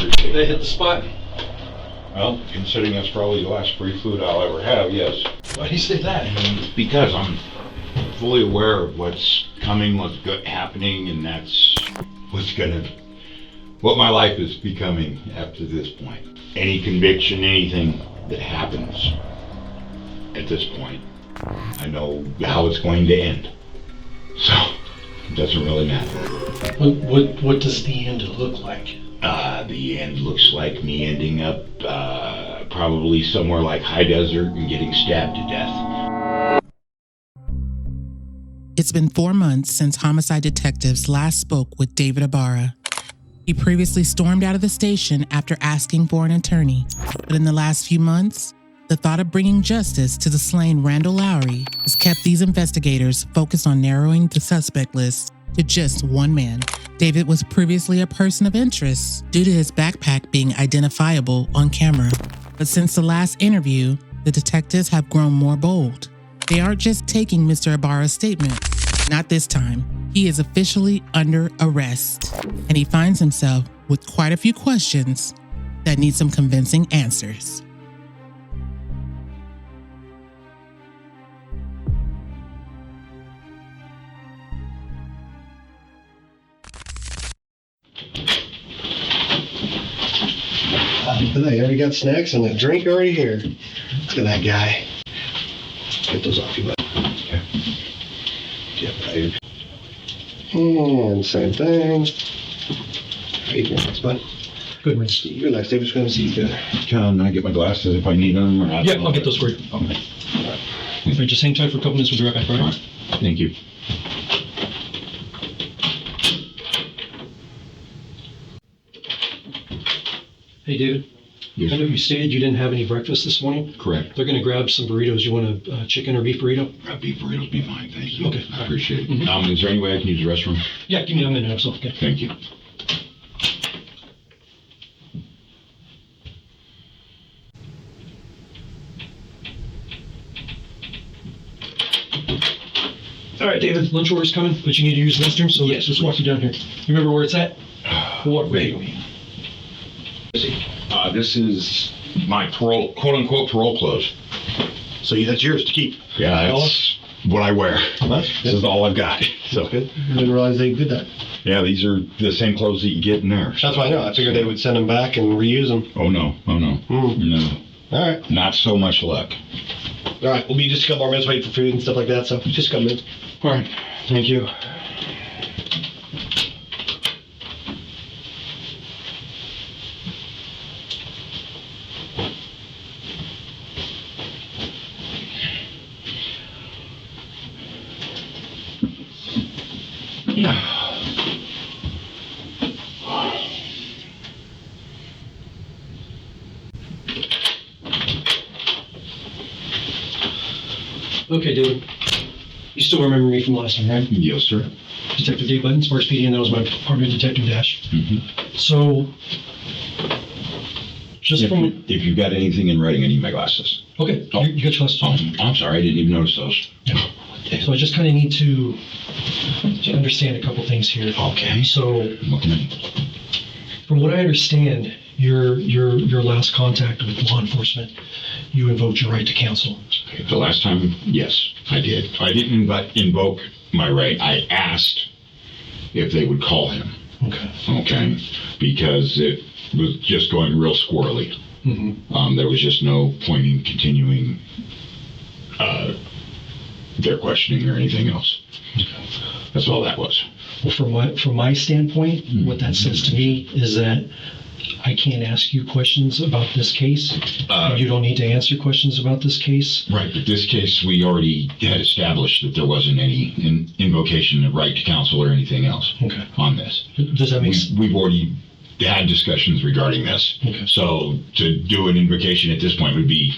appreciate They it. hit the spot. Well, considering that's probably the last free food I'll ever have, yes. Why do you say that? Because I'm fully aware of what's coming, what's happening, and that's what my life is becoming after this point. Any conviction, anything that happens at this point, I know how it's going to end. So, it doesn't really matter. What does the end look like? The end looks like me ending up probably somewhere like high desert and getting stabbed to death. It's been 4 months since homicide detectives last spoke with David Ibarra. He previously stormed out of the station after asking for an attorney, but in the last few months, the thought of bringing justice to the slain Randall Lowry has kept these investigators focused on narrowing the suspect list to just one man. David was previously a person of interest due to his backpack being identifiable on camera. But since the last interview, the detectives have grown more bold. They aren't just taking Mr. Ibarra's statement. Not this time. He is officially under arrest, and he finds himself with quite a few questions that need some convincing answers. They already got snacks and a drink already here. Look at that guy. Get those off you, bud. Okay. Yeah, and same thing. How you doing, bud? Good, man. You relax, David's gonna see you. Can I get my glasses if I need them? Or Yeah, I'll get those for you. Okay. All right, just hang tight for a couple minutes. We'll be right back, all right? All right. Thank you. Hey, David. Yes. I know you stated you didn't have any breakfast this morning. Correct. They're going to grab some burritos. You want a chicken or beef burrito? Beef burritos be fine, thank you. Okay. I appreciate it. Mhm. Is there any way I can use the restroom? Yeah, give me a minute or so. Okay. Thank you. All right, David. Lunch order's coming, but you need to use the restroom, so Yes, just walk you down here. You remember where it's at? Wait. This is my parole, quote-unquote parole clothes. So that's yours to keep. Yeah, that's what I wear. That's This is all I've got. So good. I didn't realize they did that. yeah, these are the same clothes that you get in there. That's why I know. I figured they would send them back and reuse them. Oh no. No. All right. Not so much luck. All right. We'll be just a couple more minutes waiting for food and stuff like that. So just a couple minutes. All right. Thank you. Okay, David. You still remember me from last time, right? Yes, sir. Detective Dave Button, Sparks PD, and that was my partner, Detective Dash. Mm-hmm. So, just from... If you've got anything in writing, I need my glasses. Okay, you got your glasses on. I'm sorry, I didn't even notice those. So I just kind of need to understand a couple things here. Okay. So, What can I do? from what I understand, your last contact with law enforcement, you invoked your right to counsel. Okay, the last time, yes, I did. I didn't invoke my right. I asked if they would call him. Okay, because it was just going real squirrely. Mm-hmm. There was just no point in continuing their questioning or anything else. That's all that was. Well, from my standpoint, what that says to me is that I can't ask you questions about this case. You don't need to answer questions about this case. Right, but this case, we already had established that there wasn't any invocation of right to counsel or anything else on this. Does that make sense? We've already had discussions regarding this. Okay. So to do an invocation at this point would be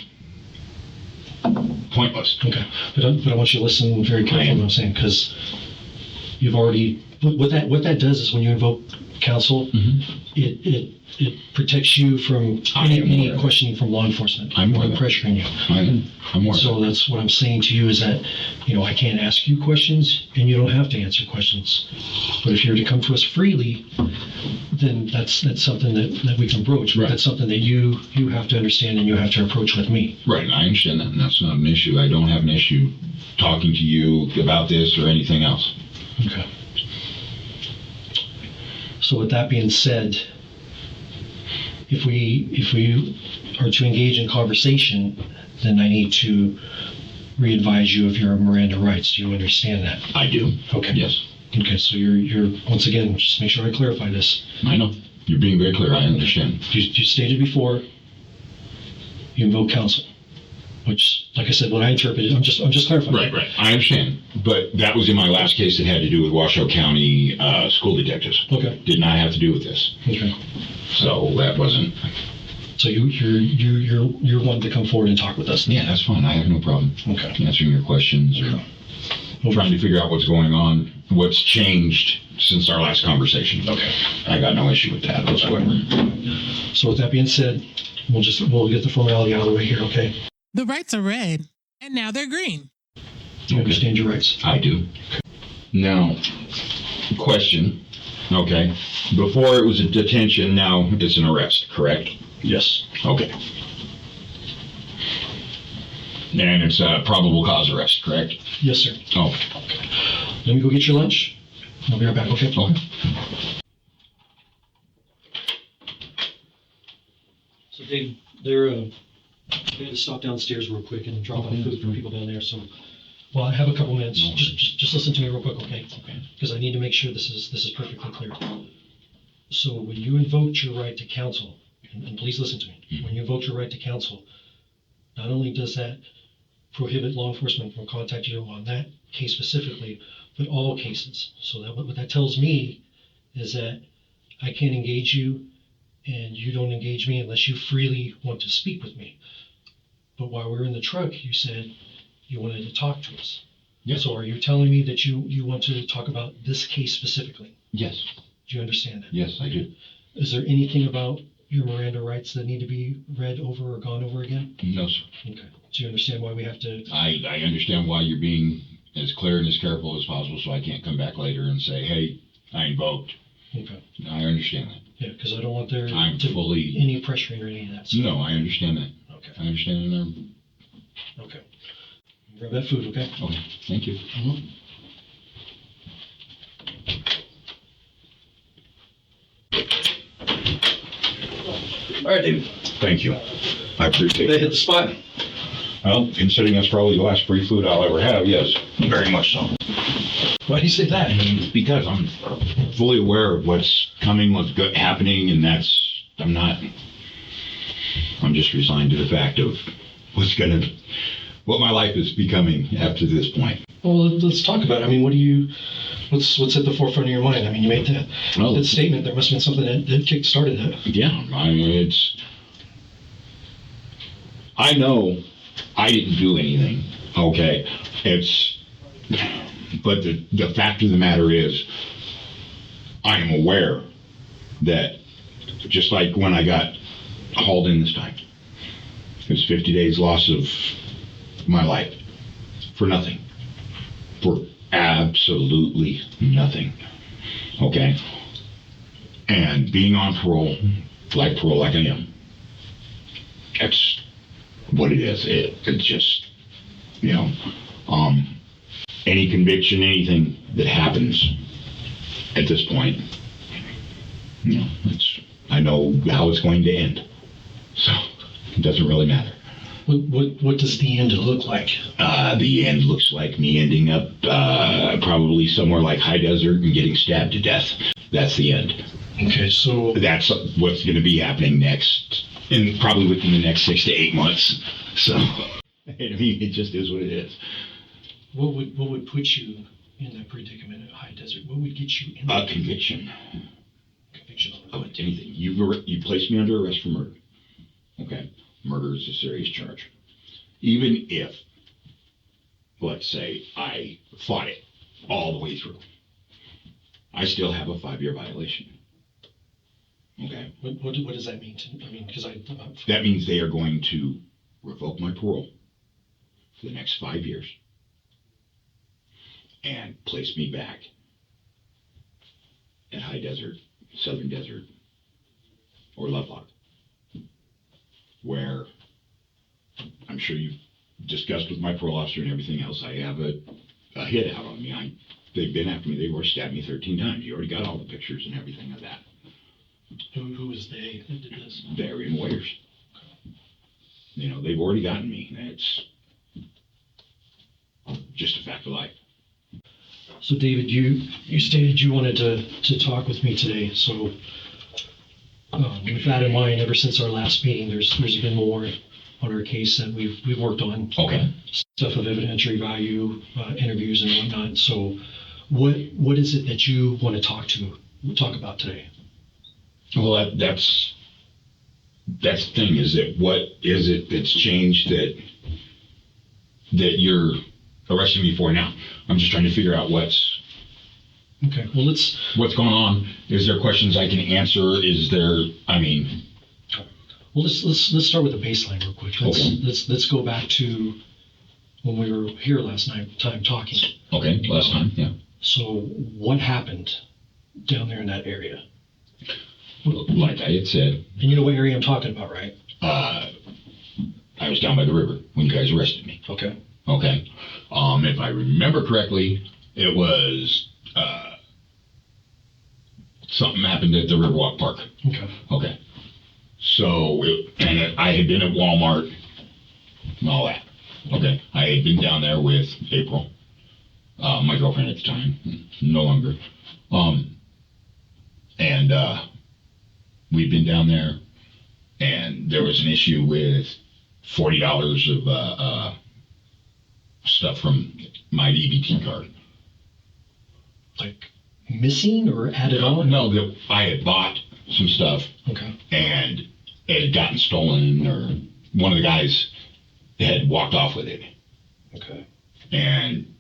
pointless. Okay, but I want you to listen very carefully to what I'm saying, because you've already What that does is when you invoke counsel, it protects you from any questioning from law enforcement. I'm or aware. pressuring you. I'm aware. So that's what I'm saying to you is that, I can't ask you questions and you don't have to answer questions. But if you're to come to us freely, then that's something that we can broach. But Right. that's something that you have to understand and you have to approach with me. Right, I understand that, and that's not an issue. I don't have an issue talking to you about this or anything else. Okay. So with that being said, if we are to engage in conversation, then I need to re-advise you of your Miranda rights. Do you understand that? I do. Okay. Yes. Okay, so you're once again, just make sure I clarify this. I know. You're being very clear. I understand. You stated before you invoke counsel, which, like I said, when I interpreted, I'm just clarifying. Right. I understand. But that was in my last case that had to do with Washoe County school detectives. Okay. Did not have to do with this. Okay. So that wasn't. So you're wanting to come forward and talk with us. Yeah, that's fine. I have no problem Okay. answering your questions or trying to figure out what's going on, what's changed since our last conversation. Okay. I got no issue with that whatsoever. So with that being said, we'll get the formality out of the way here, okay? The rights are red, and now they're green. Do you understand your rights? I do. Now, question. Okay. Before it was a detention, now it's an arrest, correct? Yes. Okay. And it's a probable cause arrest, correct? Yes, sir. Oh, Let me go get your lunch. I'll be right back, okay? okay. So Dave, they're going to stop downstairs real quick and drop off food for people down there. So, well, I have a couple minutes. No. Just listen to me real quick, okay? Okay. Because I need to make sure this is perfectly clear. So when you invoked your right to counsel, and please listen to me, when you invoked your right to counsel, not only does that prohibit law enforcement from contacting you on that case specifically, but all cases. So that what that tells me is that I can't engage you and you don't engage me unless you freely want to speak with me. But while we were in the truck, you said you wanted to talk to us. Yes. So are you telling me that you want to talk about this case specifically? Yes. Do you understand that? Yes, I do. Is there anything about your Miranda rights that need to be read over or gone over again? No, sir. Okay. Do you understand why we have to? I understand why you're being as clear and as careful as possible so I can't come back later and say, hey, I invoked. Okay. I understand that. Yeah, because I don't want there I'm to fully. be any pressuring or any of that stuff. No, I understand that. Okay. I understand that. Okay. Grab that food, okay? Okay, thank you. Mm-hmm. All right, David. Thank you. I appreciate They it. hit the spot. Well, considering that's probably the last free food I'll ever have, yes, very much so. Why do you say that? Because I'm fully aware of what's coming, what's happening, and I'm just resigned to the fact of what my life is becoming after this point. Well, let's talk about it. I mean, what's at the forefront of your mind? I mean, you made that statement. There must have been something that kick-started that. Yeah, I mean, I know I didn't do anything, okay? But the fact of the matter is, I am aware that just like when I got hauled in this time, it was 50 days loss of my life for nothing. For absolutely nothing. Okay? And being on parole like I am, that's what it is. It's just, any conviction, anything that happens at this point, I know how it's going to end. So it doesn't really matter. What does the end look like? The end looks like me ending up probably somewhere like high desert and getting stabbed to death. That's the end. Okay, so That's what's going to be happening next, and probably within the next 6 to 8 months. So, I mean, it just is what it is. what would put you in that predicament at high desert? What would get you in that Conviction. conviction? Oh, it's anything. You placed me under arrest for murder. Okay. Murder is a serious charge. Even if, let's say, I fought it all the way through. I still have a 5-year violation. Okay? What does that mean? I mean, because That means they are going to revoke my parole for the next 5 years and place me back at High Desert, Southern Desert, or Lovelock, where I'm sure you've discussed with my parole officer and everything else. I have a hit out on me. They've been after me. They've already stabbed me 13 times. You already got all the pictures and everything of that. who was they that did this? The Aryan Warriors. You know, they've already gotten me. It's just a fact of life. So David, you stated you wanted to talk with me today. So with that in mind, ever since our last meeting, there's been more on our case that we've worked on. Okay. Stuff of evidentiary value, interviews and whatnot. So what is it that you want to talk about today? Well, that's the thing, is that what is it that's changed that you're arresting me for now? I'm just trying to figure out what's Okay. Well, going on. Is there questions I can answer? Is there, Well, let's start with the baseline real quick. Let's go back to when we were here last time talking. Okay, last time, yeah. So what happened down there in that area? Like I had said, And you know what area I'm talking about, right? I was down by the river when you guys arrested me. Okay. Okay. If I remember correctly, it was something happened at the Riverwalk Park. Okay. Okay. So, I had been at Walmart and all that. Okay. I had been down there with April, my girlfriend at the time, no longer. We'd been down there, and there was an issue with $40 of stuff from my EBT card. Like missing or added on? No, I had bought some stuff. Okay. And it had gotten stolen, or one of the guys had walked off with it. Okay. And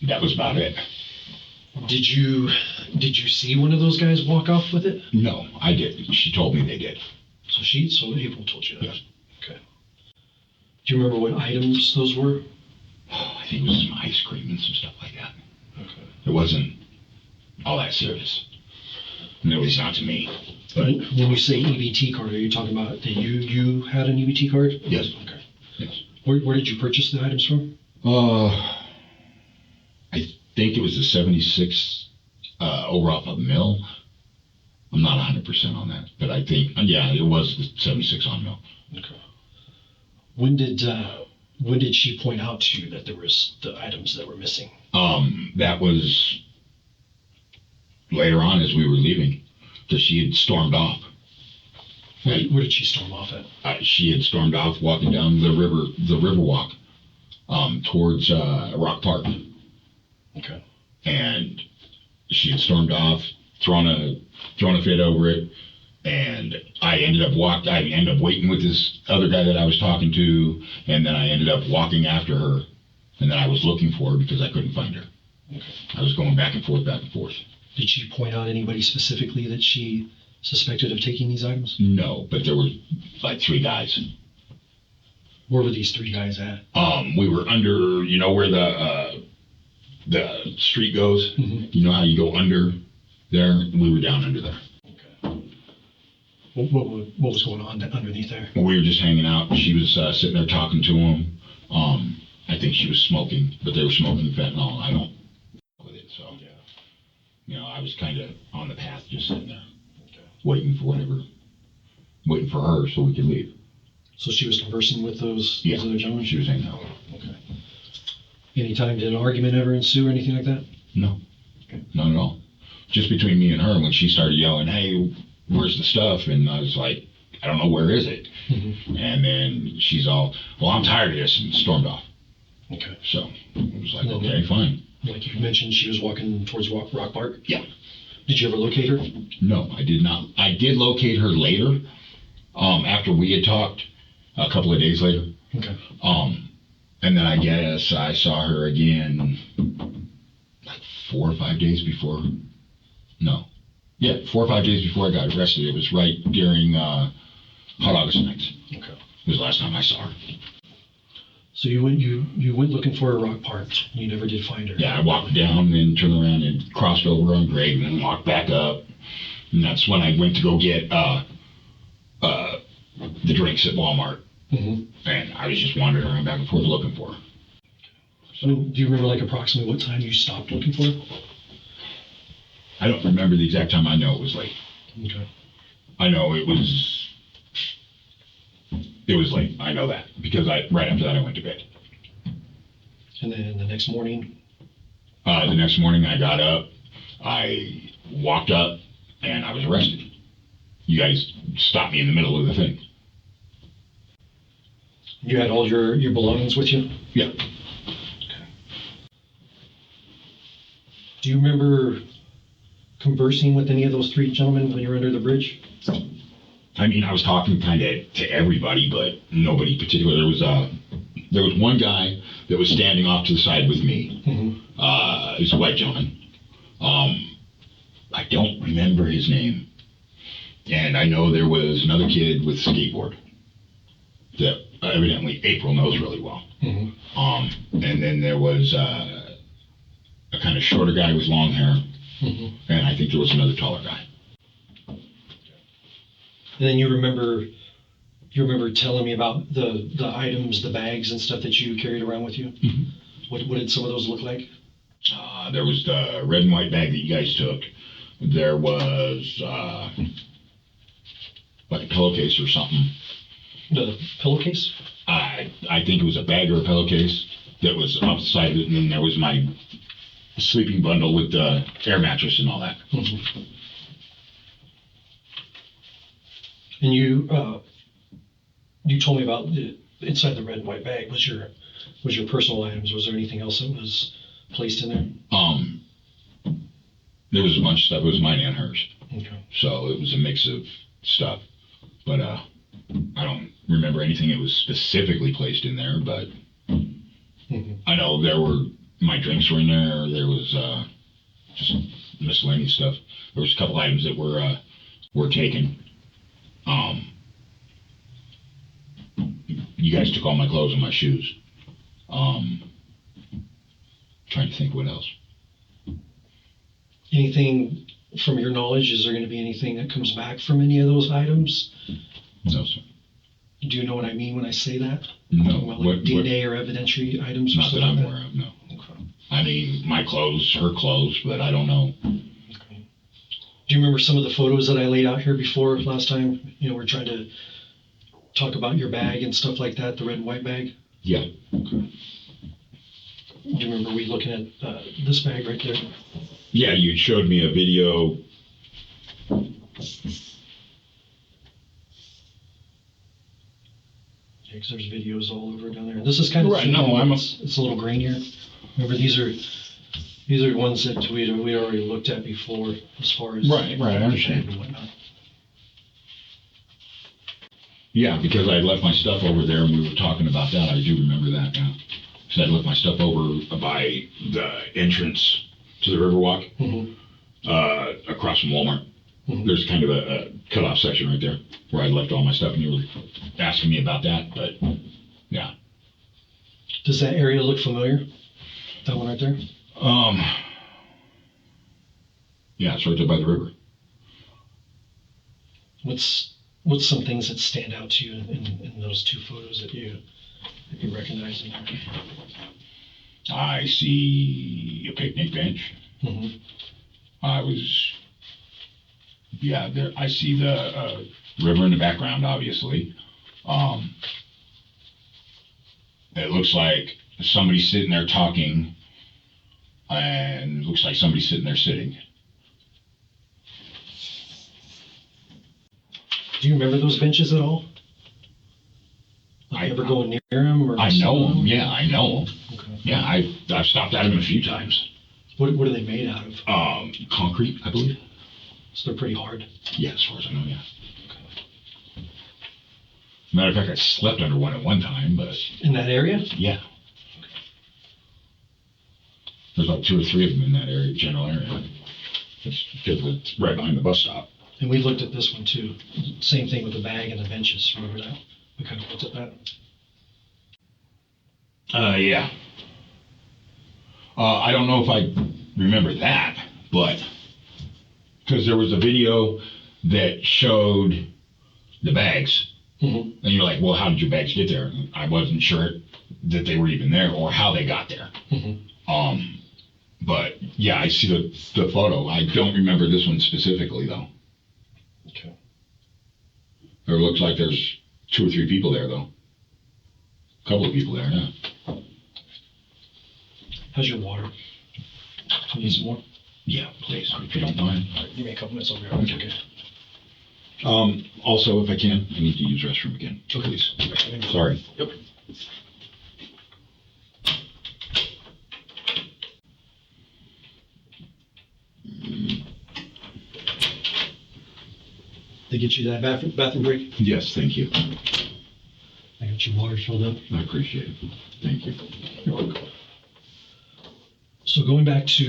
that was about it. Did you see one of those guys walk off with it? No, I didn't. She told me they did. So April told you that? Yes. Okay. Do you remember what items those were? Oh, I think it was some ice cream and some stuff like that. Okay. It wasn't all that serious. And at least not to me. But When you say EBT card, are you talking about that you had an EBT card? yes. Okay. Yes. Where did you purchase the items from? I think it was the 76 over off of Mill. I'm not 100% on that, but I think, yeah, it was the 76 on Mill. Okay. When did she point out to you that there was the items that were missing? That was later on as we were leaving, because she had stormed off. Where did she storm off at? She had stormed off walking down the Riverwalk towards Rock Park. Okay. And she had stormed off, thrown a fit over it, and I ended up waiting with this other guy that I was talking to, and then I ended up walking after her, and then I was looking for her because I couldn't find her. Okay. I was going back and forth. Did she point out anybody specifically that she suspected of taking these items? No, but there were like 3 guys. Where were these 3 guys at? We were under, where the street goes. Mm-hmm. You know how you go under there? We were down under there. Okay. What was going on underneath there? We were just hanging out. She was sitting there talking to him. I think she was smoking, but they were smoking fentanyl. I don't with it, so Yeah. I was kind of on the path, just sitting there, Okay. waiting for her so we could leave. So she was conversing with those other gentlemen? She was hanging out. Okay. Any time did an argument ever ensue or anything like that? No, Okay. not at all. Just between me and her, when she started yelling, "Hey, where's the stuff?" And I was like, "I don't know, where is it?" Mm-hmm. And then she's all, "Well, I'm tired of this," and stormed off. Okay. So it was like, Mhm. okay, fine. Like you mentioned, she was walking towards Rock Park? Yeah. Did you ever locate her? No, I did not. I did locate her later, after we had talked, a couple of days later. Okay. And then I guess I saw her again like 4 or 5 days before No. Yeah, 4 or 5 days before I got arrested. It was right during Hot August nights. Okay. It was the last time I saw her. So you went looking for her rock parts. You never did find her. Yeah, I walked down and turned around and crossed over on grade and then walked back up. And that's when I went to go get the drinks at Walmart. Mm-hmm. And I was just wandering around back and forth looking for her. So, do you remember like approximately what time you stopped looking for her? I don't remember the exact time. I know it was late. Okay. I know it was late. I know that because right after that I went to bed. And then the next morning? The next morning I got up, I walked up, and I was arrested. You guys stopped me in the middle of the thing. You had all your belongings with you? Yeah. Okay. Do you remember conversing with any of those 3 gentlemen when you were under the bridge? I mean, I was talking kind of to everybody, but nobody particular. There was one guy that was standing off to the side with me. Mm-hmm. He was a white gentleman. I don't remember his name. And I know there was another kid with a skateboard that evidently April knows really well. Mm-hmm. And then there was a kind of shorter guy with long hair. Mm-hmm. And I think there was another taller guy. And then you remember telling me about the items, the bags and stuff that you carried around with you? Mm-hmm. What did some of those look like? There was the red and white bag that you guys took. There was like a pillowcase or something. The pillowcase? I think it was a bag or a pillowcase that was off the side of it, and then there was my sleeping bundle with the air mattress and all that. Mm-hmm. And you told me about inside the red and white bag was your personal items. Was there anything else that was placed in there? There was a bunch of stuff. It was mine and hers. Okay. So it was a mix of stuff. But I don't remember anything that was specifically placed in there, but Mm-hmm. I know my drinks were in there. There was just miscellaneous stuff. There was a couple items that were taken. You guys took all my clothes and my shoes. Trying to think what else. Anything from your knowledge, is there going to be anything that comes back from any of those items? No, sir. Do you know what I mean when I say that? No. Well, like DNA or evidentiary items or Not stuff that I'm like aware of, no. Okay. I mean, my clothes, her clothes, but I don't know. Okay. Do you remember some of the photos that I laid out here before last time? You know, we're trying to talk about your bag and stuff like that, the red and white bag? Yeah. Okay. Do you remember we looking at this bag right there? Yeah, you showed me a video. Yeah, because there's videos all over down there. This is kind of Right, no, it's a little grainier. Remember, these are ones that we'd already looked at before, as far as Right, I understand. and whatnot. Yeah, because I had left my stuff over there and we were talking about that. I do remember that now. So I left my stuff over by the entrance to the Riverwalk, across from Walmart. Mm-hmm. There's kind of a cut-off section right there where I left all my stuff, and you were asking me about that, but yeah. Does that area look familiar? That one right there? Yeah, it's right there by the river. What's some things that stand out to you in those 2 photos that you recognize in there? I see a picnic bench. Mm-hmm. There. I see the river in the background, obviously. It looks like somebody's sitting there talking, and it looks like somebody's sitting there sitting. Do you remember those benches at all? Like, ever going near them? Or I know them. Yeah, I know them. Okay. Yeah, I've stopped at them a few times. What are they made out of? Concrete, I believe. So they're pretty hard. Yeah, as far as I know, yeah. Okay. Matter of fact, I slept under one at one time, but In that area? yeah. There's like 2 or 3 of them in that area, general area. Because it's right behind the bus stop. And we looked at this one too. Same thing with the bag and the benches. Remember that? We kind of looked at that. Yeah. I don't know if I remember that, but because there was a video that showed the bags, and you're like, well, how did your bags get there? I wasn't sure that they were even there or how they got there. But yeah, I see the photo. I don't remember this one specifically though. Okay. It looks like there's 2 or 3 people there though. A couple of people there, yeah. How's your water? You need some more? Yeah, please, if you don't mind. All right, give me a couple minutes, I'll be right back. Okay. Also, if I can, I need to use restroom again. Please. Sorry. Yep. They get you that bathroom break? Yes, thank you. I got your water filled up. I appreciate it. Thank you. You're welcome. So going back to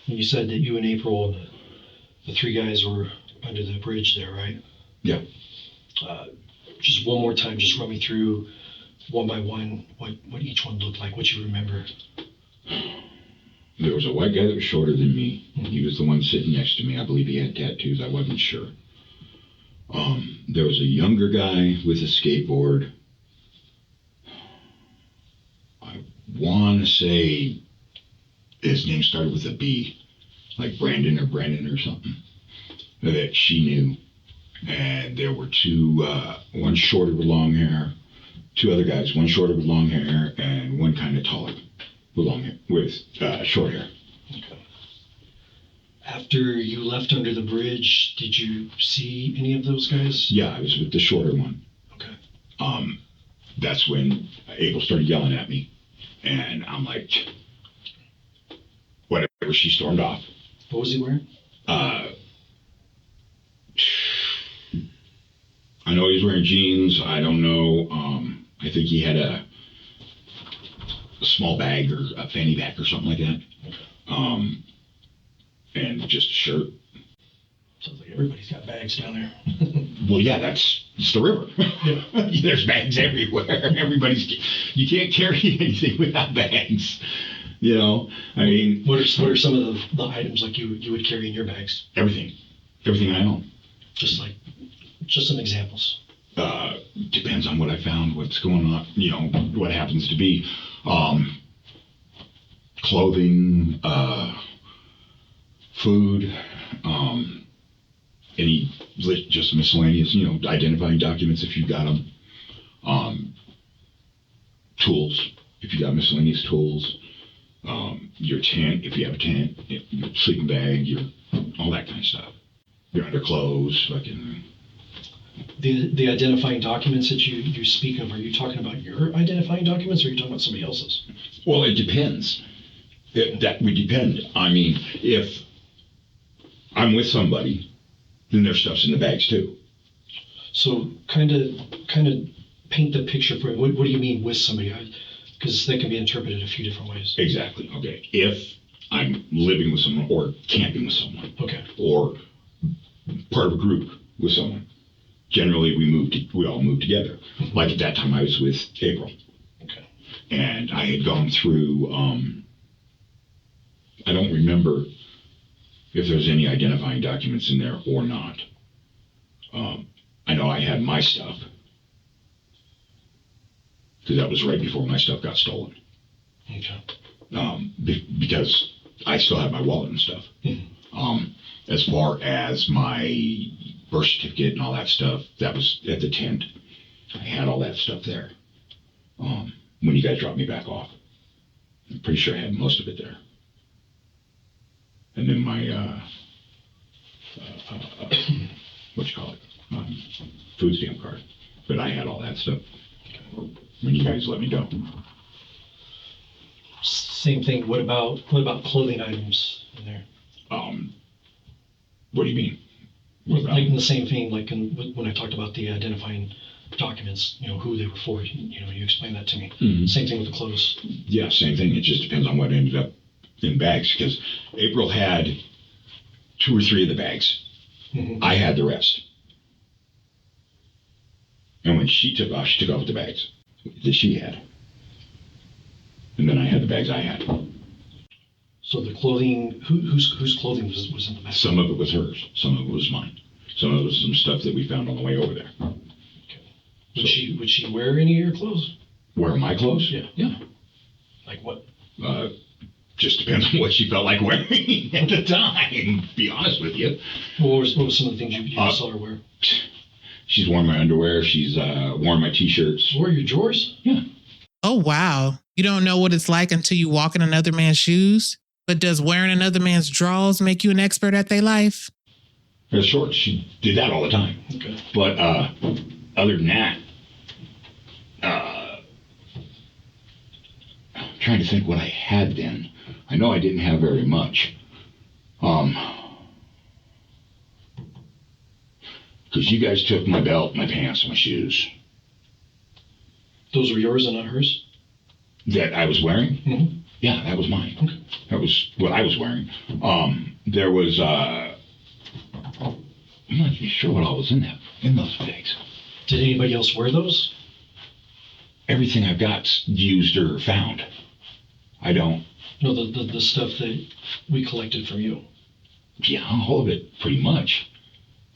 when you said that you and April and the 3 guys were under the bridge there, right? Yeah. Just one more time, just run me through one by one what each one looked like, what you remember. There was a white guy that was shorter than me. He was the one sitting next to me. I believe he had tattoos. I wasn't sure. There was a younger guy with a skateboard. I want to say his name started with a B, like Brandon or something, that she knew. And there were 2, one shorter with long hair, 2 other guys, one shorter with long hair and one kind of taller with long hair, with short hair. Okay. After you left under the bridge, did you see any of those guys? Yeah, I was with the shorter one. Okay. That's when April started yelling at me. And I'm like, whatever, she stormed off. What was he wearing? I know he's wearing jeans. I don't know. I think he had a small bag or a fanny pack or something like that. And just a shirt. Sounds like everybody's got bags down there. Well, yeah, it's the river. Yeah. There's bags everywhere. You can't carry anything without bags. You know, I mean. What are some of the items like you would carry in your bags? Everything I own. Just some examples. Depends on what I found, what's going on, you know, what happens to be. Clothing, food, any just miscellaneous, you know, identifying documents if you got them. Tools, if you got miscellaneous tools. Your tent, if you have a tent, your sleeping bag, all that kind of stuff. Your underclothes, fucking. The identifying documents that you speak of, are you talking about your identifying documents or are you talking about somebody else's? Well, it depends. That would depend. I mean, if I'm with somebody, then their stuff's in the bags too. So kind of paint the picture for me. What do you mean with somebody? Because that can be interpreted a few different ways. Exactly. Okay. If I'm living with someone or camping with someone. Okay. Or part of a group with someone. Generally, we all move together. Like at that time, I was with April. Okay. And I had gone through, I don't remember if there's any identifying documents in there or not. I know I had my stuff. Because that was right before my stuff got stolen. Okay. Because I still have my wallet and stuff. Mm-hmm. As far as my birth certificate and all that stuff, that was at the tent. I had all that stuff there. When you guys dropped me back off. I'm pretty sure I had most of it there. And then my, what you call it? Food stamp card. But I had all that stuff when you guys let me go. Same thing. What about clothing items in there? What do you mean? Like in the same thing, like when I talked about the identifying documents, you know, who they were for, you explained that to me. Mm-hmm. Same thing with the clothes. Yeah, same thing. It just depends on what ended up in bags, because April had 2 or 3 of the bags. Mm-hmm. I had the rest. And when she took off with the bags that she had. And then I had the bags I had. So the clothing, whose clothing was in the bag? Some of it was hers. Some of it was mine. Some of it was some stuff that we found on the way over there. Would she wear any of your clothes? Wear my clothes? Yeah. Yeah. Like what? Just depends on what she felt like wearing at the time, to be honest with you. What was some of the things you saw her wear? She's worn my underwear. She's worn my T-shirts. Wore your drawers? Yeah. Oh, wow. You don't know what it's like until you walk in another man's shoes? But does wearing another man's drawers make you an expert at their life? Her shorts, she did that all the time. Okay. But other than that, I'm trying to think what I had then. I know I didn't have very much. Because you guys took my belt, my pants, my shoes. Those were yours and not hers? That I was wearing? Mm-hmm. Yeah, that was mine. Okay. That was what I was wearing. There was, I'm not even sure what all was in those bags. Did anybody else wear those? Everything I've got's used or found. I don't. No, the stuff that we collected from you. Yeah, all of it, pretty much.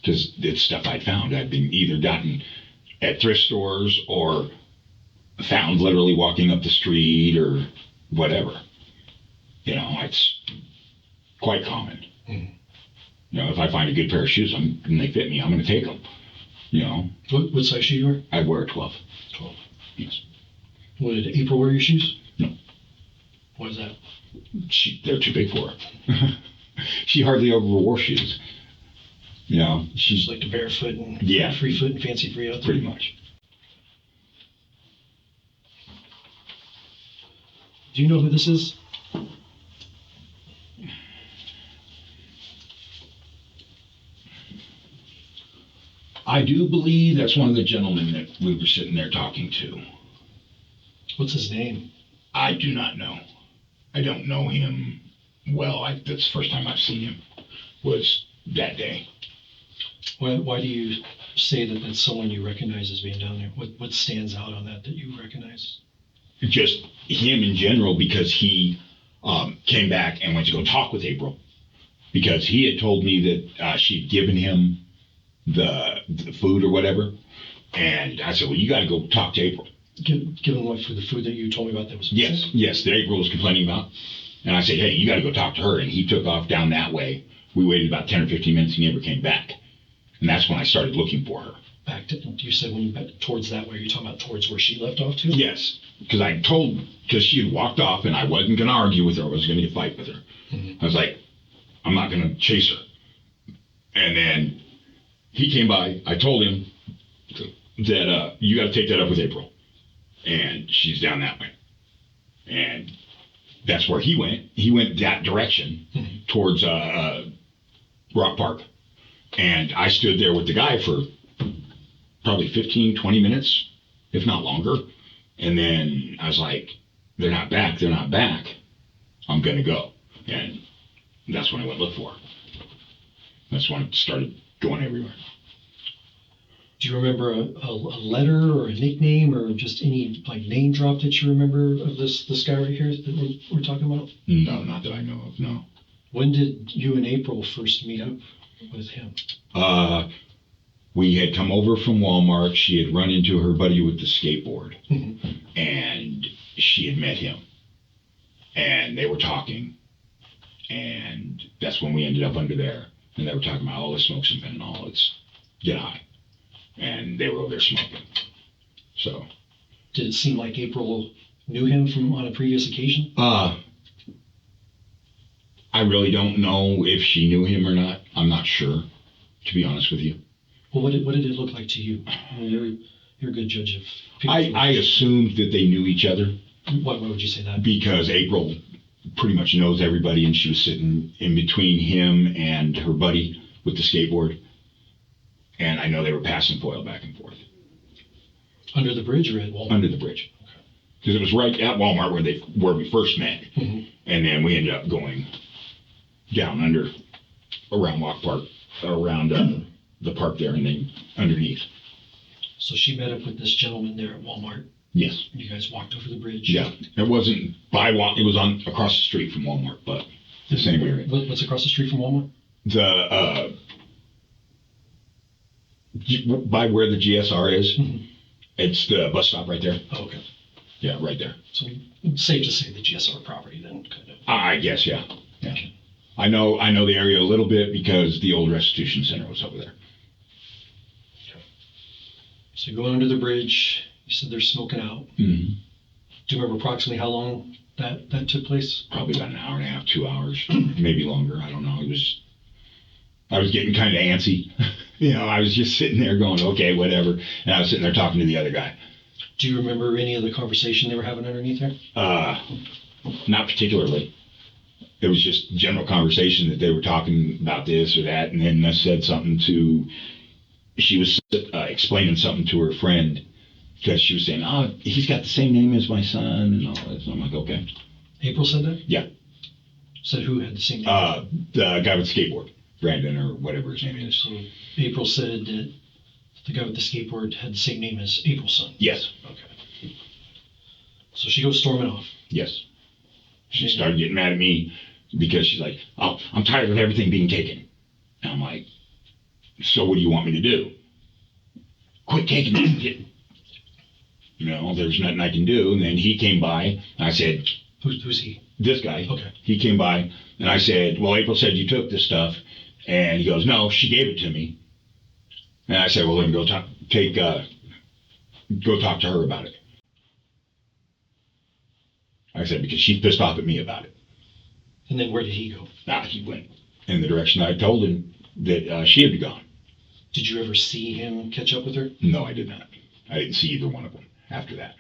Because it's stuff I'd found. I'd been either gotten at thrift stores or found literally walking up the street or whatever. You know, it's quite common. Mm. You know, if I find a good pair of shoes and they fit me, I'm going to take them. You know. What size shoe you wear? I'd wear a 12. 12. Yes. Would April wear your shoes? No. Why is that? They're too big for her. She hardly ever wore shoes. You know, She's like the barefoot and free foot and fancy free out there. Pretty much. Do you know who this is? I do believe that's one of the gentlemen that we were sitting there talking to. What's his name? I do not know. I don't know him well. That's the first time I've seen him was that day. Why do you say that that's someone you recognize as being down there? What stands out on that you recognize? Just him in general, because he came back and went to go talk with April, because he had told me that she'd given him the food or whatever, and I said, well, you got to go talk to April. Given what for the food that you told me about that was missing? Yes, that April was complaining about, and I said, hey, you got to go talk to her, and he took off down that way. We waited about 10 or 15 minutes, he never came back, and that's when I started looking for her. Back to, you said when you went towards that way, you're talking about towards where she left off to? Yes, because she had walked off and I wasn't going to argue with her. I was going to fight with her. Mm-hmm. I was like, I'm not going to chase her. And then he came by. I told him that you got to take that up with April. And she's down that way. And that's where he went. He went that direction towards Rock Park. And I stood there with the guy for probably 15, 20 minutes, if not longer. And then I was like, they're not back. I'm going to go. And that's when I went look for her. That's when I started going everywhere. Do you remember a letter or a nickname or just any like name drop that you remember of this guy right here that we're talking about? No, not that I know of, no. When did you and April first meet up with him? We had come over from Walmart. She had run into her buddy with the skateboard, Mm-hmm. and she had met him, and they were talking, and that's when we ended up under there, and they were talking about, let's smoke some fentanyl, let's get high, and they were over there smoking. So, did it seem like April knew him from on a previous occasion? I really don't know if she knew him or not. I'm not sure, to be honest with you. Well, what did it look like to you? I mean, you're a good judge of people. I assumed that they knew each other. Why would you say that? Because April pretty much knows everybody, and she was sitting in between him and her buddy with the skateboard. And I know they were passing foil back and forth. Under the bridge or at Walmart? Under the bridge. Okay. because it was right at Walmart where we first met, and then we ended up going down around Walk Park, around the park there, and then underneath. So she met up with this gentleman there at Walmart. Yes. You guys walked over the bridge. Yeah, it wasn't by Walmart. It was across the street from Walmart, but the same area. What's across the street from Walmart? By where the GSR is, it's the bus stop right there. Oh, okay. Yeah, right there. So safe to say the GSR property then, kind of. I guess, yeah. Okay. I know the area a little bit because the old restitution center was over there. Okay. So you're going under the bridge. You said they're smoking out. Mm-hmm. Do you remember approximately how long that took place? Probably about an hour and a half, 2 hours, maybe longer. I don't know. I was getting kind of antsy. I was just sitting there going, okay, whatever. And I was sitting there talking to the other guy. Do you remember any of the conversation they were having underneath there? Not particularly. It was just general conversation that they were talking about this or that. And then I said something she was explaining something to her friend because she was saying, oh, he's got the same name as my son and all that. So I'm like, okay. April said that? Yeah. Said who had the same name? The guy with the skateboard, Brandon or whatever his name is. So April said that the guy with the skateboard had the same name as April's son? Yes. Okay. So she goes storming off. Yes. She started getting mad at me because she's like, oh, I'm tired of everything being taken. And I'm like, so what do you want me to do? Quit taking it. There's nothing I can do. And then he came by, and I said, Who's he? This guy. Okay. He came by, and I said, well, April said you took this stuff. And he goes, no, she gave it to me. And I said, well, then go talk to her about it. I said, because she's pissed off at me about it. And then where did he go? He went in the direction I told him that she had gone. Did you ever see him catch up with her? No, I did not. I didn't see either one of them after that.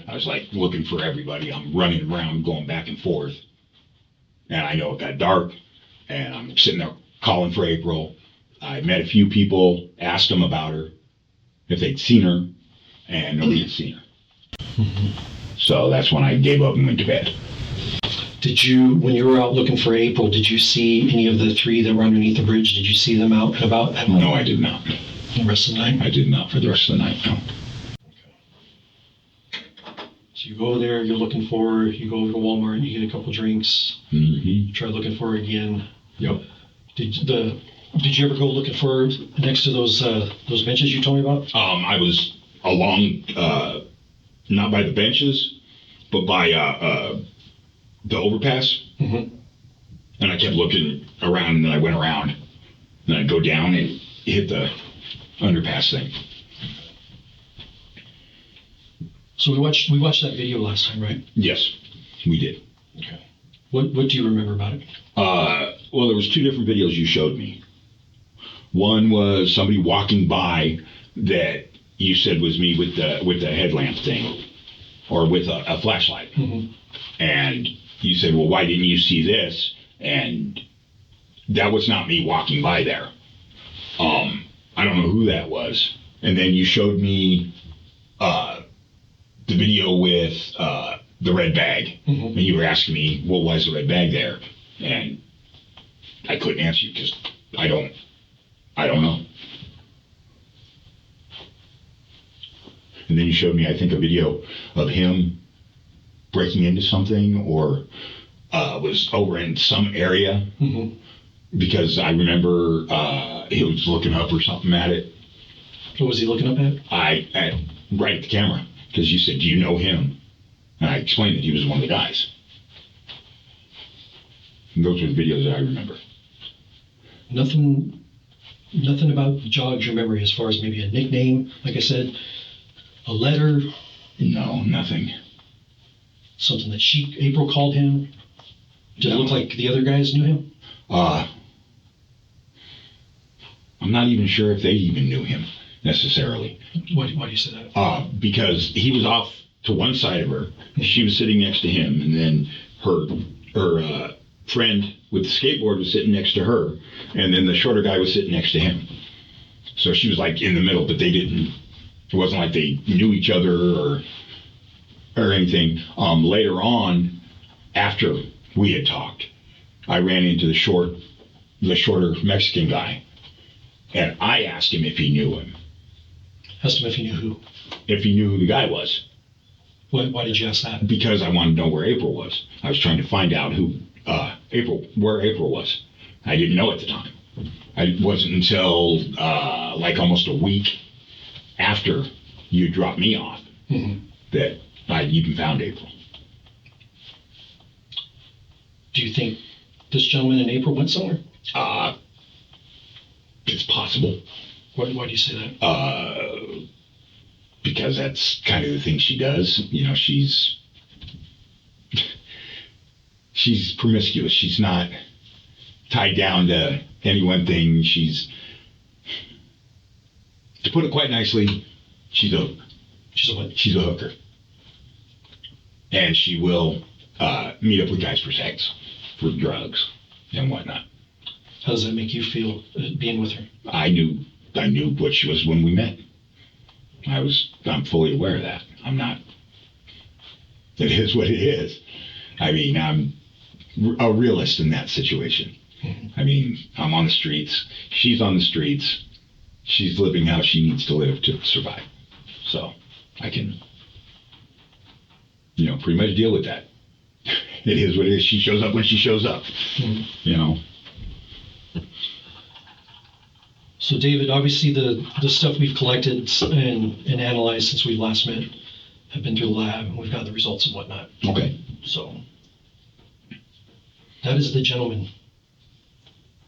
I was like looking for everybody. I'm running around, going back and forth. And I know it got dark, and I'm sitting there calling for April. I met a few people, asked them about her, if they'd seen her, and nobody had seen her. So that's when I gave up and went to bed. When you were out looking for April, did you see any of the three that were underneath the bridge? Did you see them out and about? No, I did not. The rest of the night? I did not for the rest of the night, no. So you go there, you're looking for her, you go over to Walmart, you get a couple drinks, you try looking for her again. Yep. Did you ever go looking for her next to those benches you told me about? I was along, not by the benches, but by the overpass. And I kept looking around, and then I went around, and I'd go down and hit the underpass thing. So we watched that video last time, right? Yes, we did. Okay. What do you remember about it? Well, there was two different videos you showed me. One was somebody walking by that you said was me with the headlamp thing, or with a flashlight. And you said, well, why didn't you see this? And that was not me walking by there. I don't know who that was. And then you showed me the video with the red bag. And you were asking me, well, why is the red bag there? And I couldn't answer you because I don't know. And then you showed me, I think, a video of him breaking into something, or was over in some area, because I remember he was looking up or something at it. What was he looking up at? Right at the camera, because you said, do you know him? And I explained that he was one of the guys. And those were the videos that I remember. Nothing about jogs your memory as far as maybe a nickname, like I said, a letter? No, nothing. Something that April called him? Did it look like the other guys knew him? I'm not even sure if they even knew him necessarily. Why do you say that? Because he was off to one side of her. She was sitting next to him, and then her friend with the skateboard was sitting next to her, and then the shorter guy was sitting next to him. So she was like in the middle, but it wasn't like they knew each other, or or anything. Later on, after we had talked, I ran into the shorter Mexican guy, and I asked him if he knew him. Asked him if he knew who. If he knew who the guy was. Why did you ask that? Because I wanted to know where April was. I was trying to find out where April was. I didn't know at the time. It wasn't until like almost a week after you dropped me off that I even found April. Do you think this gentleman and April went somewhere? It's possible. Why do you say that? Because that's kind of the thing she does. You know, she's promiscuous. She's not tied down to any one thing. To put it quite nicely, she's a what? She's a hooker. And she will meet up with guys for sex, for drugs, and whatnot. How does that make you feel being with her? I knew what she was when we met. I'm fully aware of that. I'm not. It is what it is. I mean, I'm a realist in that situation. I mean, I'm on the streets. She's on the streets. She's living how she needs to live to survive. So I can, pretty much deal with that. It is what it is. She shows up when she shows up. So, David, obviously the stuff we've collected and analyzed since we last met have been through the lab, and we've got the results and whatnot. Okay. So, that is the gentleman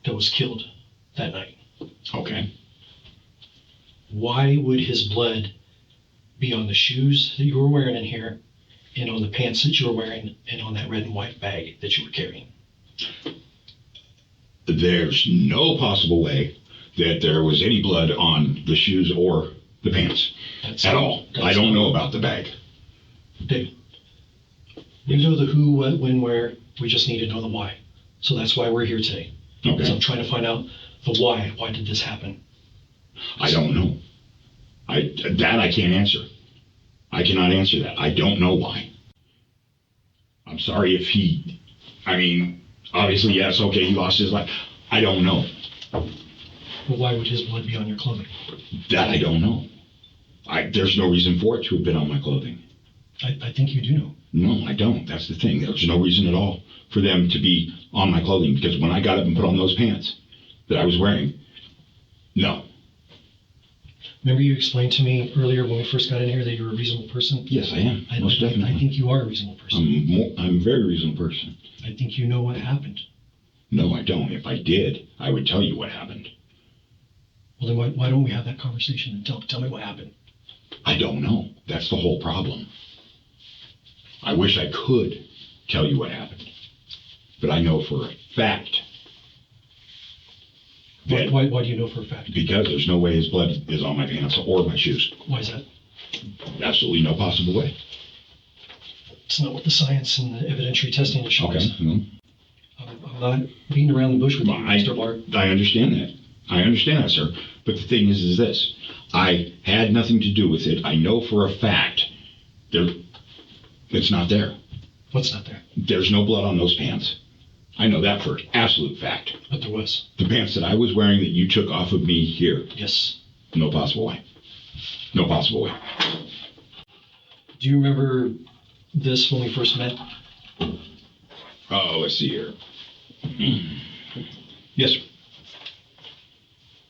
that was killed that night. Okay. Why would his blood be on the shoes that you were wearing in here, and on the pants that you were wearing, and on that red and white bag that you were carrying? There's no possible way that there was any blood on the shoes or the pants at all. I don't know about the bag. Dave, we know the who, what, when, where. We just need to know the why. So that's why we're here today. Okay. Because I'm trying to find out the why. Why did this happen? I don't know. I can't answer. I cannot answer that. I don't know why. I'm sorry if obviously, yes, okay, he lost his life. I don't know. Well, why would his blood be on your clothing? That I don't know. There's no reason for it to have been on my clothing. I think you do know. No, I don't. That's the thing. There's no reason at all for them to be on my clothing, because when I got up and put on those pants that I was wearing, no. Remember you explained to me earlier when we first got in here that you were a reasonable person? Yes, I am. Most definitely. I think you are a reasonable person. I'm a very reasonable person. I think you know what happened. No, I don't. If I did, I would tell you what happened. Well, then why don't we have that conversation and tell me what happened? I don't know. That's the whole problem. I wish I could tell you what happened, but I know for a fact. Why do you know for a fact? Because there's no way his blood is on my pants or my shoes. Why is that? Absolutely no possible way. It's not what the science and the evidentiary testing has shown us. Okay. I'm not beating around the bush with you, Mr. Barr. I understand that. I understand that, sir. But the thing is this. I had nothing to do with it. I know for a fact it's not there. What's not there? There's no blood on those pants. I know that for absolute fact. But there was. The pants that I was wearing that you took off of me here. Yes. No possible way. No possible way. Do you remember this when we first met? Oh, let's see here. Yes, sir.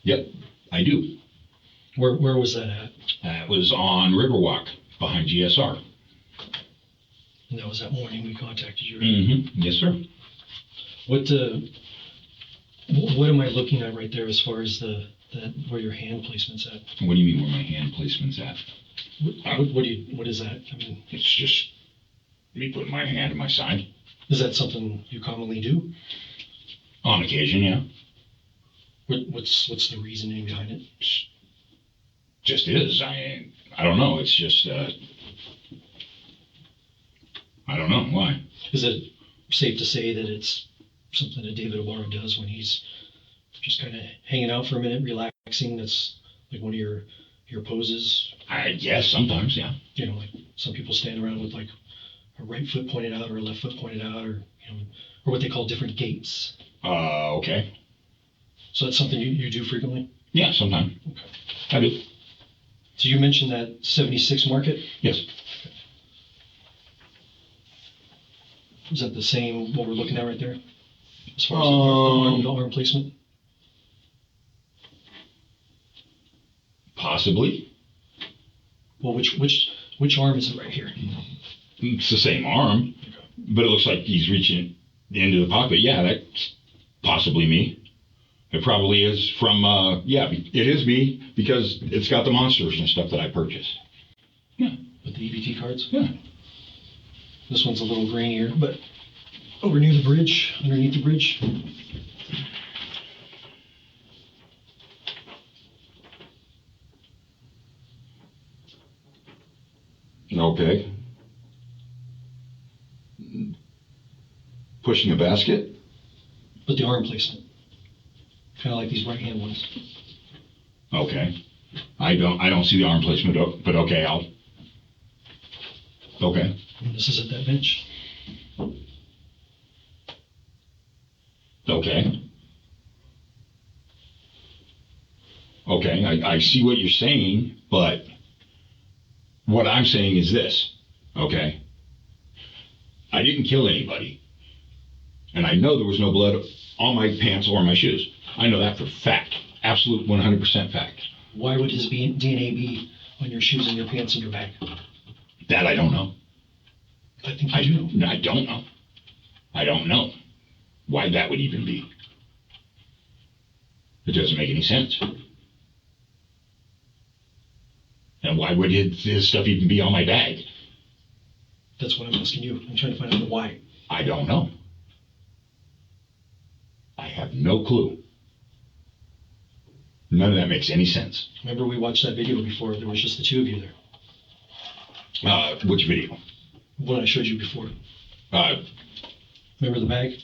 Yep, I do. Where was that at? That was on Riverwalk behind GSR. And that was that morning we contacted you. Mm-hmm. Yes, sir. What am I looking at right there as far as where your hand placement's at? What do you mean where my hand placement's at? What is that? I mean, it's just me putting my hand at my side. Is that something you commonly do? On occasion, yeah. What's the reasoning behind it? Just is. I don't know. It's just I don't know why. Is it safe to say that it's something that David Ibarra does when he's just kind of hanging out for a minute, relaxing? That's like one of your your poses? I guess sometimes, yeah. You know, like some people stand around with like a right foot pointed out or a left foot pointed out, or or what they call different gaits. Okay. So that's something you do frequently? Yeah, sometimes. Okay. I do. So you mentioned that 76 market? Yes. Is that the same, what we're looking at right there? As far as the arm placement? Possibly. Well, which arm is it right here? It's the same arm, but it looks like he's reaching the end of the pocket. Yeah, that's possibly me. It probably is from, it is me because it's got the monsters and stuff that I purchased. Yeah. With the EBT cards? Yeah. This one's a little grainier, but over near the bridge, underneath the bridge. Okay. Pushing a basket? But the arm placement. Kind of like these right hand ones. Okay. I don't see the arm placement, but okay, okay. And this is at that bench. Okay. Okay, I see what you're saying, but what I'm saying is this, okay? I didn't kill anybody, and I know there was no blood on my pants or my shoes. I know that for fact, absolute 100% fact. Why would his DNA be on your shoes and your pants and your bag? That I don't know. I think you do. I don't know. I don't know why that would even be. It doesn't make any sense. And why would his stuff even be on my bag? That's what I'm asking you. I'm trying to find out the why. I don't know. I have no clue. None of that makes any sense. Remember we watched that video before. There was just the two of you there. Which video? One I showed you before. Remember the bag?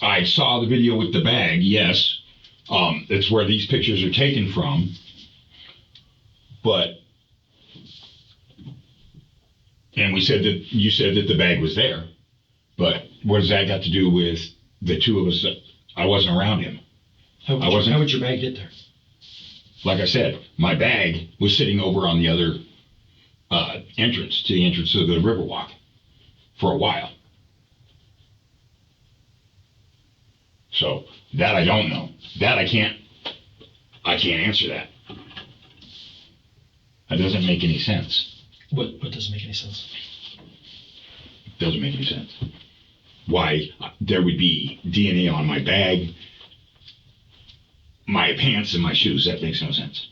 I saw the video with the bag, yes. It's where these pictures are taken from. But, and you said that the bag was there. But what does that got to do with the two of us? I wasn't around him. How would your bag get there? Like I said, my bag was sitting over on the other entrance to the Riverwalk for a while. So that I don't know. That I can't answer that. That doesn't make any sense. What doesn't make any sense? Doesn't make any sense. Why there would be DNA on my bag, my pants, and my shoes? That makes no sense.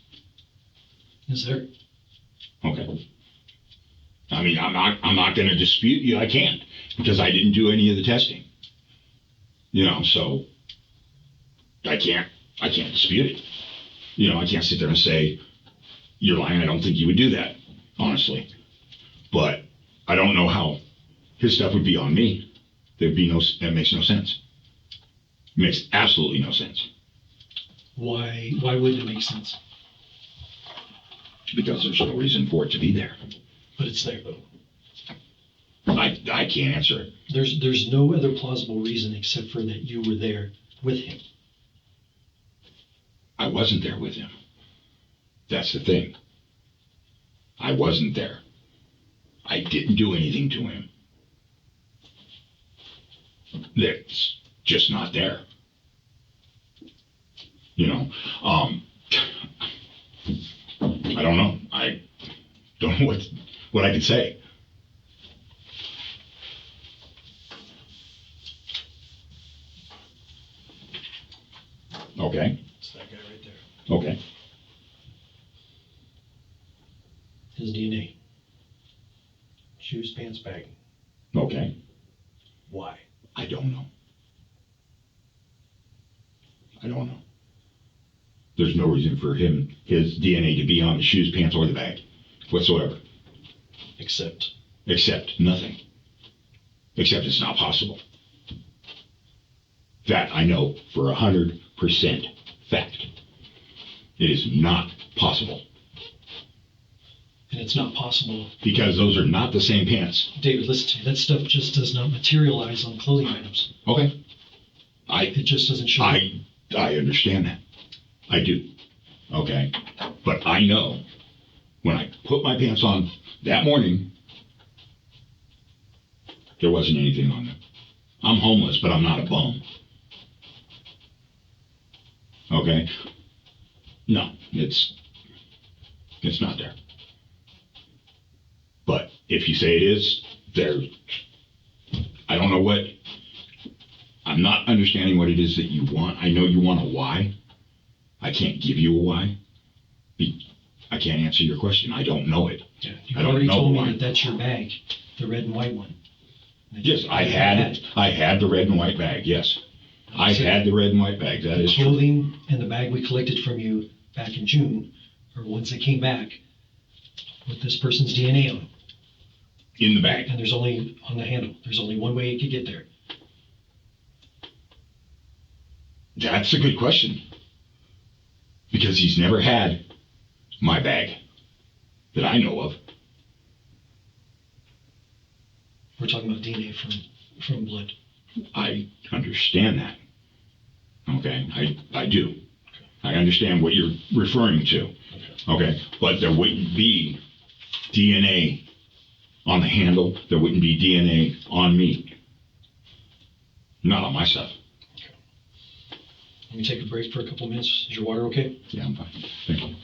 Is there? Okay. I mean, I'm not going to dispute you. I can't, because I didn't do any of the testing. So I can't dispute it. I can't sit there and say, you're lying. I don't think you would do that, honestly. But I don't know how his stuff would be on me. That makes no sense. It makes absolutely no sense. Why wouldn't it make sense? Because there's no reason for it to be there. But it's there though. I can't answer it. There's no other plausible reason except for that you were there with him. I wasn't there with him. That's the thing. I wasn't there. I didn't do anything to him. That's just not there. I don't know. I don't know what I could say. Okay. It's that guy right there. Okay. His DNA. Shoes, pants, bag. Okay. Why? I don't know. There's no reason for his DNA to be on the shoes, pants, or the bag whatsoever. Except Nothing. Except it's not possible. That I know for 100% fact. It is not possible. And it's not possible. Because those are not the same pants. David, listen to me. That stuff just does not materialize on clothing items. Okay. It just doesn't show. I understand that. I do. Okay. But I know when I put my pants on that morning, there wasn't anything on them. I'm homeless, but I'm not a bum. Okay? No, it's not there. But if you say it is, there, I don't know what, I'm not understanding what it is that you want. I know you want a why. I can't give you a why. I can't answer your question. I don't know it. Yeah, you already told me that that's your bag, the red and white one. Yes, I had the red and white bag, yes. I had the red and white bag, that is true. The clothing and the bag we collected from you back in June are ones that came back with this person's DNA on them. In the bag. And there's only, on the handle, there's only one way it could get there. That's a good question. Because he's never had my bag that I know of. We're talking about DNA from blood. I understand that. Okay, I do. I understand what you're referring to. Okay, but there wouldn't be DNA on the handle. There wouldn't be DNA on me. Not on my stuff. Okay. Let me take a break for a couple minutes. Is your water okay? Yeah, I'm fine. Thank you.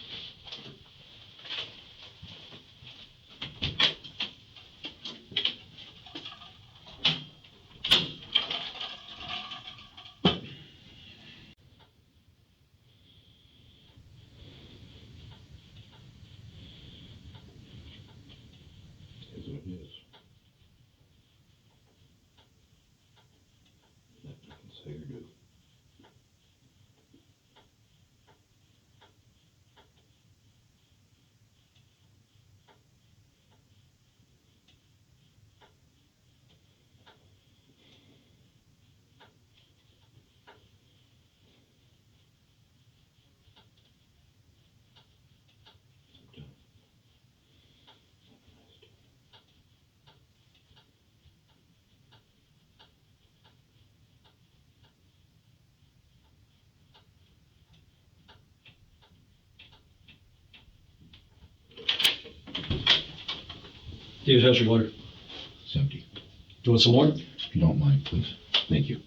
Is what it is. Nothing I can say or do. David, how's your water? It's empty. You want some more? If you don't mind, please. Thank you.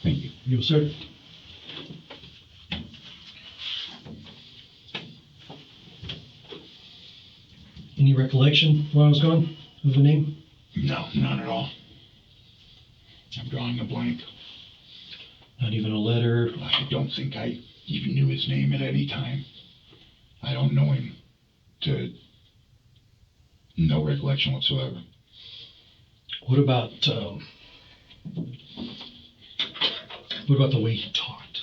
Thank you. You, sir. Any recollection while I was gone of the name? No, none at all. I'm drawing a blank. Not even a letter? I don't think I even knew his name at any time. I don't know him. No recollection whatsoever. What about the way he talked?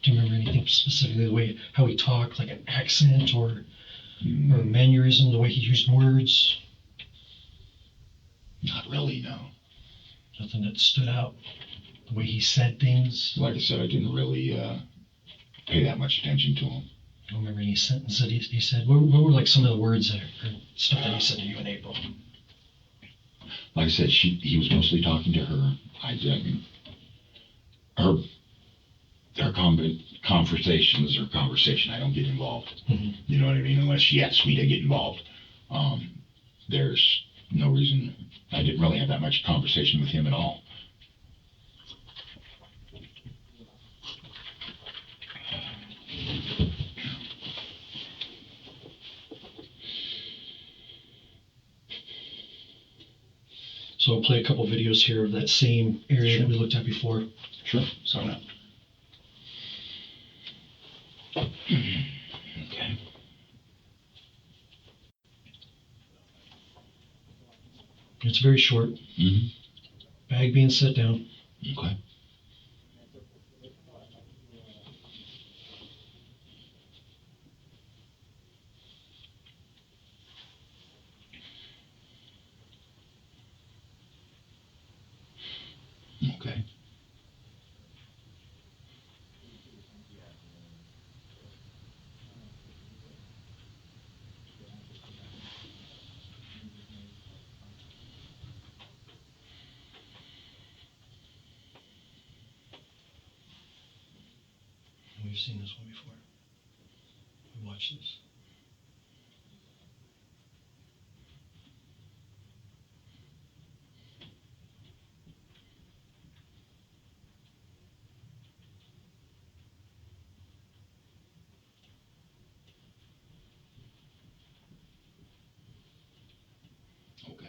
Do you remember anything specifically how he talked, like an accent or mannerism, the way he used words? Not really, no. Nothing that stood out? The way he said things? Like I said, I didn't really pay that much attention to him. I don't remember any sentence that he said. What were like some of the words or stuff that he said to you in April? Like I said, he was mostly talking to her. Our conversations or conversation, I don't get involved. Mm-hmm. You know what I mean? Unless she asks me to get involved. There's no reason. I didn't really have that much conversation with him at all. So I'll play a couple videos here of that same area that we looked at before. Sure. So now. Okay. It's very short. Mm-hmm. Bag being set down. Okay. Okay. We've seen this one before. We watched this. Okay.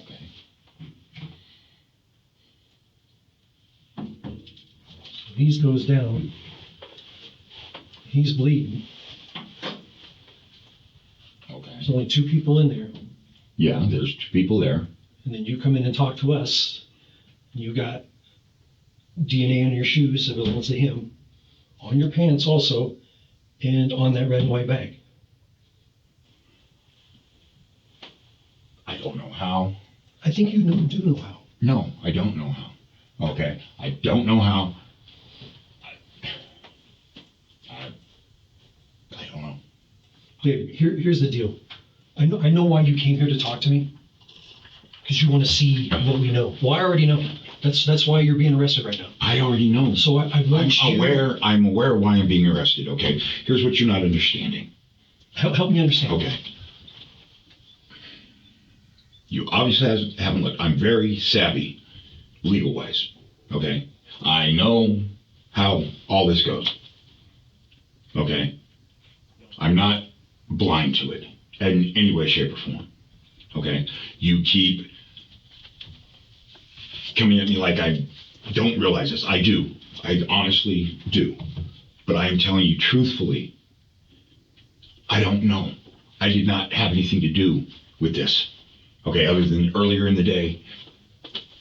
Okay. So these goes down. He's bleeding. Okay. There's only two people in there. Yeah, there's two people there. And then you come in and talk to us. You got DNA on your shoes that belongs to him, on your pants also, and on that red and white bag. I don't know how. I think you do know how. No, I don't know how. Okay, I don't know how. I don't know. David, here's the deal. I know why you came here to talk to me. Because you want to see what we know. Well, I already know. That's why you're being arrested right now. I already know. So I want I'm you... aware. I'm aware why I'm being arrested. Okay. Here's what you're not understanding. Help me understand. Okay. You obviously haven't looked. I'm very savvy, legal-wise. Okay. I know how all this goes. Okay. I'm not blind to it in any way, shape, or form. Okay. You keep coming at me like I don't realize this. I do. I honestly do. But I am telling you truthfully, I don't know. I did not have anything to do with this. Okay, other than earlier in the day,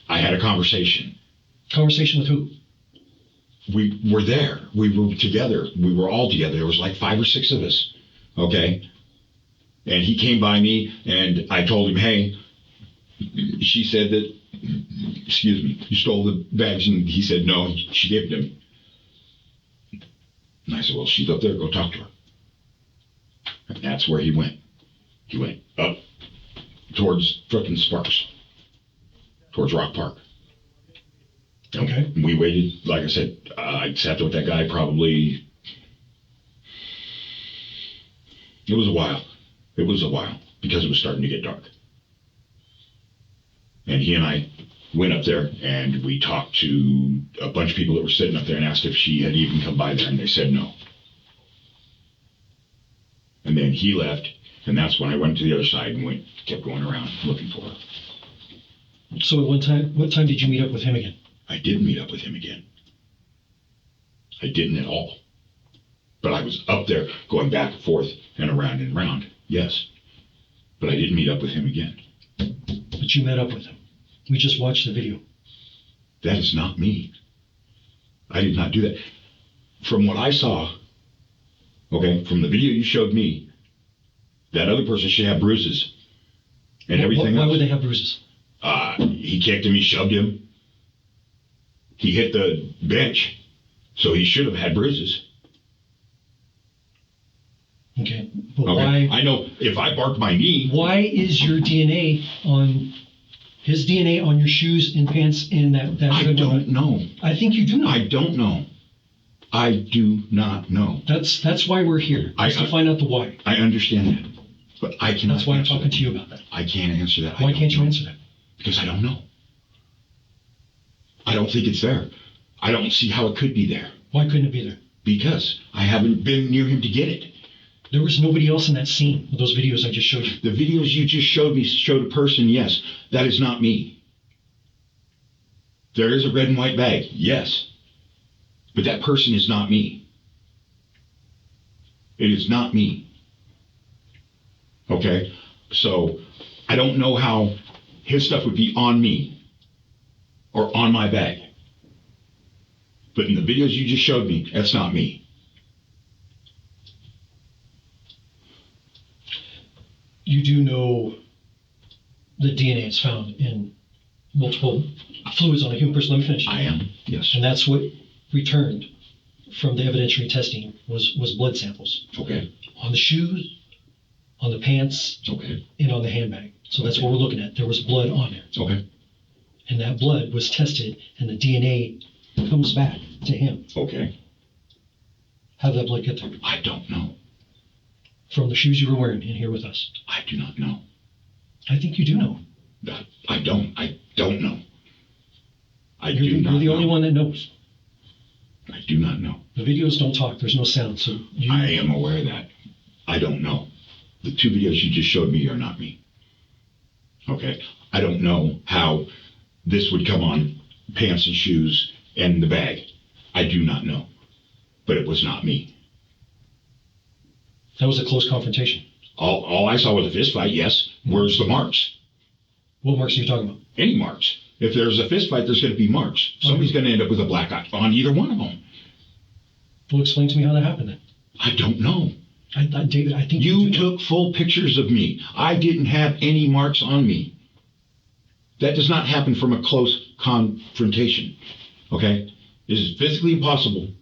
I had a conversation. Conversation with who? We were there. We were together. We were all together. There was like 5 or 6 of us. Okay? And he came by me and I told him, hey, she said that, excuse me, you stole the bags. And he said, no, she gave it to him. And I said, well, she's up there. Go talk to her. And that's where he went. He went up towards frickin' Sparks, towards Rock Park. Okay. We waited, like I said, I sat there with that guy probably, it was a while. It was a while because it was starting to get dark. And he and I went up there and we talked to a bunch of people that were sitting up there and asked if she had even come by there, and they said no. And then he left, and that's when I went to the other side and kept going around looking for her. So at what time did you meet up with him again? I didn't meet up with him again. I didn't at all. But I was up there going back and forth and around, yes. But I didn't meet up with him again. But you met up with him. We just watched the video. That is not me. I did not do that. From what I saw, okay, from the video you showed me, that other person should have bruises and everything else. Why would they have bruises? He kicked him, he shoved him. He hit the bench, so he should have had bruises. Okay, but Okay. why? I know if I barked my knee. Why is your DNA on his DNA on your shoes and pants in that? I don't know. I think you do know. I don't know. I do not know. That's why we're here. Is to find out the why. I understand that, but I cannot. That's why I'm talking to you about that. I can't answer that. Why can't you answer that? Because I don't know. I don't think it's there. I don't see how it could be there. Why couldn't it be there? Because I haven't been near him to get it. There was nobody else in that scene with those videos I just showed you. The videos you just showed me showed a person, yes. That is not me. There is a red and white bag, yes. But that person is not me. It is not me. Okay? So I don't know how his stuff would be on me or on my bag. But in the videos you just showed me, that's not me. You do know that DNA is found in multiple fluids on a human person. Let me finish. I am, yes. And that's what returned from the evidentiary testing was blood samples. Okay. On the shoes, on the pants, Okay. and on the handbag. So that's what we're looking at. There was blood on there. Okay. And that blood was tested, and the DNA comes back to him. Okay. How did that blood get there? I don't know. From the shoes you were wearing in here with us. I do not know. I think you do know. I don't know. You're the only one that knows. I do not know. The videos don't talk. There's no sound. So I am aware of that. I don't know. The two videos you just showed me are not me. Okay. I don't know how this would come on pants and shoes and the bag. I do not know. But it was not me. That was a close confrontation. All I saw was a fist fight, yes. Where's the marks? What marks are you talking about? Any marks. If there's a fist fight, there's going to be marks. Somebody's going to end up with a black eye on either one of them. Well, explain to me how that happened then. I don't know. David, I think you took full pictures of me. I didn't have any marks on me. That does not happen from a close confrontation. Okay? It is physically impossible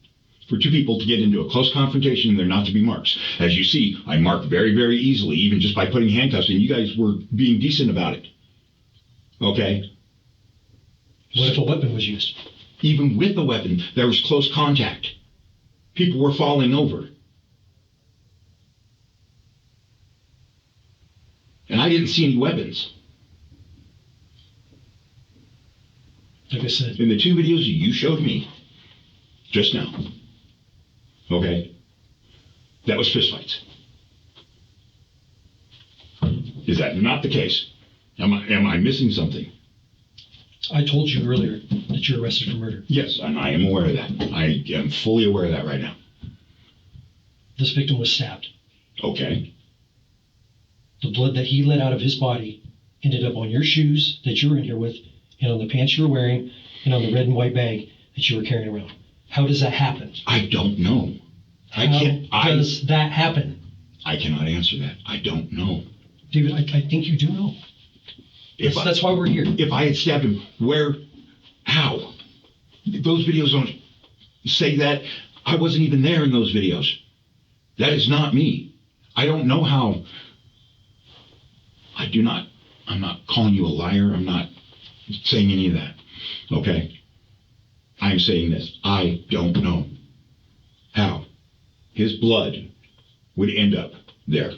for two people to get into a close confrontation and there not to be marks. As you see, I mark very, very easily, even just by putting handcuffs in. You guys were being decent about it. Okay? What if a weapon was used? Even with a weapon, there was close contact. People were falling over. And I didn't see any weapons. Like I said. In the two videos you showed me just now. Okay? That was fistfights. Is that not the case? Am I missing something? I told you earlier that you're arrested for murder. Yes, and I am aware of that. I am fully aware of that right now. This victim was stabbed. Okay. The blood that he let out of his body ended up on your shoes that you were in here with, and on the pants you were wearing, and on the red and white bag that you were carrying around. How does that happen? I don't know. How does that happen? I cannot answer that. I don't know. David, I think you do know. That's why we're here. If I had stabbed him, where? How? Those videos don't say that. I wasn't even there in those videos. That is not me. I don't know how. I'm not calling you a liar. I'm not saying any of that. Okay? I'm saying this. I don't know how his blood would end up there.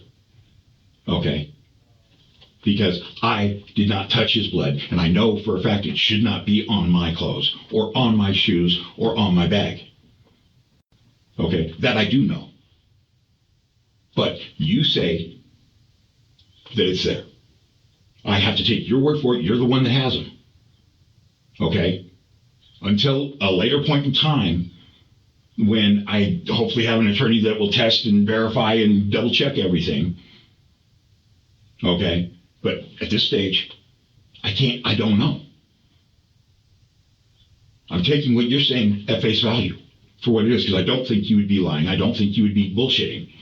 Okay? Because I did not touch his blood, and I know for a fact it should not be on my clothes, or on my shoes, or on my bag. Okay? That I do know. But you say that it's there. I have to take your word for it. You're the one that has them. Okay? Until a later point in time, when I hopefully have an attorney that will test and verify and double check everything. Okay? But at this stage, I don't know. I'm taking what you're saying at face value for what it is, because I don't think you would be lying. I don't think you would be bullshitting.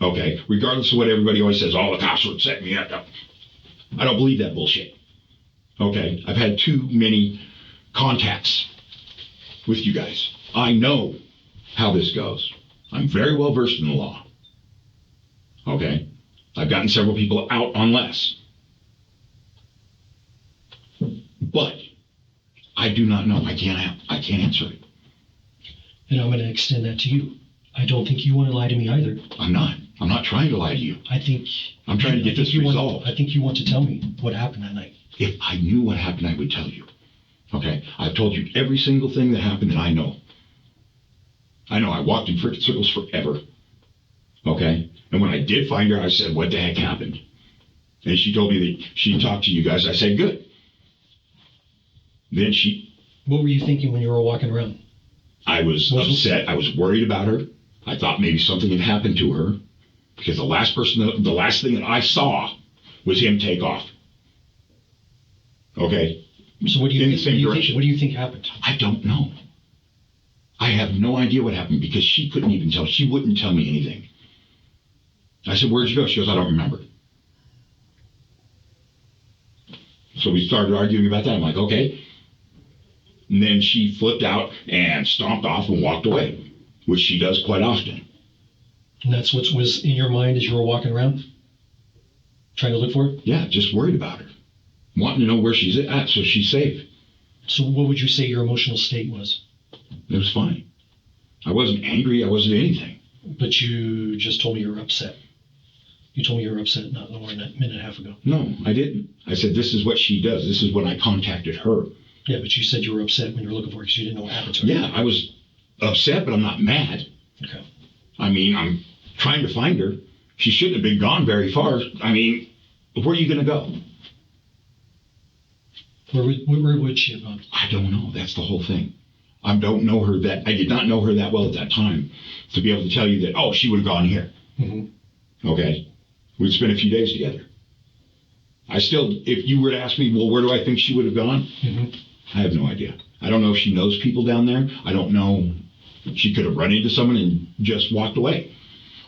Okay? Regardless of what everybody always says, oh, the cops would set me up. I don't believe that bullshit. Okay? I've had too many contacts with you guys. I know how this goes. I'm very well versed in the law. Okay? I've gotten several people out on less. But I do not know. I can't answer it. And I'm going to extend that to you. I don't think you want to lie to me either. I'm not. I'm not trying to lie to you. I'm trying to get this resolved. I think you want to tell me what happened that night. If I knew what happened, I would tell you. Okay? I've told you every single thing that happened that I know. I know I walked in freaking circles forever. Okay? And when I did find her, I said, what the heck happened? And she told me that she talked to you guys. I said, good. Then What were you thinking when you were walking around? I was upset. I was worried about her. I thought maybe something had happened to her. Because the last thing that I saw was him take off. Okay? So what do you think happened? I don't know. I have no idea what happened because she couldn't even tell. She wouldn't tell me anything. I said, where'd you go? She goes, I don't remember. So we started arguing about that. I'm like, okay. And then she flipped out and stomped off and walked away, which she does quite often. And that's what was in your mind as you were walking around? Trying to look for her? Yeah, just worried about her. Wanting to know where she's at so she's safe. So what would you say your emotional state was? It was fine. I wasn't angry. I wasn't anything. But you just told me you were upset. You told me you were upset not more than a minute and a half ago. No, I didn't. I said, this is what she does. This is when I contacted her. Yeah, but you said you were upset when you were looking for her because you didn't know what happened to her. Yeah, I was upset, but I'm not mad. Okay. I mean, I'm trying to find her. She shouldn't have been gone very far. I mean, where are you going to go? Where would she have gone? I don't know. That's the whole thing. I did not know her that well at that time to be able to tell you that, oh, she would have gone here. Mm-hmm. Okay. We'd spent a few days together. If you were to ask me, well, where do I think she would have gone? Mm-hmm. I have no idea. I don't know if she knows people down there. I don't know. She could have run into someone and just walked away.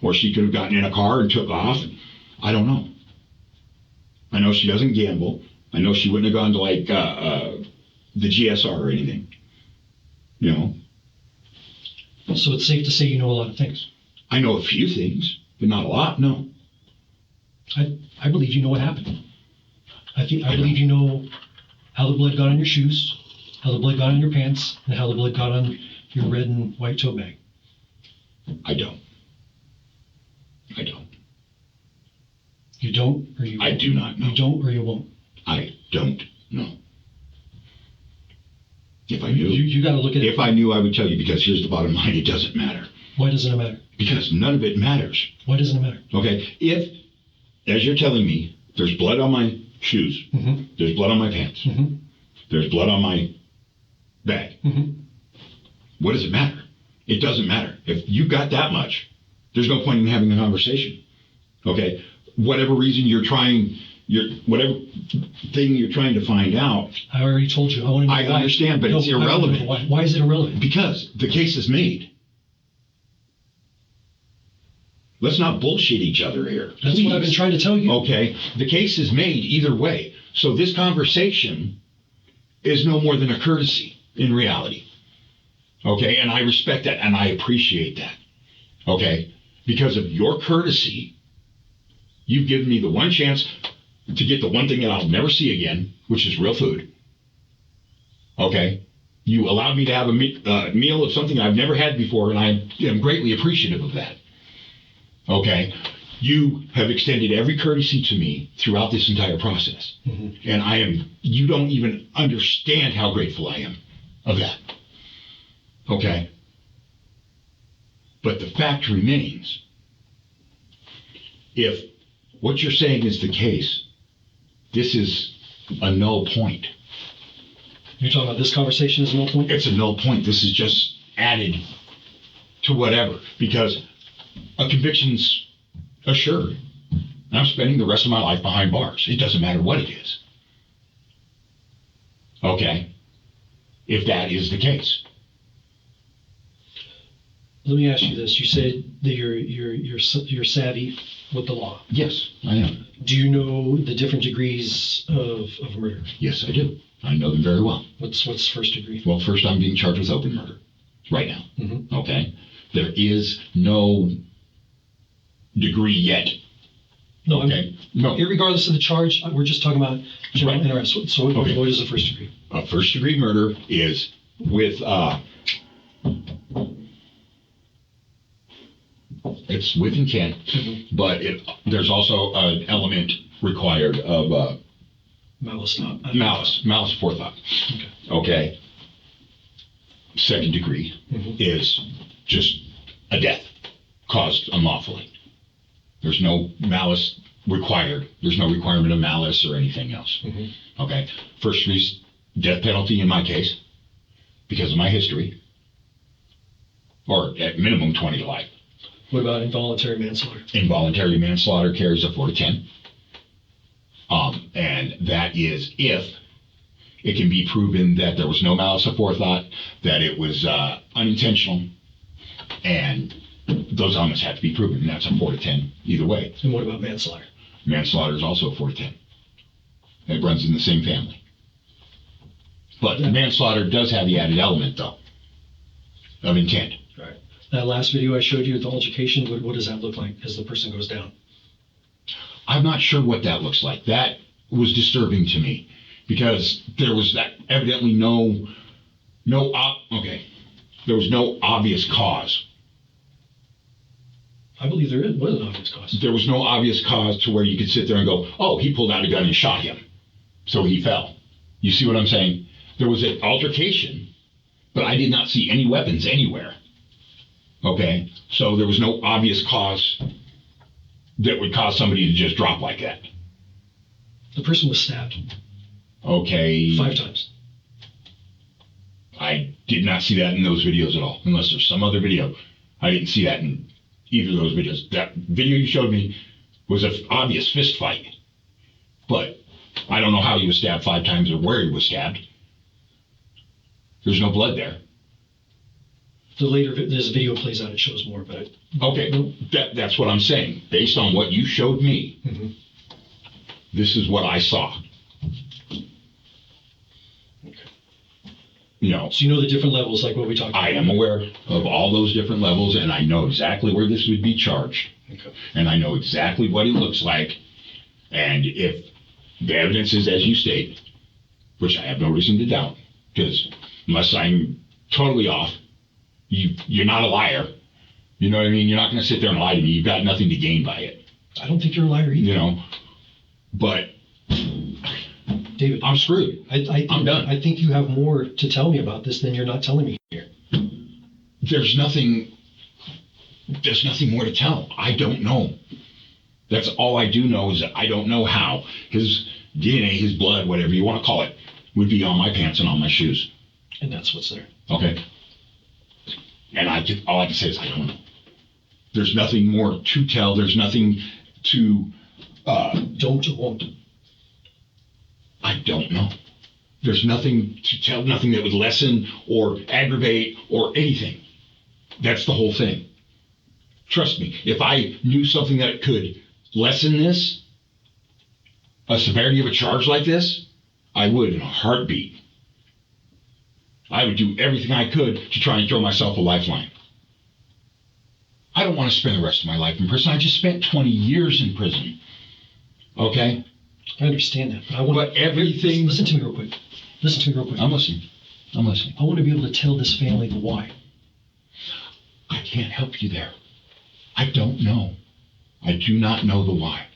Or she could have gotten in a car and took off. I don't know. I know she doesn't gamble. I know she wouldn't have gone to like the GSR or anything. You know? So it's safe to say you know a lot of things. I know a few things, but not a lot, no. I believe you know what happened. I believe you know how the blood got on your shoes, how the blood got on your pants, and how the blood got on your red and white tote bag. I don't. You don't, or you won't? I do not know. You don't, or you won't? I don't know. If I knew, you got to look at it. If I knew, I would tell you, because here's the bottom line: it doesn't matter. Why doesn't it matter? Because none of it matters. Why doesn't it matter? Okay, if, as you're telling me, there's blood on my shoes, mm-hmm. there's blood on my pants, mm-hmm. there's blood on my bag, mm-hmm. what does it matter? It doesn't matter. If you got that much, there's no point in having a conversation. Okay, whatever reason whatever thing you're trying to find out. I already told you. I understand, but it's irrelevant. Why is it irrelevant? Because the case is made. Let's not bullshit each other here. That's what I've been trying to tell you. Okay, the case is made either way. So this conversation is no more than a courtesy in reality. Okay, and I respect that and I appreciate that. Okay, because of your courtesy, you've given me the one chance to get the one thing that I'll never see again, which is real food. Okay, you allowed me to have a meal of something I've never had before, and I am greatly appreciative of that. Okay, you have extended every courtesy to me throughout this entire process. Mm-hmm. And you don't even understand how grateful I am of that. Okay? But the fact remains, if what you're saying is the case, this is a null point. You're talking about this conversation is a null point? It's a null point. This is just added to whatever, because a conviction's assured. And I'm spending the rest of my life behind bars. It doesn't matter what it is. Okay? If that is the case. Let me ask you this. You said that you're savvy with the law. Yes, I am. Do you know the different degrees of murder? Yes, I do. I know them very well. What's first degree? Well, first I'm being charged with open murder right now. Mm-hmm. Okay? There is no degree yet. No, Okay? No. Regardless of the charge, we're just talking about general Right. interest. So Okay. what is the first degree? First degree murder is with, it's with intent, but there's also an element required of Malice, not malice forethought. Okay. Second degree is just a death caused unlawfully. There's no malice required. There's no requirement of malice or anything else. Okay. First degree's death penalty in my case because of my history, or at minimum 20 to life. What about involuntary manslaughter? Involuntary manslaughter carries a 4 to 10. And that is if it can be proven that there was no malice aforethought, that it was unintentional, and those elements have to be proven, and that's a 4 to 10 either way. And what about manslaughter? Manslaughter is also a 4 to 10. It runs in the same family. But manslaughter does have the added element, though, of intent. Right. That last video I showed you, the altercation, what does that look like as the person goes down? I'm not sure what that looks like. That was disturbing to me because there was evidently there was no obvious cause. I believe there was an obvious cause. There was no obvious cause to where you could sit there and go, oh, he pulled out a gun and shot him, so he fell. You see what I'm saying? There was an altercation, but I did not see any weapons anywhere. Okay? So there was no obvious cause that would cause somebody to just drop like that. The person was stabbed. Okay. 5 times. I did not see that in those videos at all, unless there's some other video. I didn't see that in either of those videos. That video you showed me was an obvious fist fight, but I don't know how he was stabbed 5 times or where he was stabbed. There's no blood there. This video plays out, it shows more, but Okay, that's what I'm saying. Based on what you showed me, this is what I saw. Okay. You know, So you know the different levels, like what we talked about? I am aware of all those different levels, and I know exactly where this would be charged. Okay. And I know exactly what it looks like. And if the evidence is as you state, which I have no reason to doubt, because unless I'm totally off, you're not a liar. You know what I mean? You're not going to sit there and lie to me. You've got nothing to gain by it. I don't think you're a liar either. You know, but David, I'm screwed. I'm done. I think you have more to tell me about this than you're not telling me here. There's nothing more to tell. I don't know. That's all I do know is that I don't know how his DNA, his blood, whatever you want to call it, would be on my pants and on my shoes. And that's what's there. Okay. And all I can say is I don't know. There's nothing more to tell. There's nothing to... Don't or won't. I don't know. There's nothing to tell, nothing that would lessen or aggravate or anything. That's the whole thing. Trust me, if I knew something that could lessen this, a severity of a charge like this, I would in a heartbeat. I would do everything I could to try and throw myself a lifeline. I don't want to spend the rest of my life in prison. I just spent 20 years in prison. Okay? I understand that, but I want. But everything. Listen to me real quick. I'm listening. I want to be able to tell this family the why. I can't help you there. I don't know. I do not know the why.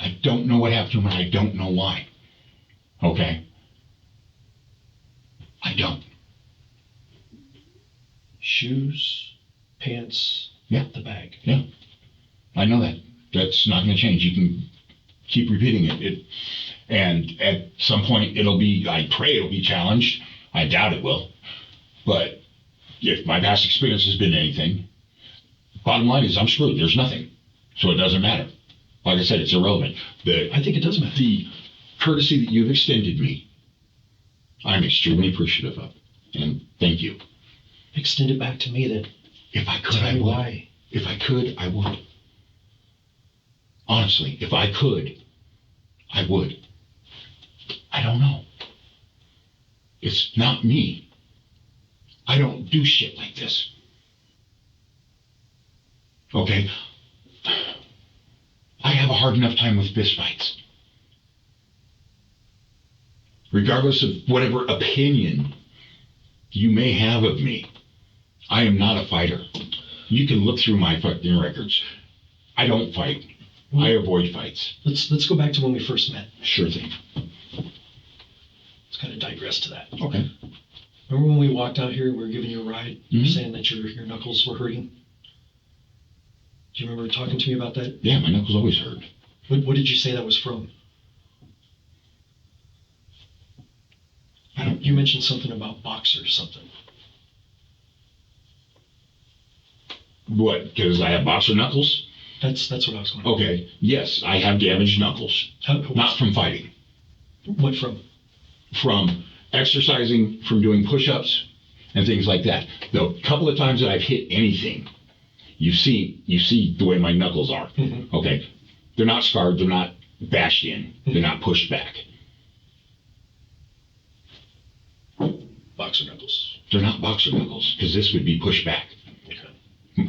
I don't know what happened to him, and I don't know why. Okay? I don't. Shoes, pants, Yeah. the bag. Yeah. I know that. That's not going to change. You can keep repeating it. And at some point, I pray it'll be challenged. I doubt it will. But if my past experience has been anything, bottom line is I'm screwed. There's nothing. So it doesn't matter. Like I said, it's irrelevant. I think it does matter. The courtesy that you've extended me, I'm extremely appreciative of. And thank you. Extend it back to me then. If I could, Tell I me would. why. If I could, I would. Honestly, if I could, I would. I don't know. It's not me. I don't do shit like this. Okay? I have a hard enough time with fistfights. Regardless of whatever opinion you may have of me, I am not a fighter. You can look through my fucking records. I don't fight. I avoid fights. Let's go back to when we first met. Sure thing. Let's kind of digress to that. Okay. Remember when we walked out here, we were giving you a ride, you were saying that your knuckles were hurting? Do you remember talking to me about that? Yeah, my knuckles always hurt. What did you say that was from? You mentioned something about boxer or something. What, because I have boxer knuckles? That's what I was going. Okay, yes, I have damaged knuckles. Not from fighting. What from? From exercising, from doing push-ups and things like that. The couple of times that I've hit anything, you see the way my knuckles are. Mm-hmm. Okay, they're not scarred, they're not bashed in, they're not pushed back. Boxer knuckles. They're not boxer knuckles, because this would be pushed back. Okay.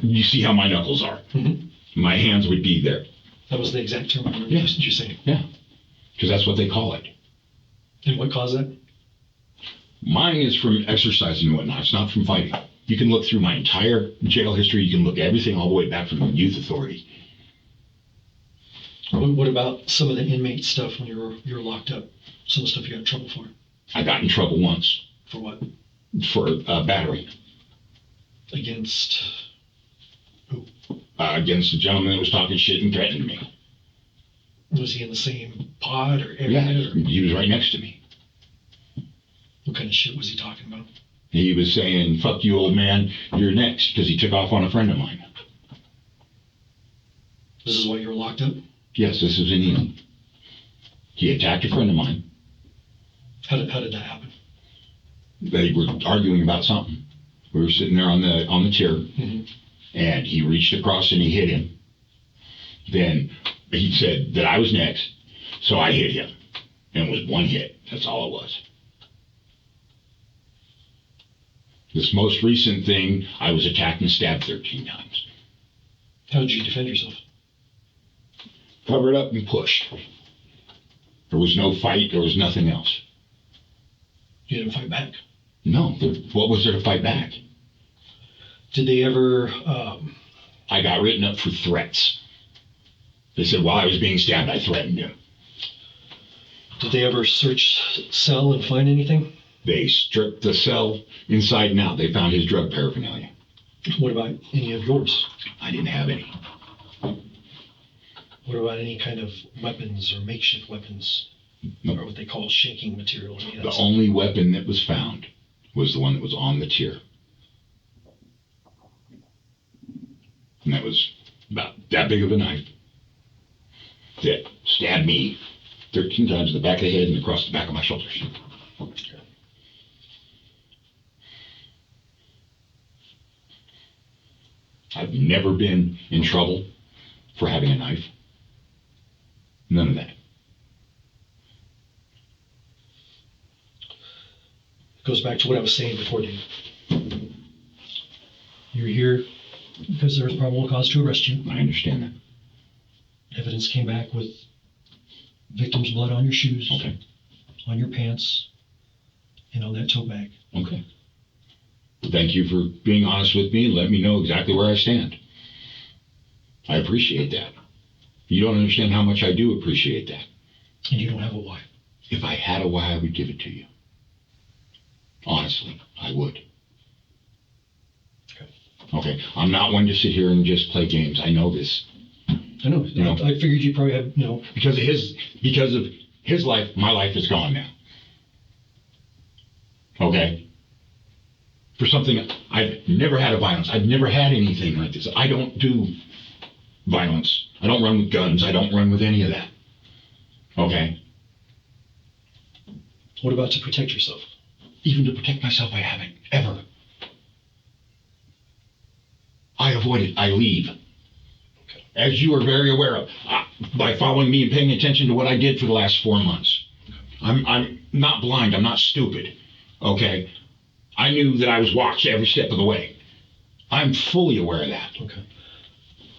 You see how my knuckles are. Mm-hmm. My hands would be there. That was the exact term I remember you saying. Yeah, because that's what they call it. And what caused that? Mine is from exercising and whatnot. It's not from fighting. You can look through my entire jail history. You can look everything all the way back from the youth authority. What about some of the inmate stuff when you were locked up? Some of the stuff you got in trouble for? I got in trouble once. For what? For battery. Against who? Against the gentleman that was talking shit and threatening me. Was he in the same pod or area? Yeah, he was right next to me. What kind of shit was he talking about? He was saying, "Fuck you, old man, you're next," because he took off on a friend of mine. This is why you were locked up? Yes, this is in Ely. He attacked a friend of mine. How did that happen? They were arguing about something. We were sitting there on the chair, and he reached across and he hit him. Then he said that I was next, so I hit him. And it was one hit. That's all it was. This most recent thing, I was attacked and stabbed 13 times. How did you defend yourself? Covered up and pushed. There was no fight. There was nothing else. You didn't fight back? No. What was there to fight back? Did they ever... I got written up for threats. They said while I was being stabbed, I threatened him. Did they ever search cell and find anything? They stripped the cell inside and out. They found his drug paraphernalia. What about any of yours? I didn't have any. What about any kind of weapons or makeshift weapons? Nope. Or what they call shaking material? The only weapon that was found was the one that was on the tier. And that was about that big of a knife that stabbed me 13 times in the back of the head and across the back of my shoulders. I've never been in trouble for having a knife. None of that. Goes back to what I was saying before, Dave. You're here because there was probable cause to arrest you. I understand that. Evidence came back with victim's blood on your shoes, Okay. on your pants, and on that tote bag. Okay. Thank you for being honest with me and letting me know exactly where I stand. I appreciate that. You don't understand how much I do appreciate that. And you don't have a why. If I had a why, I would give it to you. Honestly, I would. Okay. I'm not one to sit here and just play games. I know this. I know. You know, I figured you probably had, because of his life, my life is gone now. Okay? For something, I've never had a violence. I've never had anything like this. I don't do violence. I don't run with guns. I don't run with any of that. Okay? What about to protect yourself? Even to protect myself, I haven't, ever. I avoid it. I leave. Okay. As you are very aware of, by following me and paying attention to what I did for the last 4 months. I'm not blind. I'm not stupid. Okay? I knew that I was watched every step of the way. I'm fully aware of that. Okay.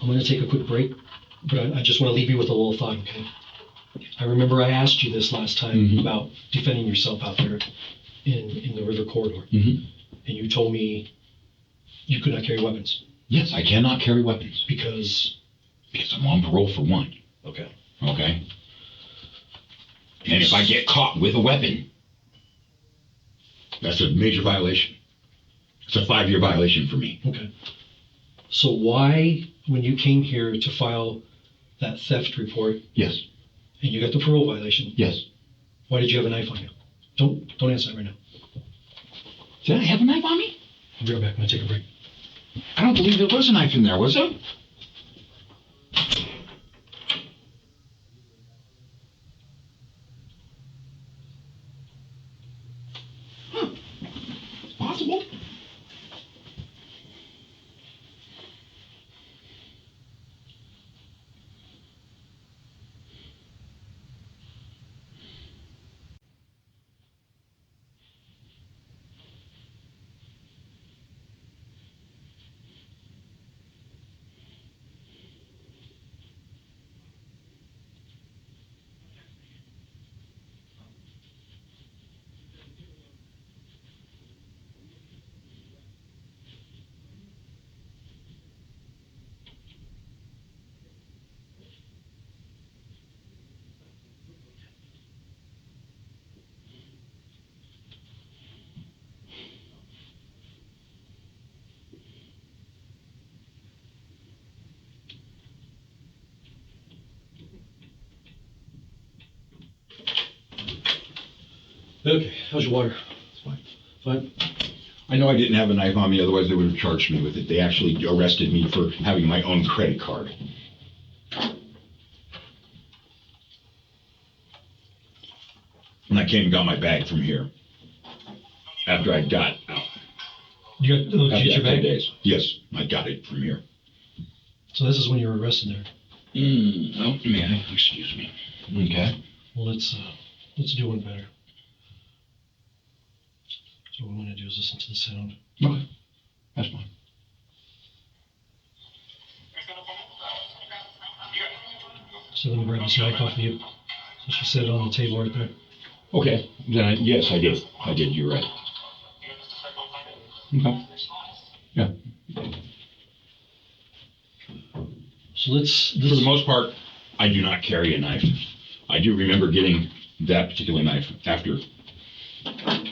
I'm going to take a quick break, but I just want to leave you with a little thought, okay? I remember I asked you this last time about defending yourself out there in the river corridor. And you told me you could not carry weapons. Yes, I cannot carry weapons. Because I'm on parole for one. Okay. Okay? And if I get caught with a weapon, that's a major violation. It's a 5-year violation for me. Okay. So why, when you came here to file that theft report, Yes. and you got the parole violation, Yes. why did you have a knife on you? Don't answer that right now. Did I have a knife on me? I'll be right back. I'm going to take a break. I don't believe there was a knife in there, was there? Huh. Possible. Okay. How's your water? It's fine. Fine? I know I didn't have a knife on me, otherwise they would have charged me with it. They actually arrested me for having my own credit card. And I came and got my bag from here. After I got out. You got did you After get your 10 bag? days. Yes, I got it from here. So this is when you were arrested there. Oh, may I? Excuse me. Okay. Well, let's do one better. So what I'm going to do is listen to the sound. Okay. That's fine. So let me grab this knife off of you. So she set it on the table right there. Okay. Then yes, I did. I did. You're right. Okay. Yeah. So let's For the most part, I do not carry a knife. I do remember getting that particular knife after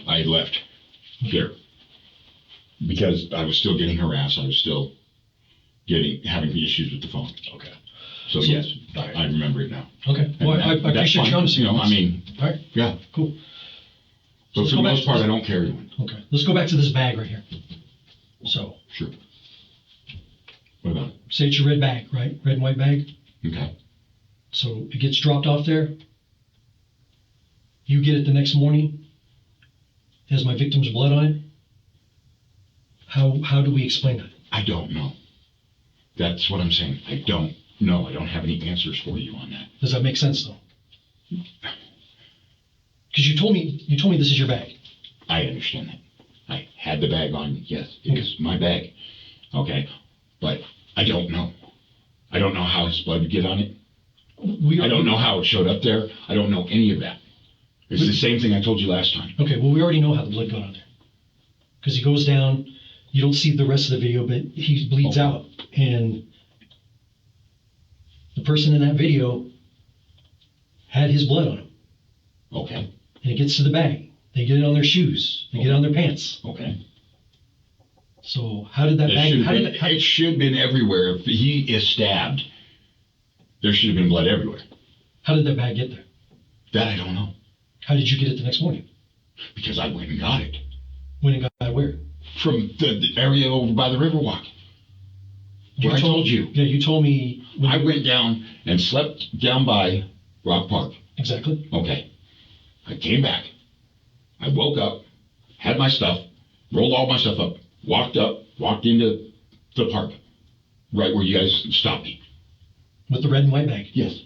I had left here. Because I was still getting harassed. I was still having issues with the phone. Okay. So yes, I remember it now. Okay. Well, I That's appreciate fine. you honesty. You know, I mean, All right. yeah. Cool. But let's for go the back most to part, this- I don't carry one. Okay. Let's go back to this bag right here. So Sure. What about it? say it's your red bag, right? Red and white bag. Okay. So it gets dropped off there. You get it the next morning. It has my victim's blood on it. How do we explain that? I don't know. That's what I'm saying. I don't know. I don't have any answers for you on that. Does that make sense though? Because you told me this is your bag. I understand that. I had the bag on. Yes, it Okay. was my bag. Okay. But I don't know. I don't know how his blood would get on it. I don't know how it showed up there. I don't know any of that. It's the same thing I told you last time. Okay, well, we already know how the blood got on there. Because he goes down, you don't see the rest of the video, but he bleeds Okay. out. And the person in that video had his blood on him. Okay. And it gets to the bag. They get it on their shoes. They get it on their pants. Okay. So how did that bag... It should have been everywhere. If he is stabbed, there should have been blood everywhere. How did that bag get there? That I don't know. How did you get it the next morning? Because I went and got it. When it got it where? From the area over by the Riverwalk. Where I told you. Yeah, you told me... I went down and slept down by Rock Park. Exactly. Okay. I came back. I woke up, had my stuff, rolled all my stuff up, walked into the park, right where you guys stopped me. With the red and white bag. Yes.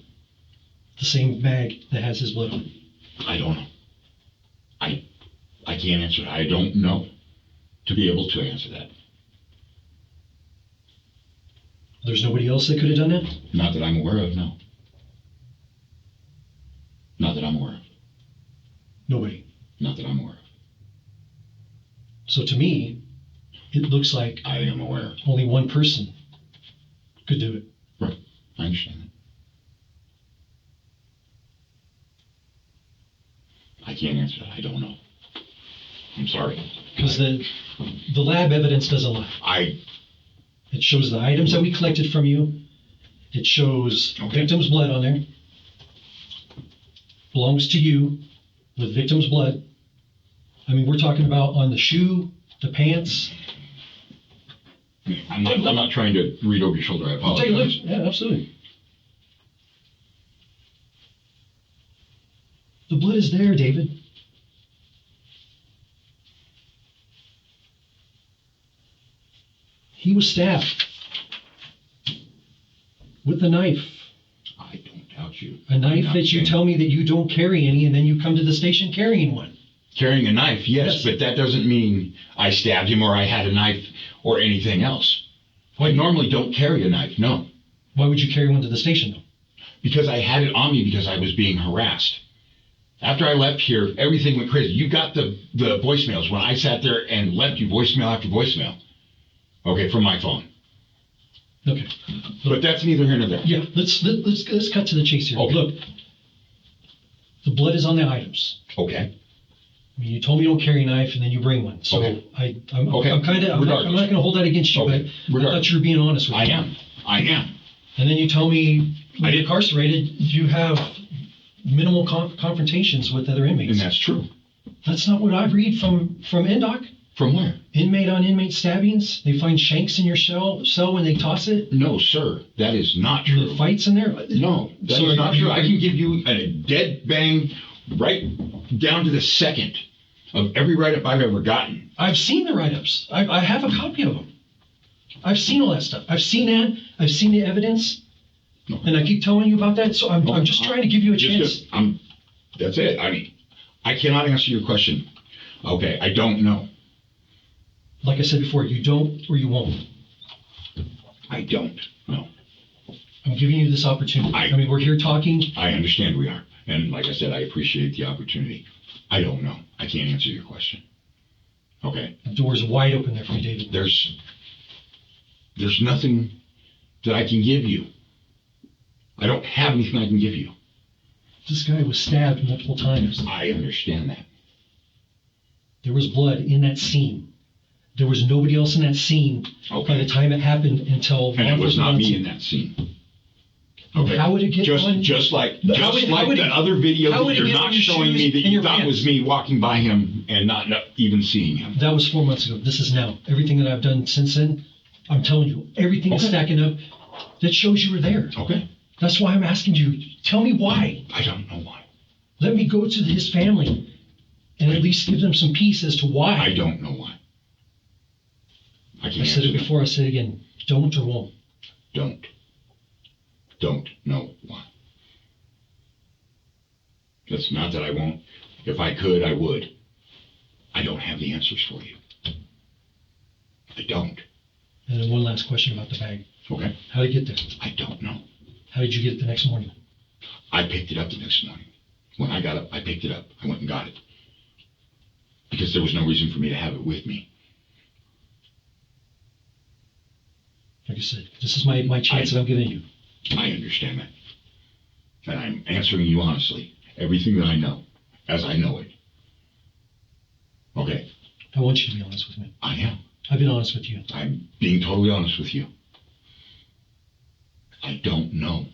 The same bag that has his blood on it. I don't know. I can't answer that. I don't know to be able to answer that. There's nobody else that could have done that? Not that I'm aware of, no. Not that I'm aware of. Nobody. Not that I'm aware of. So to me, it looks like I am aware. only one person could do it. Right. I understand that. I can't answer that. I don't know. I'm sorry. Because the lab evidence doesn't lie. It shows the items that we collected from you. It shows victim's blood on there. Belongs to you with victim's blood. I mean, we're talking about on the shoe, the pants. I'm not trying to read over your shoulder. I apologize. Take a look. Yeah, absolutely. The blood is there, David. He was stabbed with a knife. I don't doubt you. A knife that you tell me that you don't carry any, and then you come to the station carrying one. Carrying a knife, yes, but that doesn't mean I stabbed him or I had a knife or anything else. I normally don't carry a knife, no. Why would you carry one to the station, though? Because I had it on me because I was being harassed. After I left here, everything went crazy. You got the voicemails when I sat there and left you voicemail after voicemail. Okay, from my phone. Okay. But that's neither here nor there. Yeah, let's cut to the chase here. Okay. Look, the blood is on the items. Okay. I mean, you told me you don't carry a knife, and then you bring one. So Okay. I'm not going to hold that against you, Okay. but I thought you were being honest with me. I am. And then you tell me when I you're did. incarcerated, you have minimal confrontations with other inmates. And that's true. That's not what I read from NDOC. From where? Inmate on inmate stabbings. They find shanks in your cell when they toss it. No, sir. That is not The true. fights in there. No, that is not true. I can give you a dead bang right down to the second of every write-up I've ever gotten. I've seen the write-ups. I have a copy of them. I've seen all that stuff. I've seen that. I've seen the evidence. No. And I keep telling you about that. So I'm just trying to give you a chance. That's it. I mean, I cannot answer your question. Okay, I don't know. Like I said before, you don't or you won't. I don't know. I'm giving you this opportunity. I mean, we're here talking. I understand we are. And like I said, I appreciate the opportunity. I don't know. I can't answer your question. Okay? The door's wide open there for you, David. There's nothing that I can give you. I don't have anything I can give you. This guy was stabbed multiple times. I understand that. There was blood in that scene. There was nobody else in that scene by the time it happened until... And it was not me in that scene. Okay. How would it get on... Just like the other video that you're not showing me that you thought was me walking by him and not even seeing him. That was 4 months ago. This is now. Everything that I've done since then, I'm telling you, everything is stacking up. That shows you were there. Okay. That's why I'm asking you. Tell me why. I don't know why. Let me go to his family and at least give them some peace as to why. I don't know why. I said it before, I said it again. Don't or won't. Don't know why. It's not that I won't. If I could, I would. I don't have the answers for you. I don't. And then one last question about the bag. Okay. How did it get there? I don't know. How did you get it the next morning? I picked it up the next morning. When I got up, I picked it up. I went and got it. Because there was no reason for me to have it with me. Like I said, this is my chance that I'm giving you. I understand that. And I'm answering you honestly. Everything that I know, as I know it. Okay? I want you to be honest with me. I am. I've been honest with you. I'm being totally honest with you. I don't know.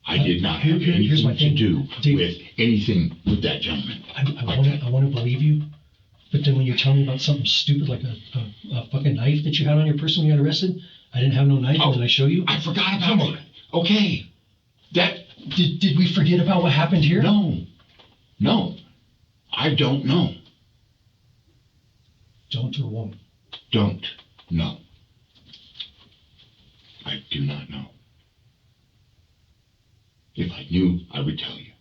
I did not have anything to do with anything with that gentleman. I want to believe you, but then when you tell me about something stupid like a fucking knife that you had on your person when you got arrested, I didn't have no knife, and then I show you. I forgot about it. Okay. Did we forget about what happened here? No. I don't know. Don't or won't? Don't know. I do not know. If I knew, I would tell you.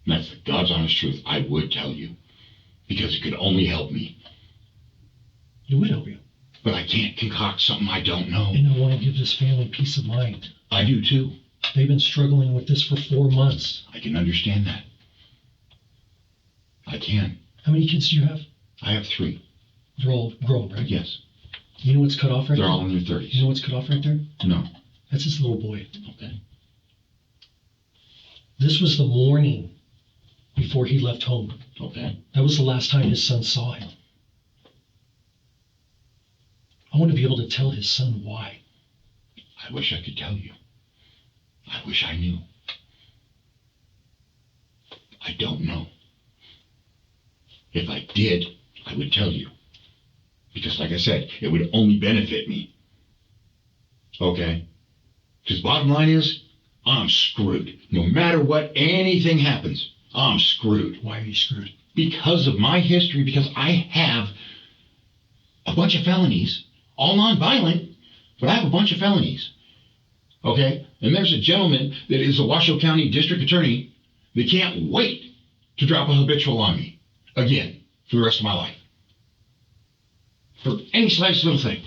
That's the God's honest truth, I would tell you. Because it could only help me. It would help you. But I can't concoct something I don't know. And I want to give this family peace of mind. I do too. They've been struggling with this for 4 months. I can understand that. I can. How many kids do you have? I have 3. They're all grown, right? Yes. You know what's cut off right They're there? all in their 30s. You know what's cut off right there? No. That's his little boy. Okay. This was the morning before he left home. Okay. That was the last time his son saw him. I want to be able to tell his son why. I wish I could tell you. I wish I knew. I don't know. If I did, I would tell you. Because like I said, it would only benefit me. Okay? Because bottom line is, I'm screwed. No matter what, anything happens, I'm screwed. Why are you screwed? Because of my history, because I have a bunch of felonies, all non-violent, but I have a bunch of felonies. Okay? And there's a gentleman that is a Washoe County District Attorney that can't wait to drop a habitual on me again for the rest of my life. For any slightest little thing.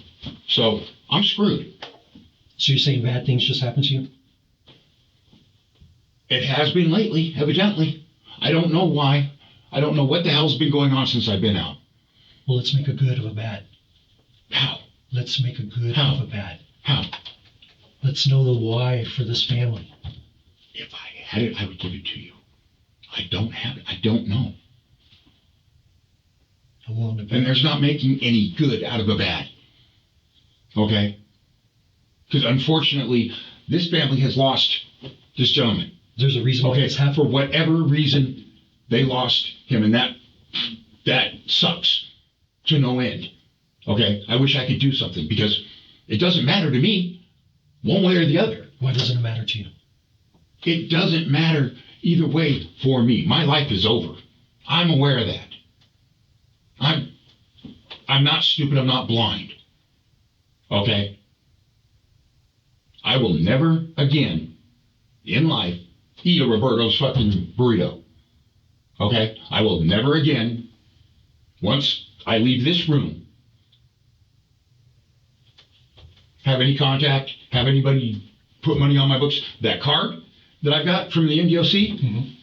So I'm screwed. So you're saying bad things just happen to you? It has been lately, evidently. I don't know why. I don't know what the hell's been going on since I've been out. Well, let's make a good of a bad. How? Let's make a good How? of a bad. How? Let's know the why for this family. If I had it, I would give it to you. I don't have it. I don't know. I'm willing to bet. And there's not making any good out of a bad. Okay? Because unfortunately, this family has lost this gentleman. There's a reason why Okay, this happened. for whatever reason, they lost him, and that sucks to no end. Okay? I wish I could do something, because it doesn't matter to me, one way or the other. Why doesn't it matter to you? It doesn't matter either way for me. My life is over. I'm aware of that. I'm not stupid. I'm not blind. Okay? I will never again in life eat a Roberto's fucking burrito. Okay? I will never again, once I leave this room, have any contact, have anybody put money on my books. That card that I've got from the NDOC,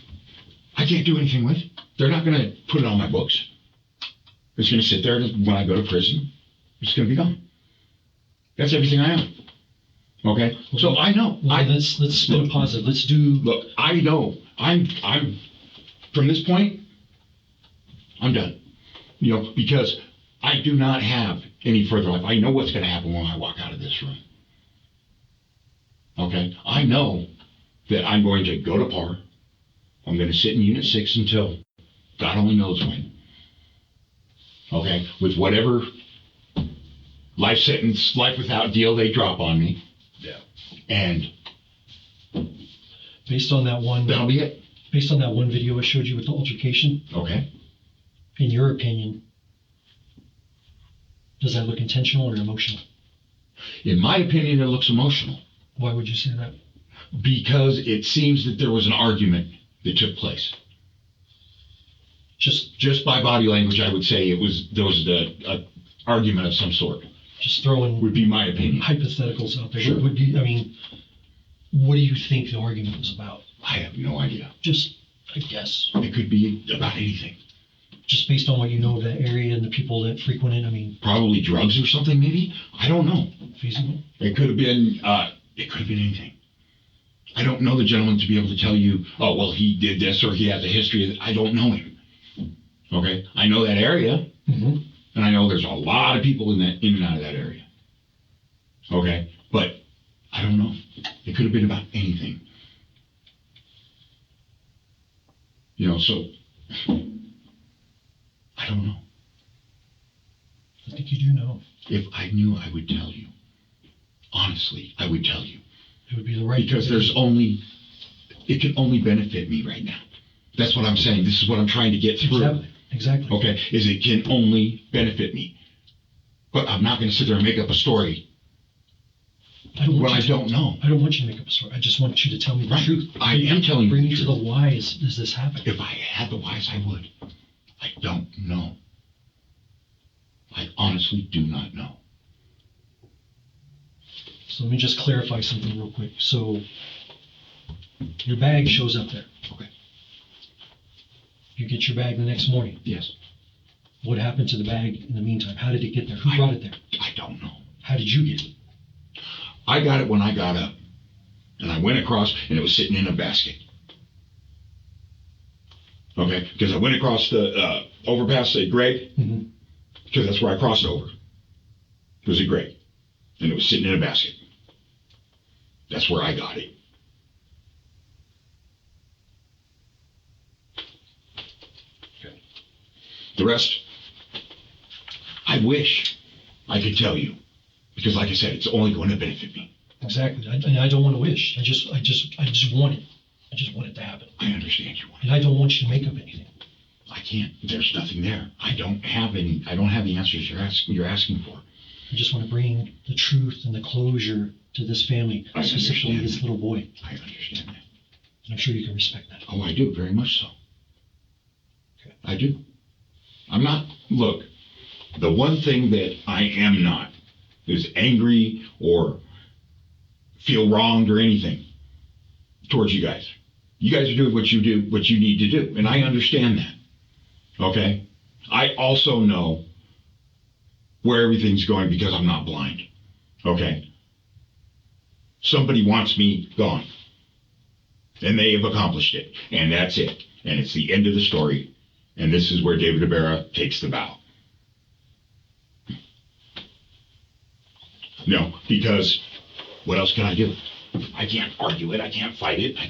I can't do anything with. They're not going to put it on my books. It's going to sit there when I go to prison. It's going to be gone. That's everything I am. Okay? So I know. Well, let's spin a positive. Let's do. Look, I know. I'm from this point, I'm done. You know, because I do not have any further life. I know what's going to happen when I walk out of this room. Okay? I know that I'm going to go to PAR. I'm going to sit in Unit 6 until God only knows when. Okay? With whatever life sentence, life without deal they drop on me. Yeah. And Based on that one. that'll be it. Based on that one video I showed you with the altercation, Okay? in your opinion, does that look intentional or emotional? In my opinion, it looks emotional. Why would you say that? Because it seems that there was an argument that took place. Just by body language, I would say there was a argument of some sort. Just throwing Would be my opinion. hypotheticals out there. Sure. What do you think the argument was about? I have no idea. Just a guess. It could be about anything. Just based on what you know of that area and the people that frequent it, Probably drugs or something, maybe. I don't know. feasible? It could have been. It could have been anything. I don't know the gentleman to be able to tell you. Oh well, he did this or he has a history. I don't know him. Okay, I know that area. Mm-hmm. And I know there's a lot of people in and out of that area. Okay? But I don't know. It could have been about anything. You know, so I don't know. I think you do know. If I knew, I would tell you. Honestly, I would tell you. It would be the right Because it can only benefit me right now. That's what I'm saying. This is what I'm trying to get through. Exactly. Okay, is it can only benefit me. But I'm not going to sit there and make up a story I don't want Well, you I to. don't know. I don't want you to make up a story. I just want you to tell me the Right. truth. I am telling you Bring the me to truth. the why is this happening. If I had the whys, I would. I don't know. I honestly do not know. So let me just clarify something real quick. So your bag shows up there. Okay. You get your bag the next morning. Yes. What happened to the bag in the meantime? How did it get there? Who brought it there? I don't know. How did you get it? I got it when I got up. And I went across and it was sitting in a basket. Okay? Because I went across the overpass at Greg. Mm-hmm. Because that's where I crossed over. It was at Greg. And it was sitting in a basket. That's where I got it. Okay. The rest, I wish I could tell you. Because like I said, it's only going to benefit me. Exactly. I don't want to wish. I just want it. I just want it to happen. I understand you want it. And I don't want you to make up anything. I can't. There's nothing there. I don't have the answers you're asking for. I just want to bring the truth and the closure to this family, I specifically understand. this little boy. I understand that. And I'm sure you can respect that. Oh, I do, very much so. Okay. I do. I'm not, look, the one thing that I am not is angry or feel wronged or anything towards you guys. You guys are doing what you need to do, and I understand that. Okay? I also know where everything's going because I'm not blind. Okay? Somebody wants me gone. And they have accomplished it. And that's it. And it's the end of the story. And this is where David Ibarra takes the bow. No, because what else can I do? I can't argue it. I can't fight it. I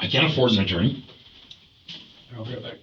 can't afford an attorney. I'll be right back.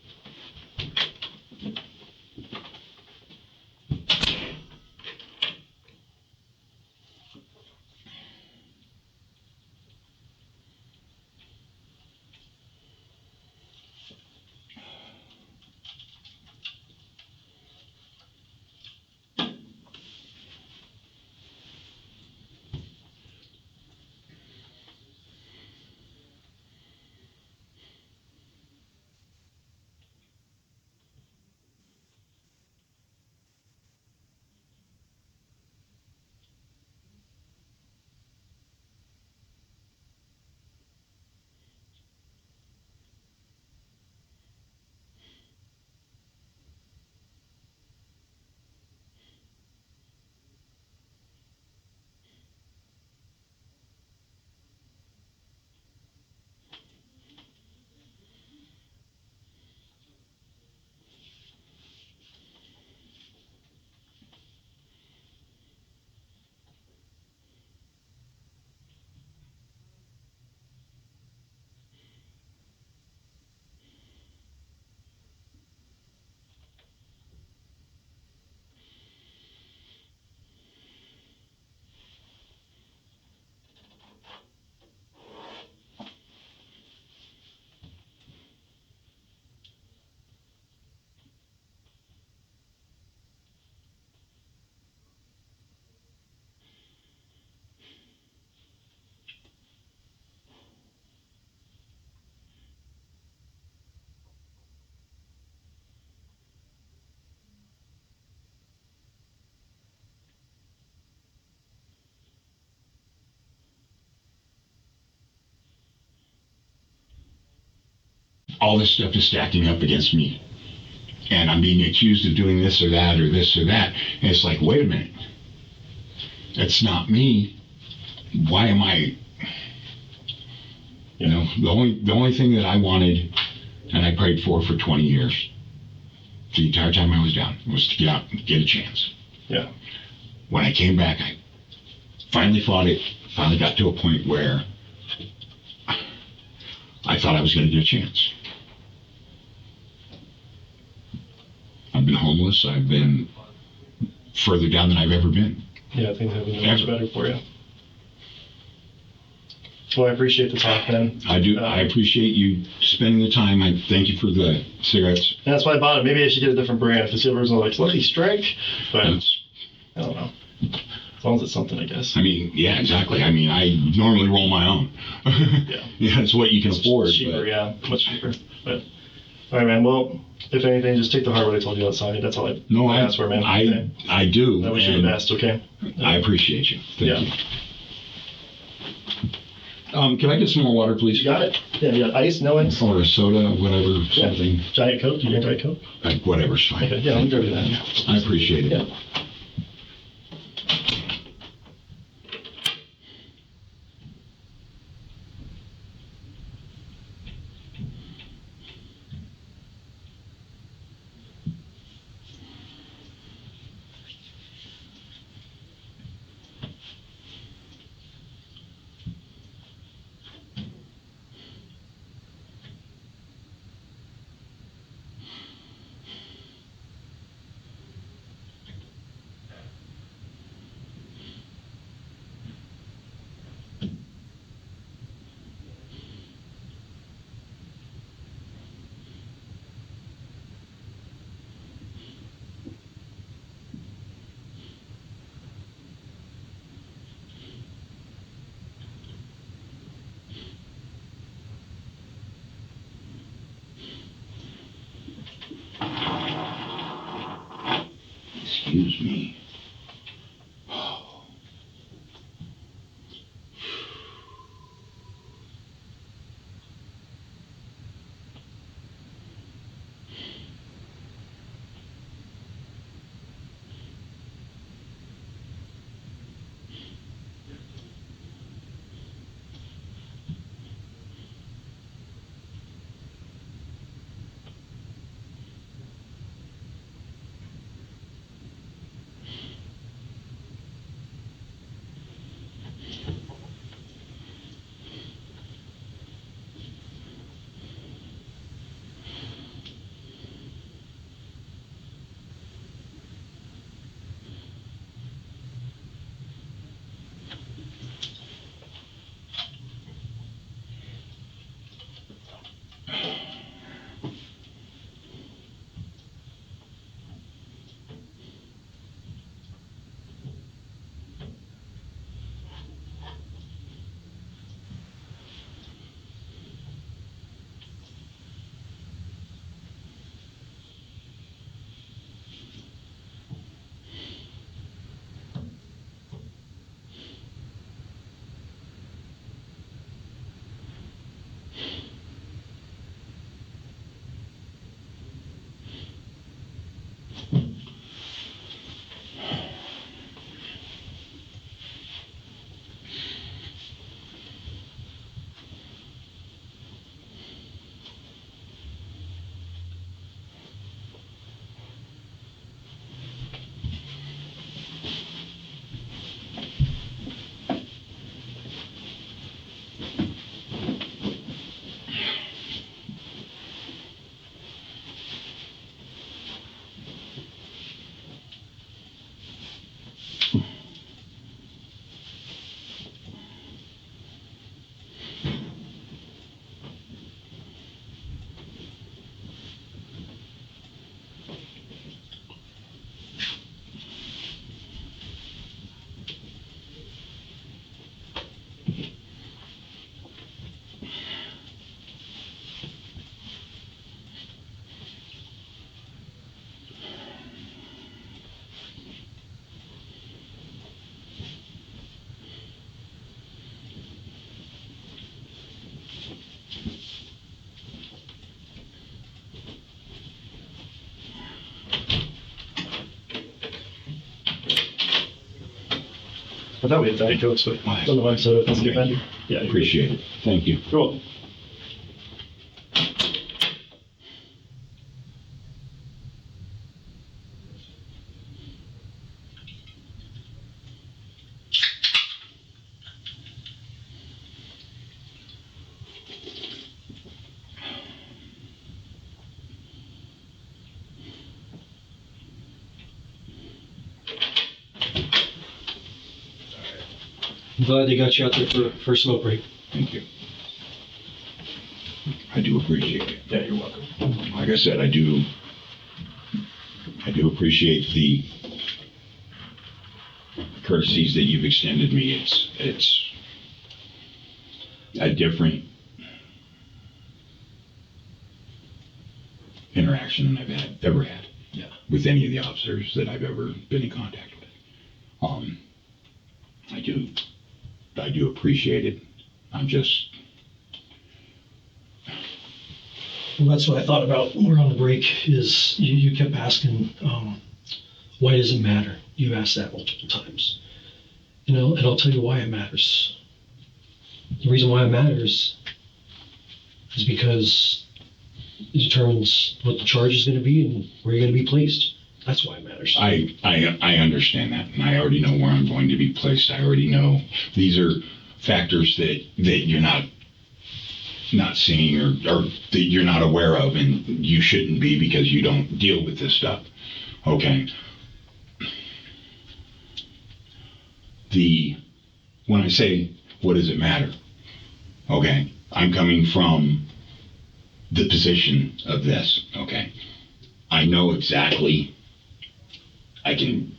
All this stuff is stacking up against me. And I'm being accused of doing this or that or this or that. And it's like, wait a minute. That's not me. Why am I... You know, the only thing that I wanted and I prayed for 20 years, the entire time I was down, was to get out and get a chance. Yeah. When I came back, I finally fought it, finally got to a point where I thought I was going to get a chance. I've been homeless. I've been further down than I've ever been. Yeah, things have been much better for you. Well, I appreciate the talk, man. I do. I appreciate you spending the time. I thank you for the cigarettes. And that's why I bought it. Maybe I should get a different brand. The silver's like Lucky Strike, but That's, I don't know. long as it's something, I guess. I mean, yeah, exactly. I mean, I normally roll my own. Yeah, it's what you can afford. Cheaper, but... yeah, much cheaper. But all right, man. Well, if anything, just take to heart what I told you outside. That's all I ask for, man. I do. I wish you the best. Okay. I appreciate you. Thank you. Yeah. Can I get some more water, please? You got it. Yeah, you got ice, no ice? Or a soda, whatever, something. Diet Coke? You drink Diet Coke? Whatever's fine. Okay, yeah, let me grab you that. Yeah, I appreciate it. Yeah. Excuse me. I thought we had Diet Cokes, but I don't know why, so that's good. Yeah, Appreciate it. Thank you. You're welcome. I'm glad they got you out there for a smoke break. Thank you. I do appreciate it. Yeah, you're welcome. Like I said, I do appreciate the courtesies that you've extended me. It's a different interaction than I've ever had with any of the officers that I've ever been in contact with. I do appreciate it. I'm just. Well, that's what I thought about when we were on the break, is you kept asking, why does it matter? You asked that multiple times. And I'll tell you why it matters. The reason why it matters is because it determines what the charge is going to be and where you're going to be placed. That's why it matters. I understand that, and I already know where I'm going to be placed. I already know these are factors that you're not seeing or that you're not aware of, and you shouldn't be because you don't deal with this stuff. Okay. When I say, what does it matter? Okay. I'm coming from the position of this. Okay. I know exactly. I can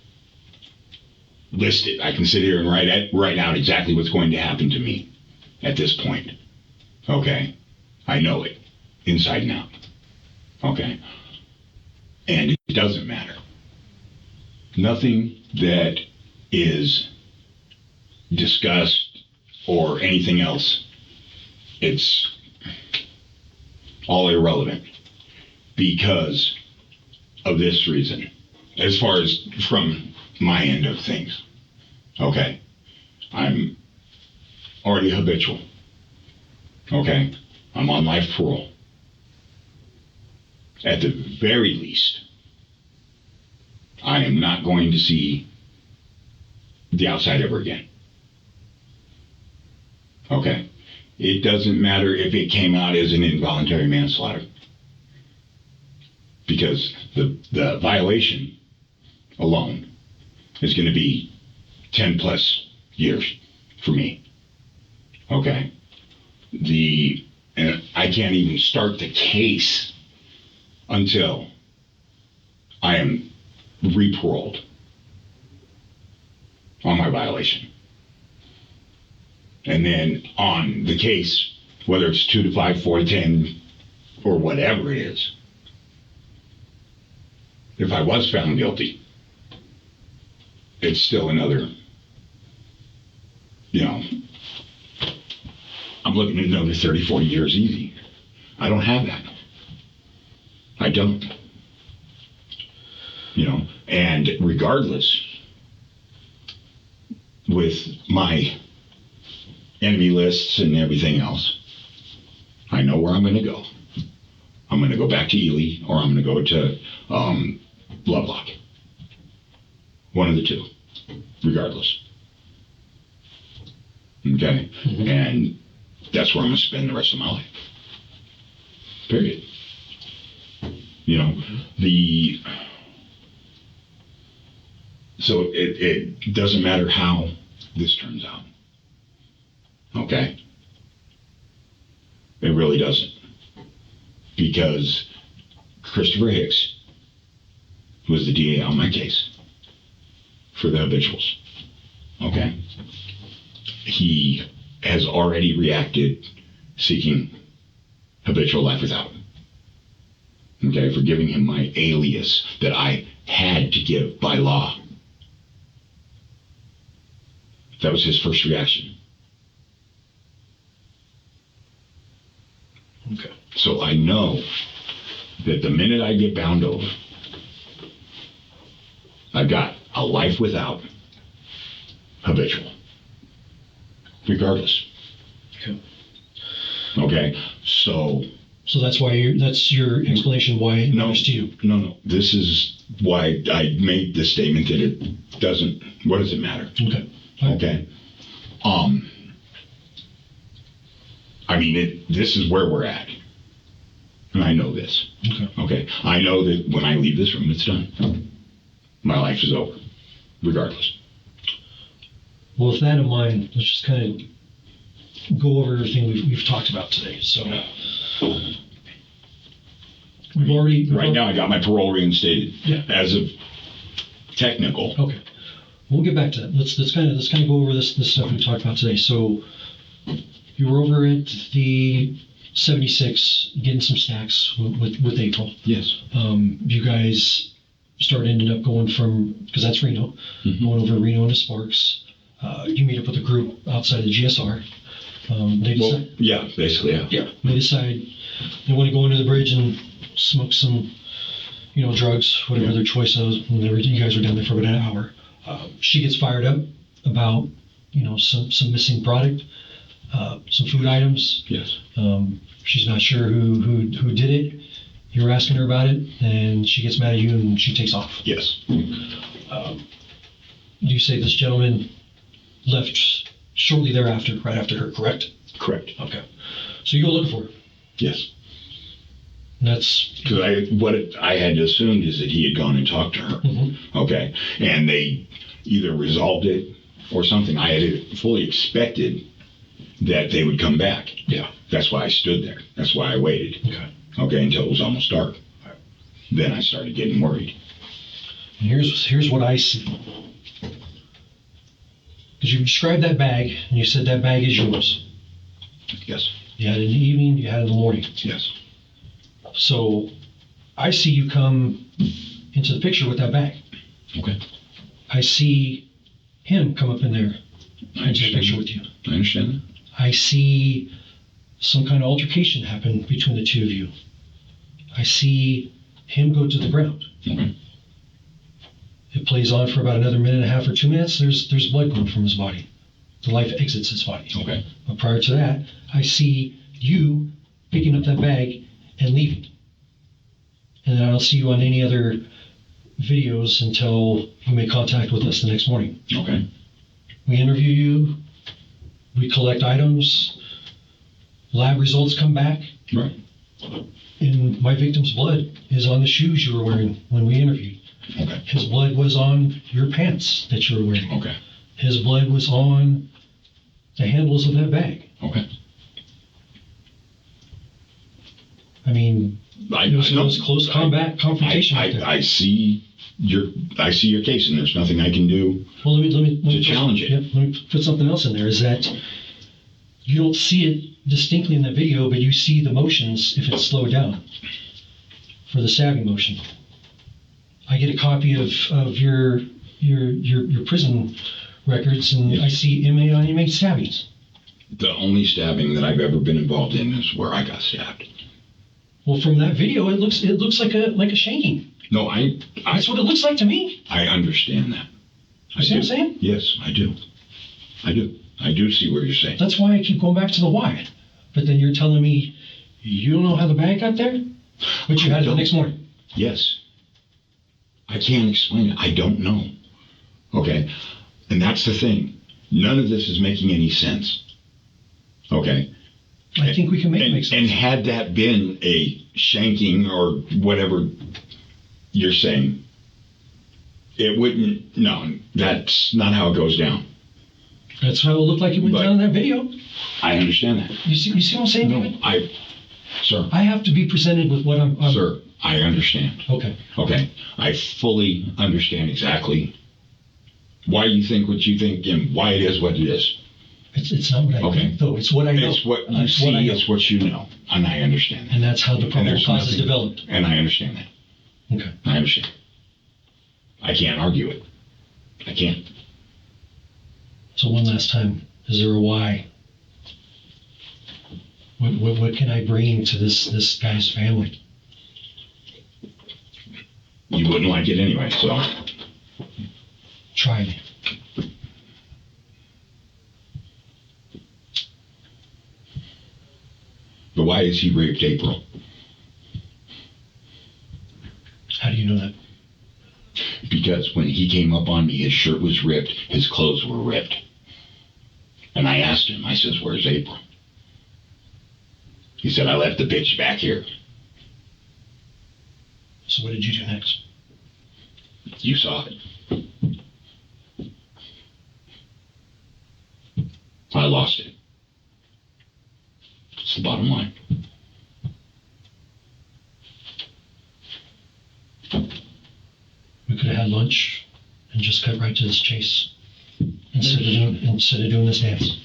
list it. I can sit here and write out exactly what's going to happen to me at this point. Okay. I know it inside and out. Okay. And it doesn't matter. Nothing that is discussed or anything else, it's all irrelevant because of this reason, as far as from my end of things. Okay. I'm already habitual. Okay. I'm on life parole. At the very least, I am not going to see the outside ever again. Okay. It doesn't matter if it came out as an involuntary manslaughter, because the violation alone is going to be 10 plus years for me. Okay. And I can't even start the case until I am re-paroled on my violation. And then on the case, whether it's 2 to 5, 4 to 10, or whatever it is, if I was found guilty, it's still another, I'm looking at another 30, 40 years easy. I don't have that. I don't. And regardless, with my enemy lists and everything else, I know where I'm going to go. I'm going to go back to Ely, or I'm going to go to Lovelock. One of the two, regardless. Okay? Mm-hmm. And that's where I'm going to spend the rest of my life. Period. So it doesn't matter how this turns out. Okay? It really doesn't. Because Christopher Hicks was the DA on my case for the habituals. Okay? He has already reacted seeking habitual life without. Okay? For giving him my alias that I had to give by law. That was his first reaction. Okay. So I know that the minute I get bound over, I've got a life without habitual. Regardless. Okay. Okay. So that's why that's your explanation why it matters to you. No. This is why I made the statement that it doesn't. What does it matter? Okay. Okay. This is where we're at. And I know this. Okay. I know that when I leave this room, it's done. My life is over. Regardless. Well, with that in mind, let's just kind of go over everything we've talked about today. So right now I got my parole reinstated. Yeah. As of technical. Okay. We'll get back to that. Let's kind of go over this stuff we talked about today. So you were over at the 76 getting some snacks with April. Yes. You guys ended up going from, because that's Reno, going over Reno into Sparks. You meet up with a group outside the GSR. Yeah, basically, yeah. Yeah. They decide they want to go under the bridge and smoke some, drugs, whatever their choice is. And you guys were down there for about an hour. She gets fired up about, some missing product, some food items. Yes. She's not sure who did it. You're asking her about it, and she gets mad at you, and she takes off. Yes. You say this gentleman left shortly thereafter, right after her, correct? Correct. Okay. So you go looking for her. Yes. And that's because I had assumed is that he had gone and talked to her. Mm-hmm. Okay, and they either resolved it or something. I had fully expected that they would come back. Yeah. That's why I stood there. That's why I waited. Okay, until it was almost dark. Right. Then I started getting worried. And here's what I see. Because you described that bag, and you said that bag is yours. Yes. You had it in the evening, you had it in the morning. Yes. So I see you come into the picture with that bag. Okay. I see him come up in there into the picture with you. I understand that. I see some kind of altercation happen between the two of you. I see him go to the ground. Okay. It plays on for about another minute and a half or 2 minutes. There's blood going from his body. The life exits his body. Okay. But prior to that, I see you picking up that bag and leaving. And then I don't see you on any other videos until you make contact with us the next morning. Okay. We interview you. We collect items. Lab results come back. Right. And my victim's blood is on the shoes you were wearing when we interviewed. Okay. His blood was on your pants that you were wearing. Okay. His blood was on the handles of that bag. Okay. I mean, it was close combat confrontation. I see your case, and there's nothing I can do to challenge it. Yeah, let me put something else in there. Is that you don't see it distinctly in the video, but you see the motions if it's slowed down for the stabbing motion. I get a copy of your prison records, and I see inmate on inmate stabbings. The only stabbing that I've ever been involved in is where I got stabbed. Well, from that video, it looks like a shanking. No, That's what it looks like to me. I understand that. You see what I'm saying? Yes, I do. I do see what you're saying. That's why I keep going back to the why. But then you're telling me you don't know how the bag got there, but you had it the next morning. Yes. I can't explain it. I don't know. Okay? And that's the thing. None of this is making any sense. Okay? I think we can make it make sense. And had that been a shanking or whatever you're saying, it wouldn't. No, that's not how it goes down. That's how it looked like it went down in that video. I understand that. You see what I'm saying, David? Sir. I have to be presented with what I'm. Sir, I understand. Okay. Okay. I fully understand exactly why you think what you think and why it is what it is. It's not what I think, though. It's what I know. It's what you see. It's what you know. And I understand that. And that's how the probable cause is developed. And I understand that. Okay. I understand. I can't argue it. I can't. So one last time, is there a why? What can I bring to this guy's family? You wouldn't like it anyway, so. Try me. But why is he raped April? How do you know that? Because when he came up on me, his shirt was ripped, his clothes were ripped. And I asked him, I says, where's April? He said, I left the bitch back here. So what did you do next? You saw it. I lost it. It's the bottom line. We could have had lunch. and just cut right to this chase instead of doing this dance.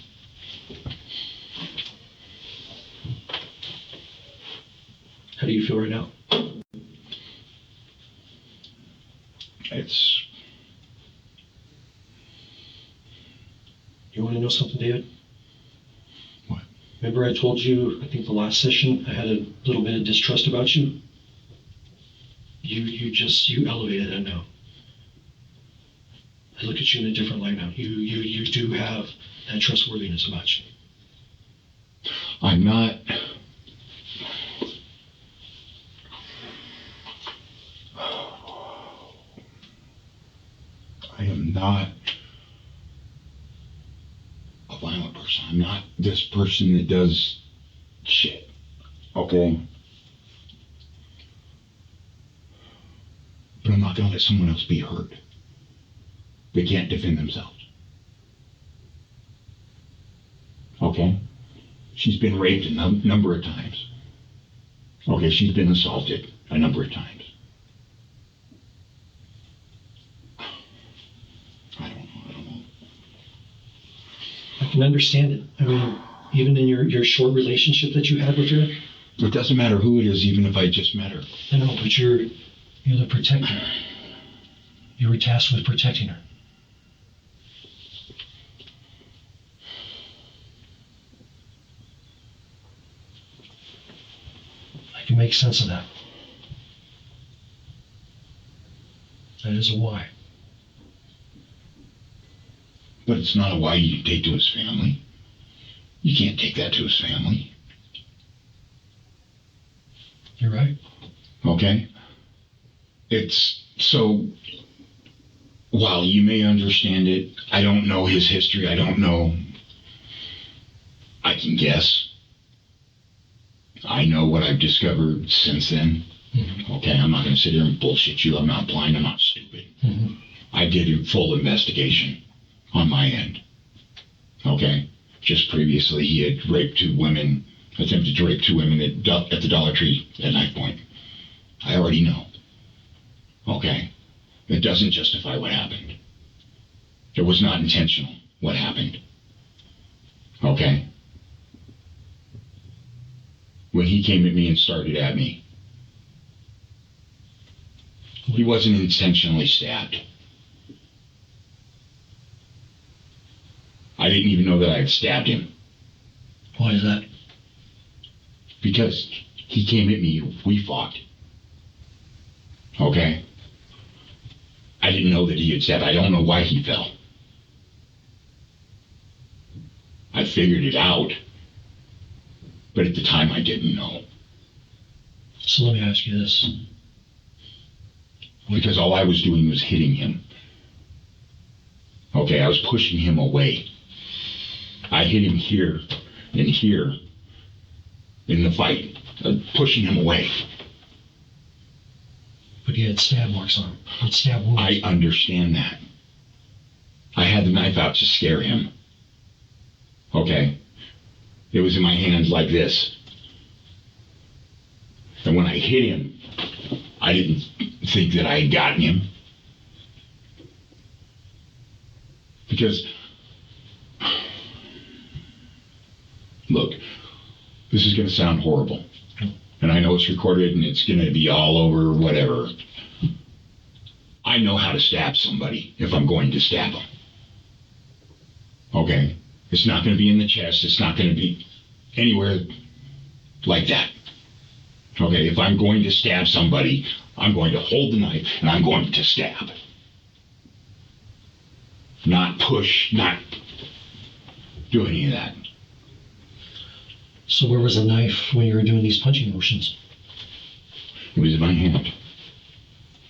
How do you feel right now? It's... You want to know something, David? What? Remember I told you, I think the last session, I had a little bit of distrust about you? You elevated that now. I look at you in a different light now. You do have that trustworthiness about you. I'm not... I am not a violent person. I'm not this person that does shit. Okay? But I'm not gonna let someone else be hurt. They can't defend themselves. Okay? She's been raped a number of times. Okay, she's been assaulted a number of times. I don't know. I can understand it. I mean, even in your short relationship that you had with her. It doesn't matter who it is, even if I just met her. I know, but you're the protector. You were tasked with protecting her. I can make sense of that. That is a why. But it's not a why you take to his family. You can't take that to his family. You're right. Okay? It's so, while you may understand it, I don't know his history. I don't know. I can guess. I know what I've discovered since then. Mm-hmm. Okay, I'm not going to sit here and bullshit you. I'm not blind. I'm not stupid. Mm-hmm. I did a full investigation on my end. Okay? Just previously, he had attempted to rape 2 women at the Dollar Tree at knife point. I already know. Okay? It doesn't justify what happened. It was not intentional, what happened. Okay? When he came at me and started at me, he wasn't intentionally stabbed. I didn't even know that I had stabbed him. Why is that? Because he came at me, we fought. Okay? I didn't know that he had stabbed. I don't know why he fell. I figured it out. But at the time, I didn't know. So let me ask you this. Because all I was doing was hitting him. Okay, I was pushing him away. I hit him here and here in the fight, pushing him away. But he had stab marks on him. He had stab wounds. I understand that. I had the knife out to scare him. Okay? It was in my hand like this. And when I hit him, I didn't think that I had gotten him. Because, look, this is going to sound horrible. And I know it's recorded and it's going to be all over, whatever. I know how to stab somebody if I'm going to stab them. Okay? It's not going to be in the chest. It's not going to be anywhere like that. Okay? If I'm going to stab somebody, I'm going to hold the knife and I'm going to stab. Not push, not do any of that. So where was the knife when you were doing these punching motions? It was in my hand.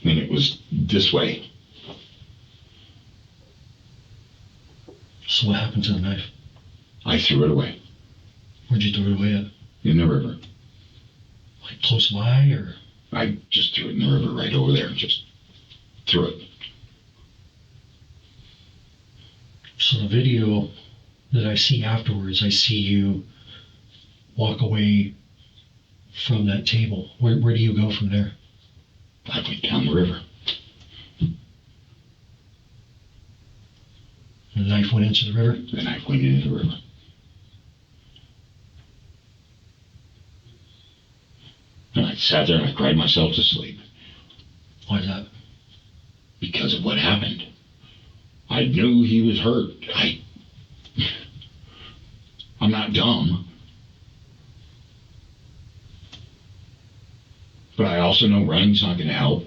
And it was this way. So what happened to the knife? I threw it away. Where'd you throw it away at? In the river. Like close by, or? I just threw it in the river right over there. Just threw it. So the video that I see afterwards, I see you walk away from that table. Where do you go from there? I went down the river. knife went into the river? The knife went into the river. And I sat there and I cried myself to sleep. Why is that? Because of what happened. I knew he was hurt. I'm not dumb. But I also know running's not going to help.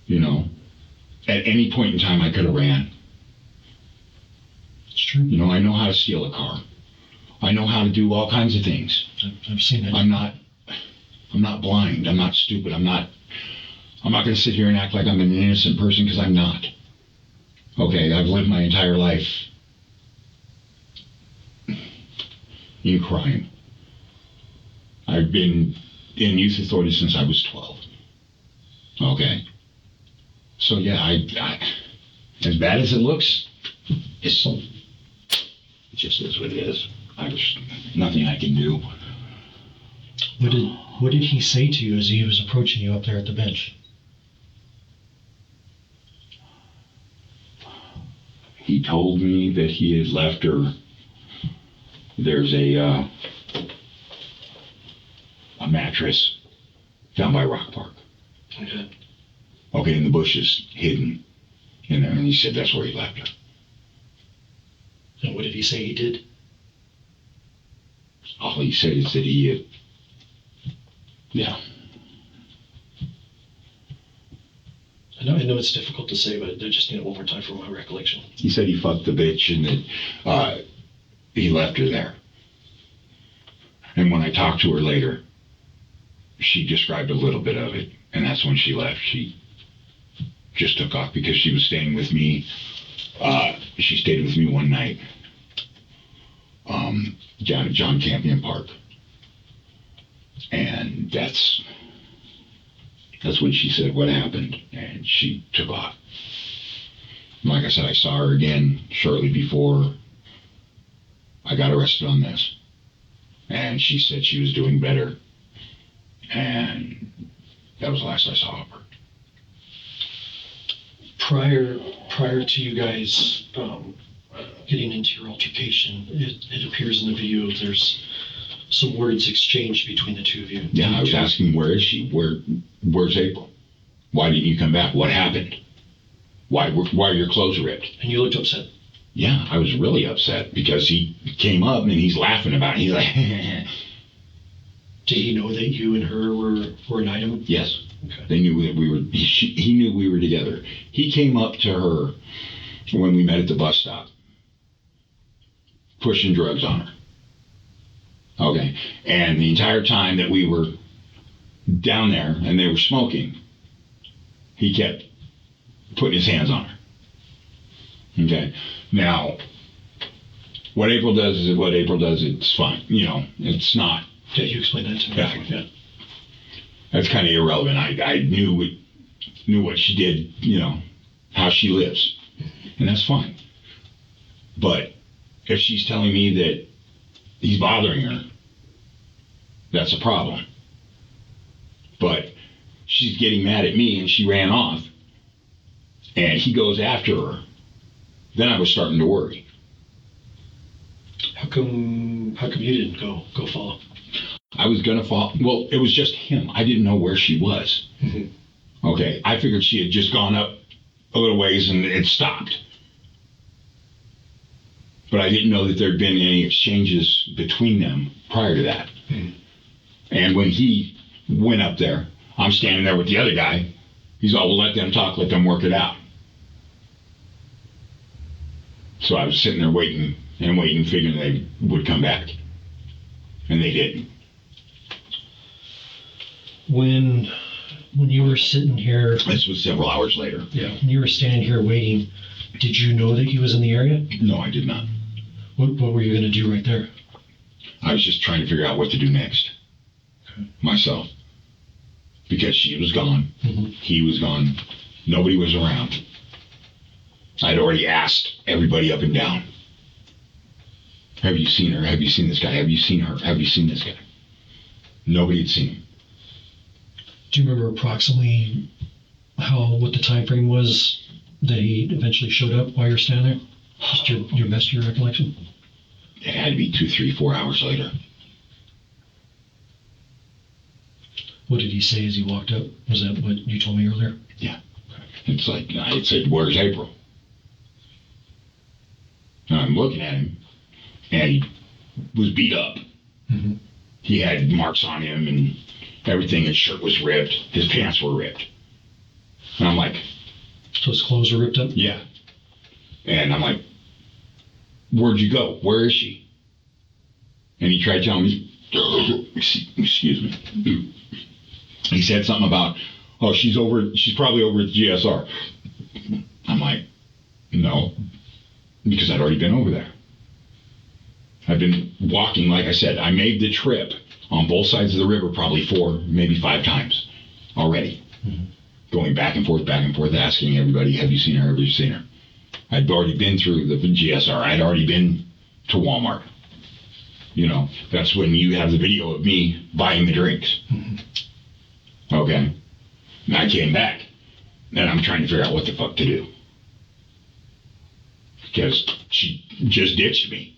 You know, at any point in time I could have ran. It's true. You know, I know how to steal a car. I know how to do all kinds of things. I've seen it. I'm not blind. I'm not stupid. I'm not going to sit here and act like I'm an innocent person, because I'm not. Okay, I've lived my entire life in crime. I've been in youth authority since I was 12. Okay. So yeah, I as bad as it looks, it just is what it is. There's nothing I can do. What did he say to you as he was approaching you up there at the bench? He told me that he had left her. There's a mattress down by Rock Park. Okay. Okay, in the bushes, hidden in there, and he said that's where he left her. And what did he say he did? All he said is that he had, yeah. I know it's difficult to say, but I just need it one more time for my recollection. He said he fucked the bitch and that he left her there. And when I talked to her later, she described a little bit of it, and that's when she left. She just took off because she was staying with me. She stayed with me one night down at John Campion Park. And that's when she said what happened, and she took off. Like I said, I saw her again shortly before I got arrested on this. And she said she was doing better. And that was the last I saw of her. Prior to you guys getting into your altercation, it appears in the video there's some words exchanged between the two of you. Yeah, I was asking, where is she? Where's April? Why didn't you come back? What happened? Why are your clothes ripped? And you looked upset. Yeah, I was really upset because he came up and he's laughing about it. He's like, Did he know that you and her were an item? yes. Okay. They knew that we were, he knew we were together. He came up to her when we met at the bus stop, pushing drugs on her. Okay. And the entire time that we were down there and they were smoking, he kept putting his hands on her. Okay. Now, what April does is what April does. It's fine. You know, it's not. Yeah, you explained that to me. Yeah. That's kind of irrelevant. I knew what she did, you know, how she lives. And that's fine. But if she's telling me that he's bothering her, that's a problem. But she's getting mad at me and she ran off and he goes after her, then I was starting to worry. How come you didn't go follow? I was gonna fall. Well, it was just him. I didn't know where she was. Mm-hmm. Okay, I figured she had just gone up a little ways and it stopped. But I didn't know that there'd been any exchanges between them prior to that. Mm-hmm. And when he went up there, I'm standing there with the other guy. He's all, well, let them talk, let them work it out. So I was sitting there waiting, figuring they would come back. And they didn't. When you were sitting here... This was several hours later. Yeah. When you were standing here waiting, did you know that he was in the area? No, I did not. What were you going to do right there? I was just trying to figure out what to do next. Okay. Myself. Because she was gone. Mm-hmm. He was gone. Nobody was around. I'd already asked everybody up and down. Have you seen her? Have you seen this guy? Have you seen her? Have you seen this guy? Nobody had seen him. Do you remember approximately what the time frame was that he eventually showed up while you're standing there? Just your best of your recollection? It had to be 2, 3, 4 hours later. What did he say as he walked up? Was that what you told me earlier? Yeah. It's like, I said, where's April? And I'm looking at him, and he was beat up. Mm-hmm. He had marks on him and everything. His shirt was ripped. His pants were ripped. And I'm like... So his clothes were ripped up? Yeah. And I'm like, where'd you go? Where is she? And he tried telling me, excuse me. He said something about, oh, she's probably over at the GSR. I'm like, no, because I'd already been over there. I've been walking, like I said, I made the trip on both sides of the river probably 4, maybe 5 times already. Mm-hmm. Going back and forth, asking everybody, have you seen her, have you seen her? I'd already been through the GSR. I'd already been to Walmart. You know, that's when you have the video of me buying the drinks. Mm-hmm. Okay. And I came back, and I'm trying to figure out what the fuck to do. Because she just ditched me.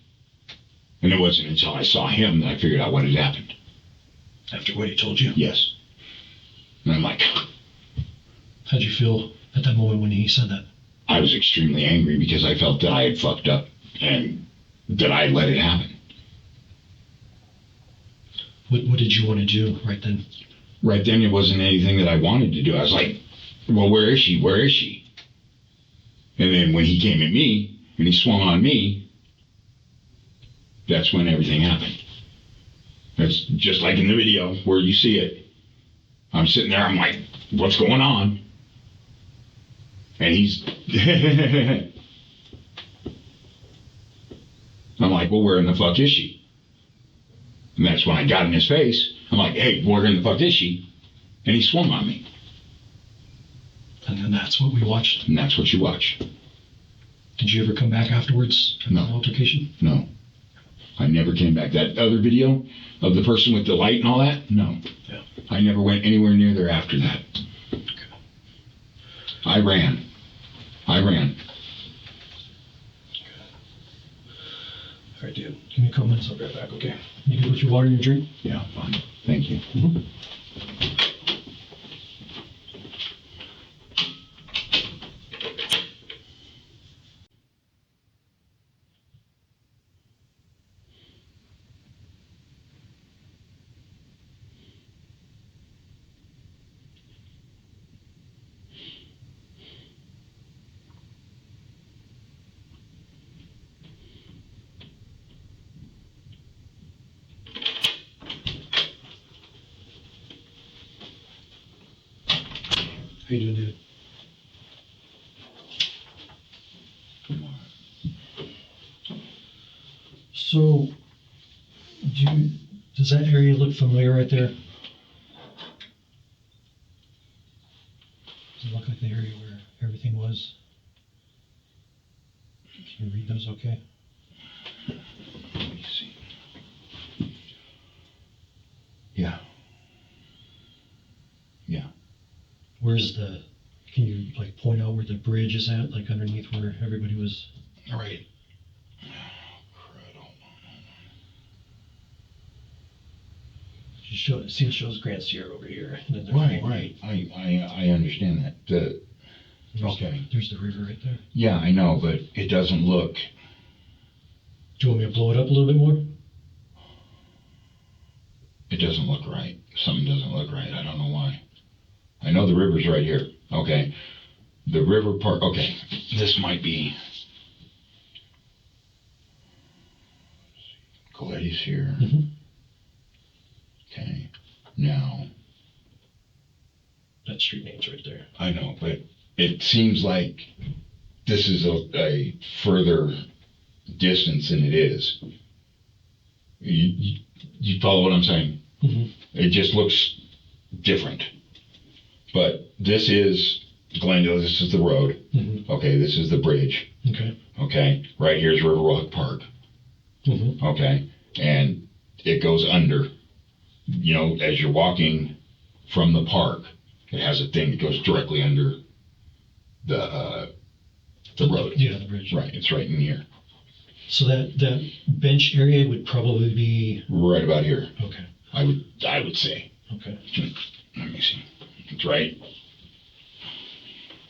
And it wasn't until I saw him that I figured out what had happened. After what he told you? Yes. And I'm like... How'd you feel at that moment when he said that? I was extremely angry because I felt that I had fucked up and that I had let it happen. What did you want to do right then? Right then, it wasn't anything that I wanted to do. I was like, well, where is she? Where is she? And then when he came at me and he swung on me, that's when everything happened. That's just like in the video where you see it. I'm sitting there, I'm like, what's going on? And he's... I'm like, well, where in the fuck is she? And that's when I got in his face. I'm like, hey, where in the fuck is she? And he swung on me. And then that's what we watched? And that's what you watch. Did you ever come back afterwards? No. The altercation? No. I never came back. That other video of the person with the light and all that? No. Yeah. I never went anywhere near there after that. Okay. I ran. Okay. All right, dude. Give me a couple minutes. I'll be right back, okay? You can put your water in your drink? Yeah, fine. Thank you. Mm-hmm. How you doing, dude? So, does that area look familiar right there? Does it look like the area where everything was? Can you read those okay? Let me see. Yeah. Can you like point out where the bridge is at, like underneath where everybody was? All right. Oh, crud, hold on. See, it shows Grand Sierra over here. Right. I understand that. Okay. There's the river right there. Yeah, I know, but it doesn't look... Do you want me to blow it up a little bit more? It doesn't look right. Something doesn't look right. I don't know why. I know the river's right here. Okay. The river part. Okay. This might be... Coletti's here. Mm-hmm. Okay. Now... That street name's right there. I know, but it seems like this is a further distance than it is. You follow what I'm saying? Mm-hmm. It just looks different. But this is Glendale. This is the road. Mm-hmm. Okay, this is the bridge. Okay. Okay, right here's Riverwalk Park. Mm-hmm. Okay, and it goes under. You know, as you're walking from the park, it has a thing that goes directly under the road. Yeah, the bridge. Right, it's right in here. So that bench area would probably be Right about here, okay. I would say. Okay. Let me see. It's right.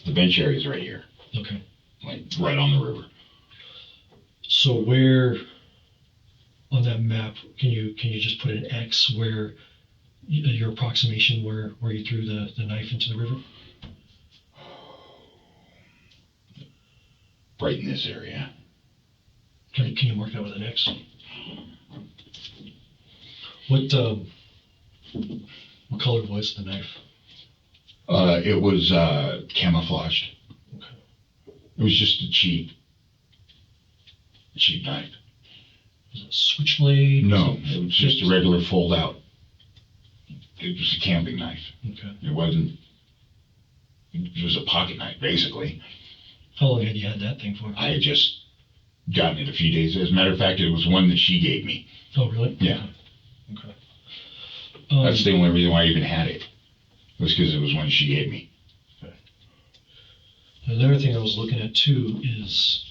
The bench area is right here, Okay. like right on the river. So where on that map can you just put an X where your approximation where you threw the knife into the river? Right in this area. Can you mark that with an X? What color was the knife? It was camouflaged. Okay. It was just a cheap knife. Was it a switchblade? No, it was just a regular fold out. It was a camping knife. Okay. It wasn't. It was a pocket knife, basically. How long had you had that thing for? I had just gotten it a few days. As a matter of fact, it was one that she gave me. Oh, really? Yeah. Okay. That's the only reason why I even had it. Was because it was one she gave me. Okay. Another thing I was looking at too is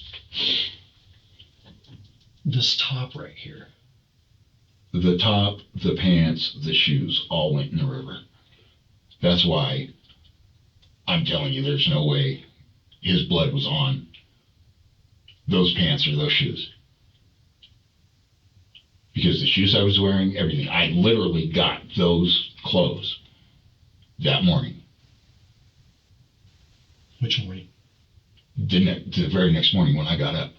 this top right here. The top, the pants, the shoes all went in the river. That's why I'm telling you there's no way his blood was on those pants or those shoes. Because the shoes I was wearing, everything, I literally got those clothes that morning. Which morning? The very next morning when I got up.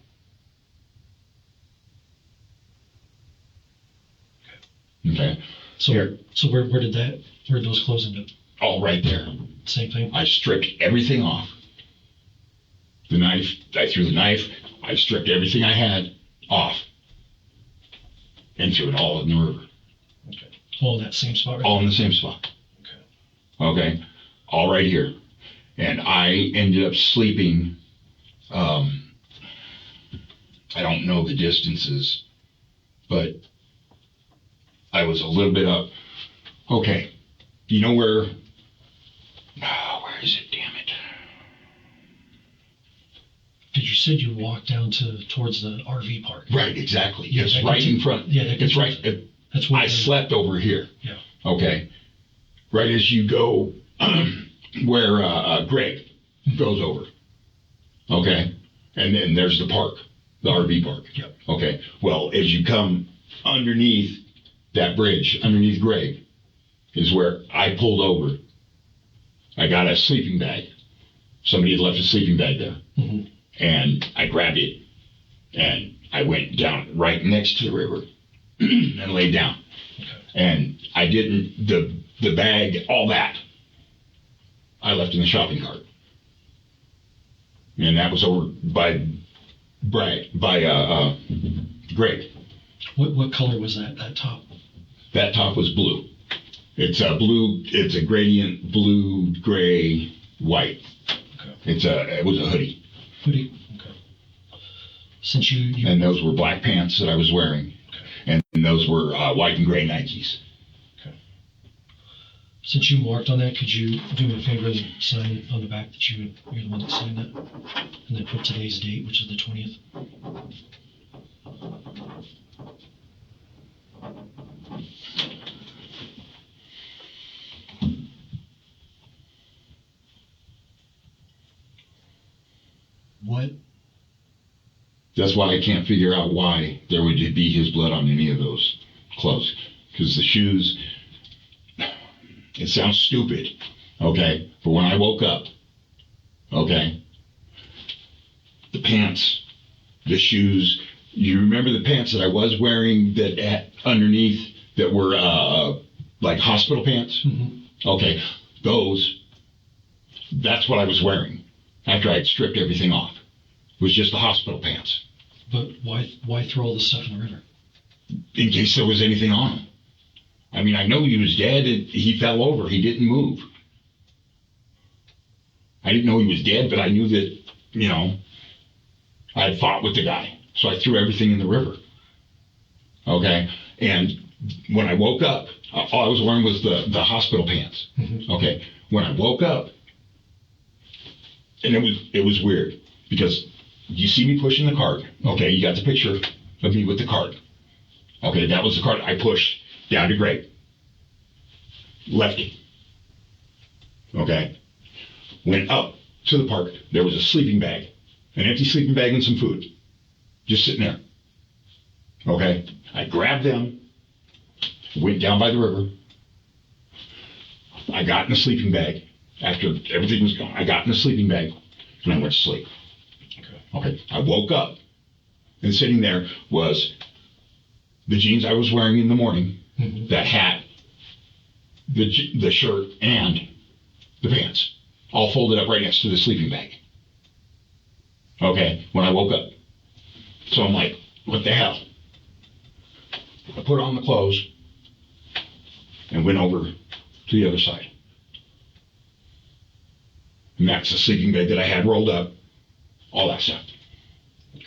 Okay. So Here. so where did those clothes end up? All right there. Same thing? I stripped everything off. The knife, I threw the knife, I stripped everything I had off and threw it all in the river. Okay. All in that same spot right All in the same spot. Okay. Okay. All right here. And I ended up sleeping, I don't know the distances, but I was a little bit up. Okay. You know where is it? Damn it. Because you said you walked down towards the RV park. Right, exactly. Yeah, It's that right gets in you- front. yeah, that gets It's you- right. That's where I slept over here. Yeah. Okay. Right as you go where Greg goes over. Okay. And then there's the park, the RV park. Yep. Okay. Well, as you come underneath that bridge, underneath Greg, is where I pulled over. I got a sleeping bag. Somebody had left a sleeping bag there. Mm-hmm. And I grabbed it and I went down right next to the river and laid down. Okay. And I didn't, the bag, all that, I left in the shopping cart. And that was over by Greg. What color was that top? That top was blue. It's a blue, it's a gradient blue, gray, white. Okay. It was a hoodie. Hoodie? Okay. Since you And those were black pants that I was wearing. Okay. And those were white and gray Nikes. Okay. Since you marked on that, could you do me a favor and sign on the back that you're the one that signed that? And then put today's date, which is the 20th. What? That's why I can't figure out why there would be his blood on any of those clothes. Because the shoes, it sounds stupid, okay? But when I woke up, okay, the pants, the shoes, you remember the pants that I was wearing that had underneath that were like hospital pants? Mm-hmm. Okay, that's what I was wearing after I had stripped everything off. It was just the hospital pants. But why throw all this stuff in the river? In case there was anything on him. I mean, I know he was dead. He fell over. He didn't move. I didn't know he was dead, but I knew that, you know, I had fought with the guy. So I threw everything in the river. Okay? And when I woke up, all I was wearing was the hospital pants. Mm-hmm. Okay? When I woke up, and it was weird, Because you see me pushing the cart. Okay, you got the picture of me with the cart. Okay, that was the cart I pushed down to grade. Lefty. Okay. Went up to the park. There was a sleeping bag. An empty sleeping bag and some food. Just sitting there. Okay. I grabbed them. Went down by the river. I got in the sleeping bag. After everything was gone, I got in the sleeping bag and I went to sleep. Okay. I woke up and sitting there was the jeans I was wearing in the morning, that hat, the shirt, and the pants, all folded up right next to the sleeping bag. Okay, when I woke up. So I'm like, what the hell? I put on the clothes and went over to the other side. And that's the sleeping bag that I had rolled up, all that stuff.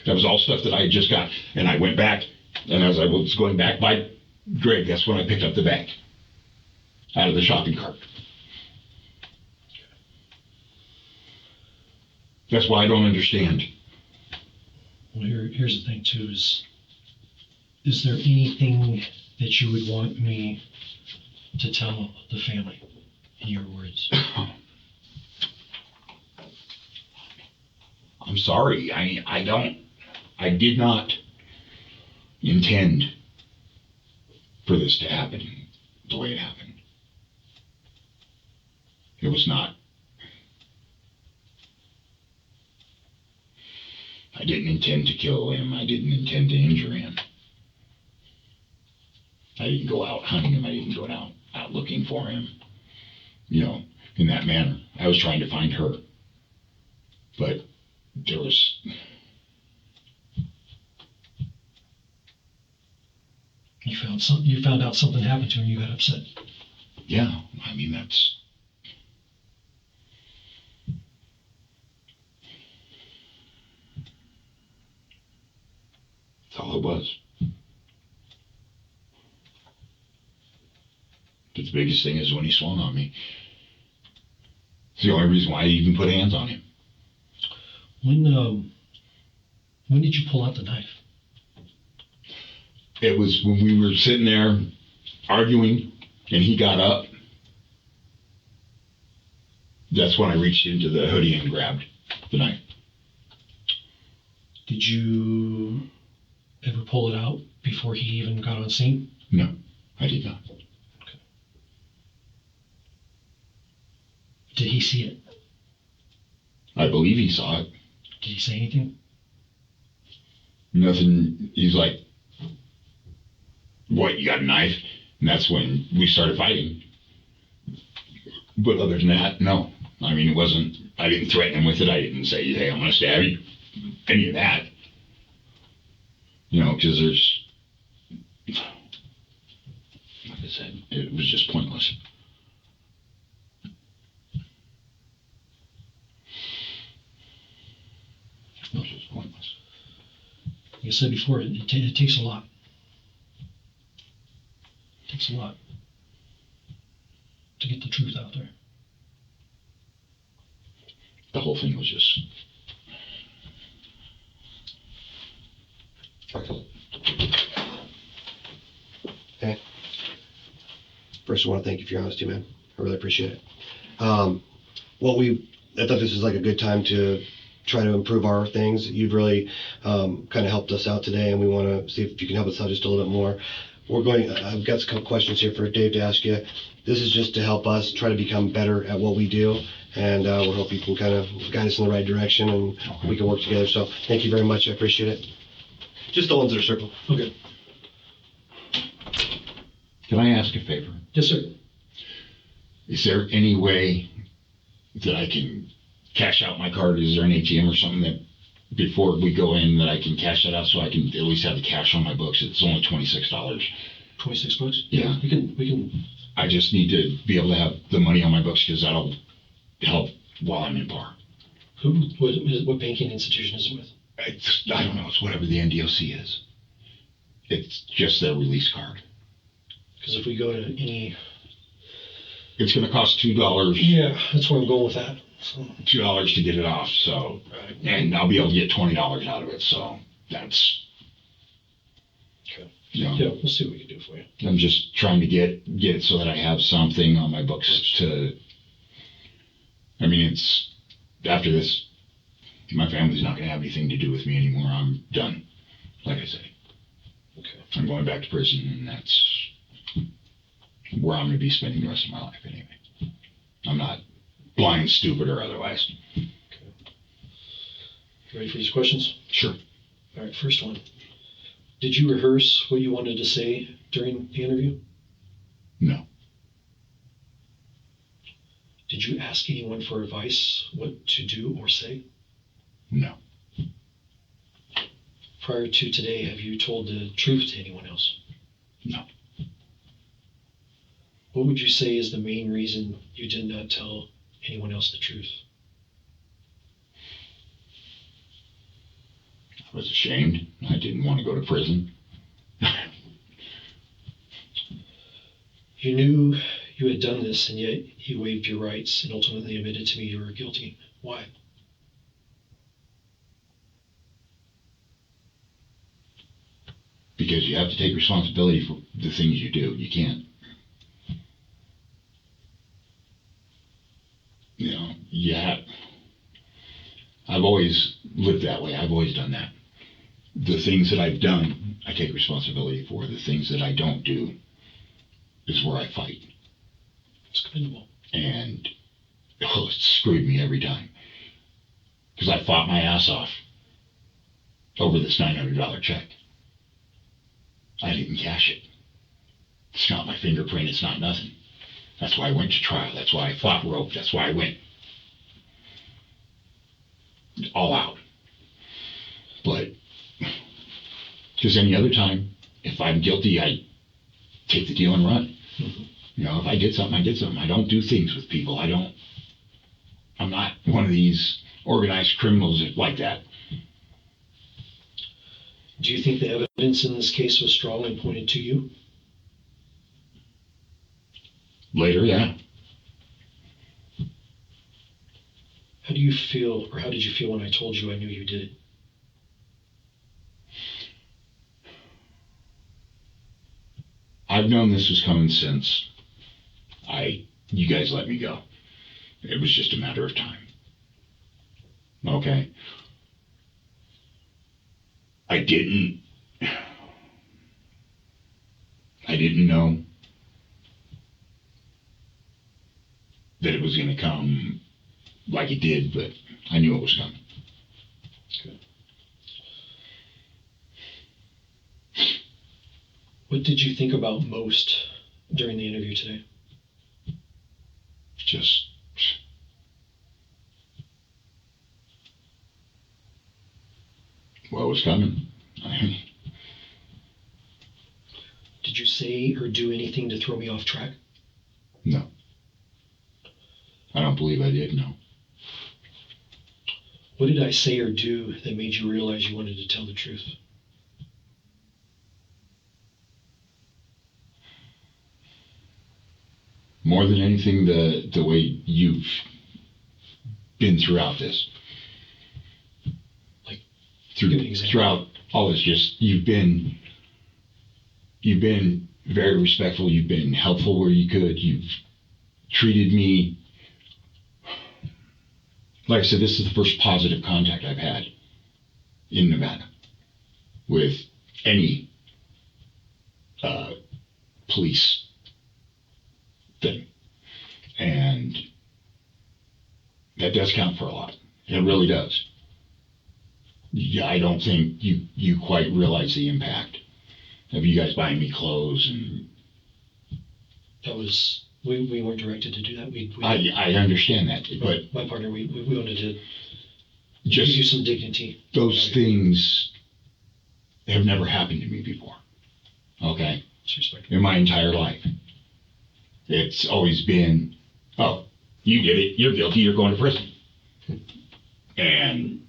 That was all stuff that I had just got. And I went back, and as I was going back by Greg, that's when I picked up the bag out of the shopping cart. That's why I don't understand. Well, here's the thing too, is there anything that you would want me to tell the family, in your words? I'm sorry, I did not intend for this to happen the way it happened. It was not. I didn't intend to kill him. I didn't intend to injure him. I didn't go out hunting him. I didn't go out looking for him, in that manner. I was trying to find her. But there was... You found out something happened to him, you got upset. Yeah, I mean, that's all it was. But the biggest thing is when he swung on me. It's the only reason why I even put hands on him. When did you pull out the knife? It was when we were sitting there arguing and he got up. That's when I reached into the hoodie and grabbed the knife. Did you ever pull it out before he even got on scene? No, I did not. Okay. Did he see it? I believe he saw it. Did he say anything? Nothing. He's like, what, you got a knife? And that's when we started fighting. But other than that, no. I mean, it wasn't, I didn't threaten him with it. I didn't say, hey, I'm going to stab you. Any of that. Because there's, like I said, it was just pointless. It was just pointless. Like I said before, it takes a lot. It takes a lot to get the truth out there. The whole thing was just... Okay. First, I want to thank you for your honesty, man. I really appreciate it. I thought this was like a good time to try to improve our things. You've really kind of helped us out today, and we want to see if you can help us out just a little bit more. I've got a couple questions here for Dave to ask you. This is just to help us try to become better at what we do, and we hope you can kind of guide us in the right direction, and we can work together. So thank you very much. I appreciate it. Just the ones that are circled. Okay. Can I ask a favor? Yes, sir. Is there any way that I can cash out my card? Is there an ATM or something that before we go in that I can cash that out so I can at least have the cash on my books? It's only $26. $26? Yeah. We can. I just need to be able to have the money on my books because that'll help while I'm in bar. What banking institution is it with? I don't know. It's whatever the NDOC is. It's just their release card. Because if we go to any... It's going to cost $2. Yeah, that's where I'm going with that. $2 to get it off. So, and I'll be able to get $20 out of it. So that's, Okay. you know, Yeah, we'll see what we can do for you. I'm just trying to get it so that I have something on my books to. I mean, it's after this, my family's not going to have anything to do with me anymore. I'm done. Like I say, Okay. I'm going back to prison, and that's where I'm going to be spending the rest of my life anyway. I'm not blind, stupid, or otherwise. Okay. You ready for these questions? Sure. All right, first one. Did you rehearse what you wanted to say during the interview? No. Did you ask anyone for advice what to do or say? No. Prior to today, have you told the truth to anyone else? No. What would you say is the main reason you did not tell anyone else the truth? I was ashamed. I didn't want to go to prison. You knew you had done this, and yet you waived your rights and ultimately admitted to me you were guilty. Why? Because you have to take responsibility for the things you do. You can't. You know, yeah. I've always lived that way. I've always done that. The things that I've done, I take responsibility for. The things that I don't do is where I fight. It's commendable. And it screwed me every time. Because I fought my ass off over this $900 check. I didn't cash it. It's not my fingerprint. It's not nothing. That's why I went to trial. That's why I fought rope. That's why I went all out. But because any other time, if I'm guilty, I take the deal and run. Mm-hmm. You know, if I did something, I did something. I don't do things with people. I'm not one of these organized criminals like that. Do you think the evidence in this case was strong and pointed to you? Later, yeah. How do you feel, or how did you feel when I told you I knew you did it? I've known this was coming since you guys let me go. It was just a matter of time. Okay? I didn't know that it was going to come like it did, but I knew it was coming. Okay. What did you think about most during the interview today? Just what was coming. Did you say or do anything to throw me off track? No. I don't believe I did, no. What did I say or do that made you realize you wanted to tell the truth? More than anything, the way you've been throughout this. Like, give me an example. Throughout all this, just you've been very respectful. You've been helpful where you could. You've treated me. Like I said, this is the first positive contact I've had in Nevada with any police thing. And that does count for a lot. It really does. Yeah, I don't think you quite realize the impact of you guys buying me clothes and. That was, we weren't directed to do that. I understand that, but my partner, we wanted to just give you some dignity. Those things have never happened to me before. Okay? In my entire life. It's always been, oh, you did it, you're guilty, you're going to prison. And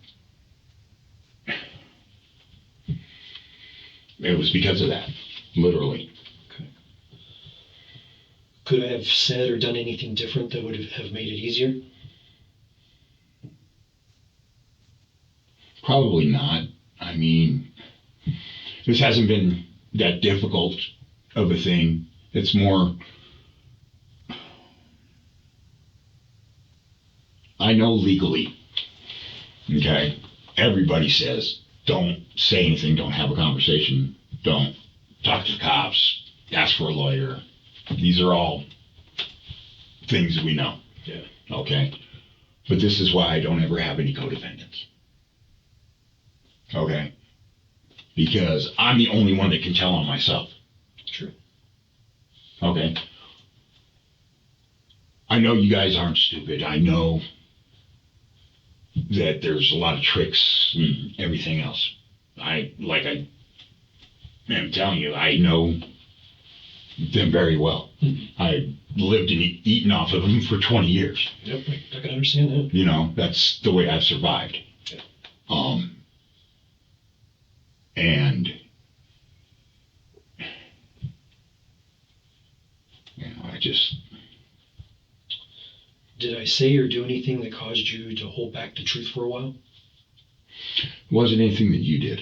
it was because of that, literally. Okay. Could I have said or done anything different that would have made it easier? Probably not. I mean, this hasn't been that difficult of a thing. It's more, I know legally, okay, everybody says, don't say anything, don't have a conversation, don't talk to the cops, ask for a lawyer. These are all things that we know. Yeah. Okay? But this is why I don't ever have any co-defendants. Okay? Because I'm the only one that can tell on myself. True. Okay? I know you guys aren't stupid. I know that there's a lot of tricks and everything else. I am telling you, I know them very well. Mm-hmm. I lived and eaten off of them for 20 years. Yep, I can understand that. You know, that's the way I've survived. Yeah. And you know, I just. Did I say or do anything that caused you to hold back the truth for a while? It wasn't anything that you did.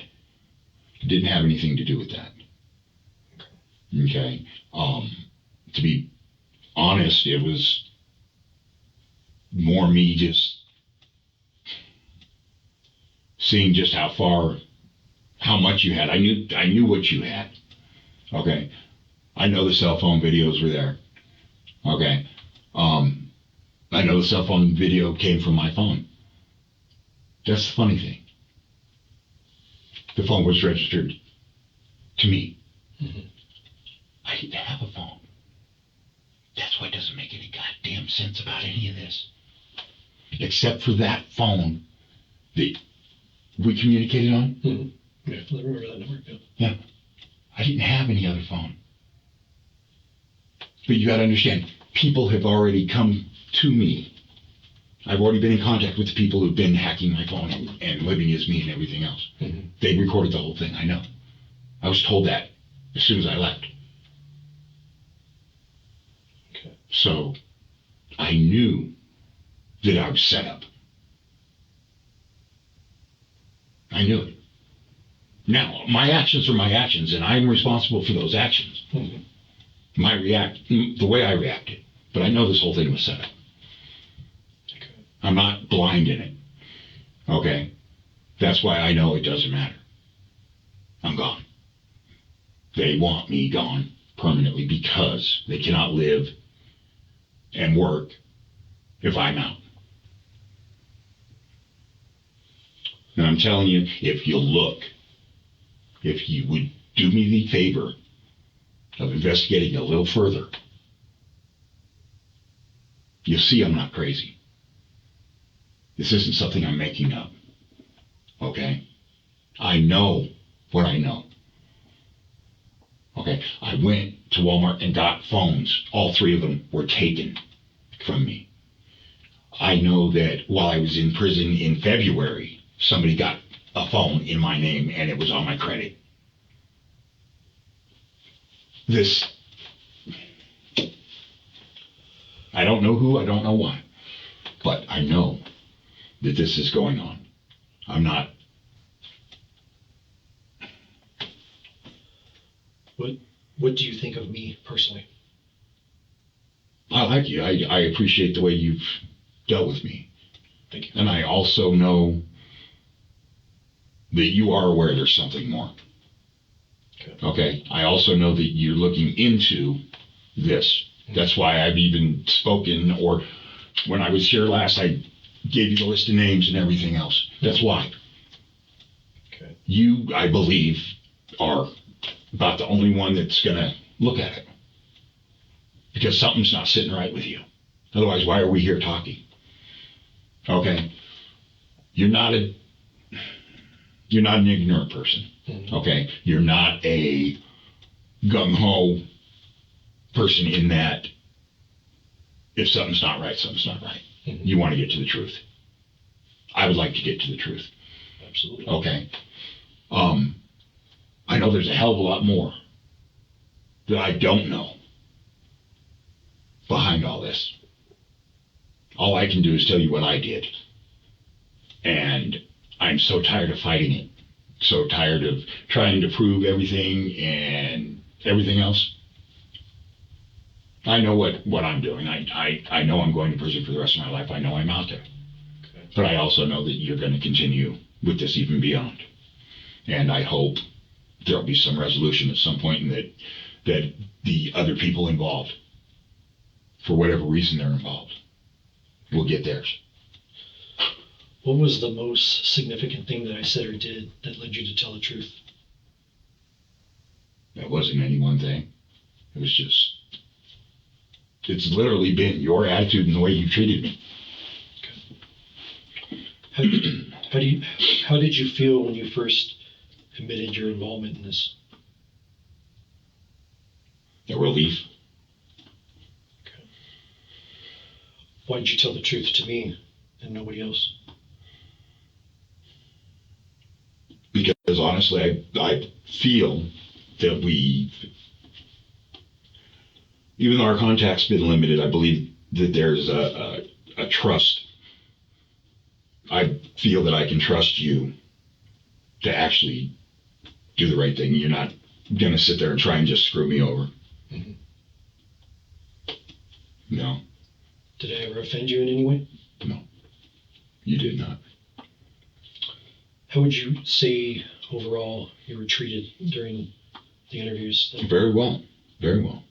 It didn't have anything to do with that. Okay. To be honest, it was more me just seeing just how much you had. I knew what you had. Okay. I know the cell phone videos were there. Okay. I know the cell phone video came from my phone. That's the funny thing. The phone was registered to me. Mm-hmm. I didn't have a phone. That's why it doesn't make any goddamn sense about any of this. Except for that phone that we communicated on. Mm-hmm. Yeah, I remember that number. Yeah. Yeah. I didn't have any other phone. But you got to understand, people have already come to me. I've already been in contact with the people who've been hacking my phone and living as me and everything else. Mm-hmm. They recorded the whole thing, I know. I was told that as soon as I left. Okay. So I knew that I was set up. I knew it. Now, my actions are my actions, and I'm responsible for those actions. Mm-hmm. The way I reacted. But I know this whole thing was set up. Okay. I'm not blind in it. Okay? That's why I know it doesn't matter. I'm gone. They want me gone permanently because they cannot live and work if I'm out. And I'm telling you, if you would do me the favor of investigating a little further, you'll see I'm not crazy. This isn't something I'm making up. Okay? I know what I know. Okay? I went to Walmart and got phones. All three of them were taken from me. I know that while I was in prison in February, somebody got a phone in my name and it was on my credit. I don't know who, I don't know why, but I know that this is going on. I'm not. What do you think of me personally? I like you. I appreciate the way you've dealt with me. Thank you. And I also know that you are aware there's something more. Okay. I also know that you're looking into this. That's why I've even spoken, or when I was here last, I gave you the list of names and everything else. That's why. Okay. You, I believe, are about the only one that's going to look at it. Because something's not sitting right with you. Otherwise, why are we here talking? Okay? You're not an ignorant person. Okay? You're not a gung-ho person in that if something's not right, something's not right. Mm-hmm. You want to get to the truth. I would like to get to the truth. Absolutely. Okay? I know there's a hell of a lot more that I don't know behind all this. All I can do is tell you what I did. And I'm so tired of fighting it, so tired of trying to prove everything and everything else. I know what I'm doing. I know I'm going to prison for the rest of my life. I know I'm out there. Okay. But I also know that you're going to continue with this even beyond. And I hope there'll be some resolution at some point, and that the other people involved, for whatever reason they're involved, will get theirs. What was the most significant thing that I said or did that led you to tell the truth? That wasn't any one thing. It was just, it's literally been your attitude and the way you treated me. How did you feel when you first admitted your involvement in this? A relief. Okay. Why did you tell the truth to me and nobody else? Because honestly, I feel that even though our contact's been limited, I believe that there's a trust. I feel that I can trust you to actually do the right thing. You're not going to sit there and try and just screw me over. Mm-hmm. No. Did I ever offend you in any way? No. You did not. How would you say overall you were treated during the interviews? Very well. Very well.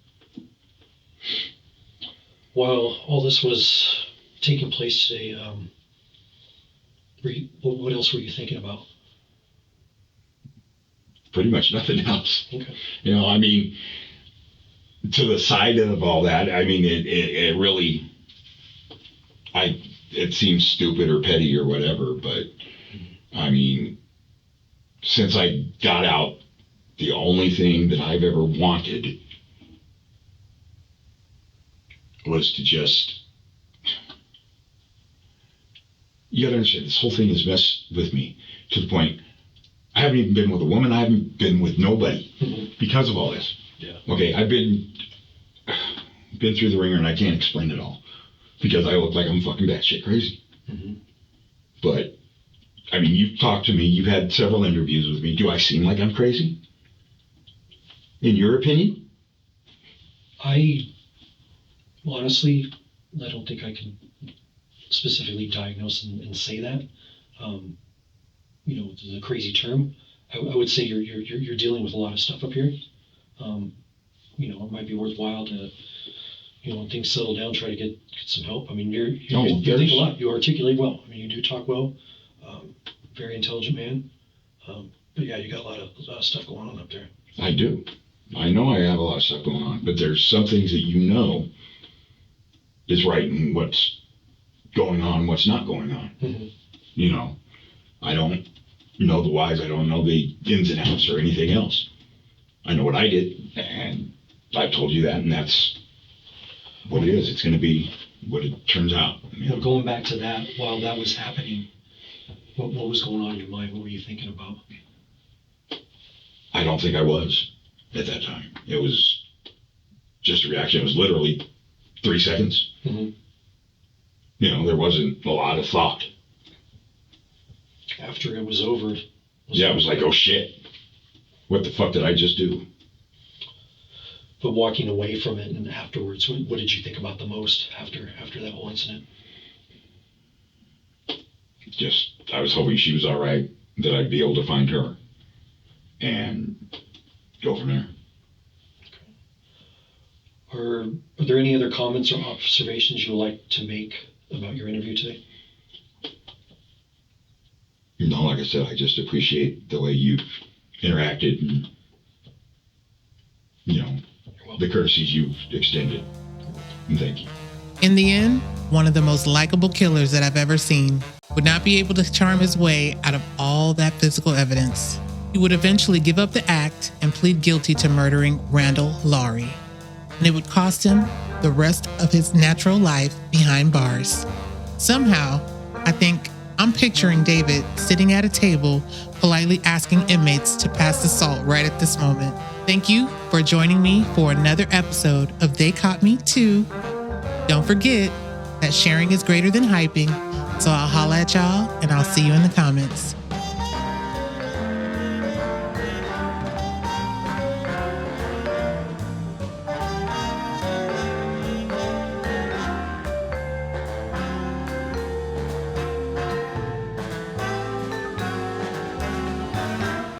While all this was taking place today, what else were you thinking about? Pretty much nothing else. Okay. You know, I mean, to the side of all that, I mean, it really, it seems stupid or petty or whatever, but I mean, since I got out, the only thing that I've ever wanted was to just, you gotta understand, this whole thing has messed with me to the point, I haven't even been with a woman, I haven't been with nobody because of all this. Yeah. Okay, I've been through the ringer and I can't explain it all because I look like I'm fucking batshit crazy. Mm-hmm. But, I mean, you've talked to me, you've had several interviews with me. Do I seem like I'm crazy? In your opinion? Honestly, I don't think I can specifically diagnose and say that. The crazy term. I would say you're dealing with a lot of stuff up here. It might be worthwhile to, when things settle down, try to get some help. I mean, you think a lot. You articulate well. I mean, you do talk well. Very intelligent man. But yeah, you got a lot of stuff going on up there. I do. I know I have a lot of stuff going on, but there's some things that is right and what's going on, what's not going on. Mm-hmm. I don't know the whys, I don't know the ins and outs or anything else. I know what I did, and I've told you that, and that's what it is. It's going to be what it turns out. Well, going back to that, while that was happening, what was going on in your mind? What were you thinking about? I don't think I was at that time. It was just a reaction. It was literally 3 seconds. Mm-hmm. There wasn't a lot of thought. After it was over. It was like, oh shit. What the fuck did I just do? But walking away from it and afterwards, what did you think about the most after that whole incident? Just, I was hoping she was all right, that I'd be able to find her and go from there. Are there any other comments or observations you would like to make about your interview today? No, like I said, I just appreciate the way you've interacted and, the courtesies you've extended. And thank you. In the end, one of the most likable killers that I've ever seen would not be able to charm his way out of all that physical evidence. He would eventually give up the act and plead guilty to murdering Randall Laurie. And it would cost him the rest of his natural life behind bars. Somehow, I think I'm picturing David sitting at a table, politely asking inmates to pass the salt right at this moment. Thank you for joining me for another episode of They Caught Me Too. Don't forget that sharing is greater than hyping, so I'll holla at y'all and I'll see you in the comments.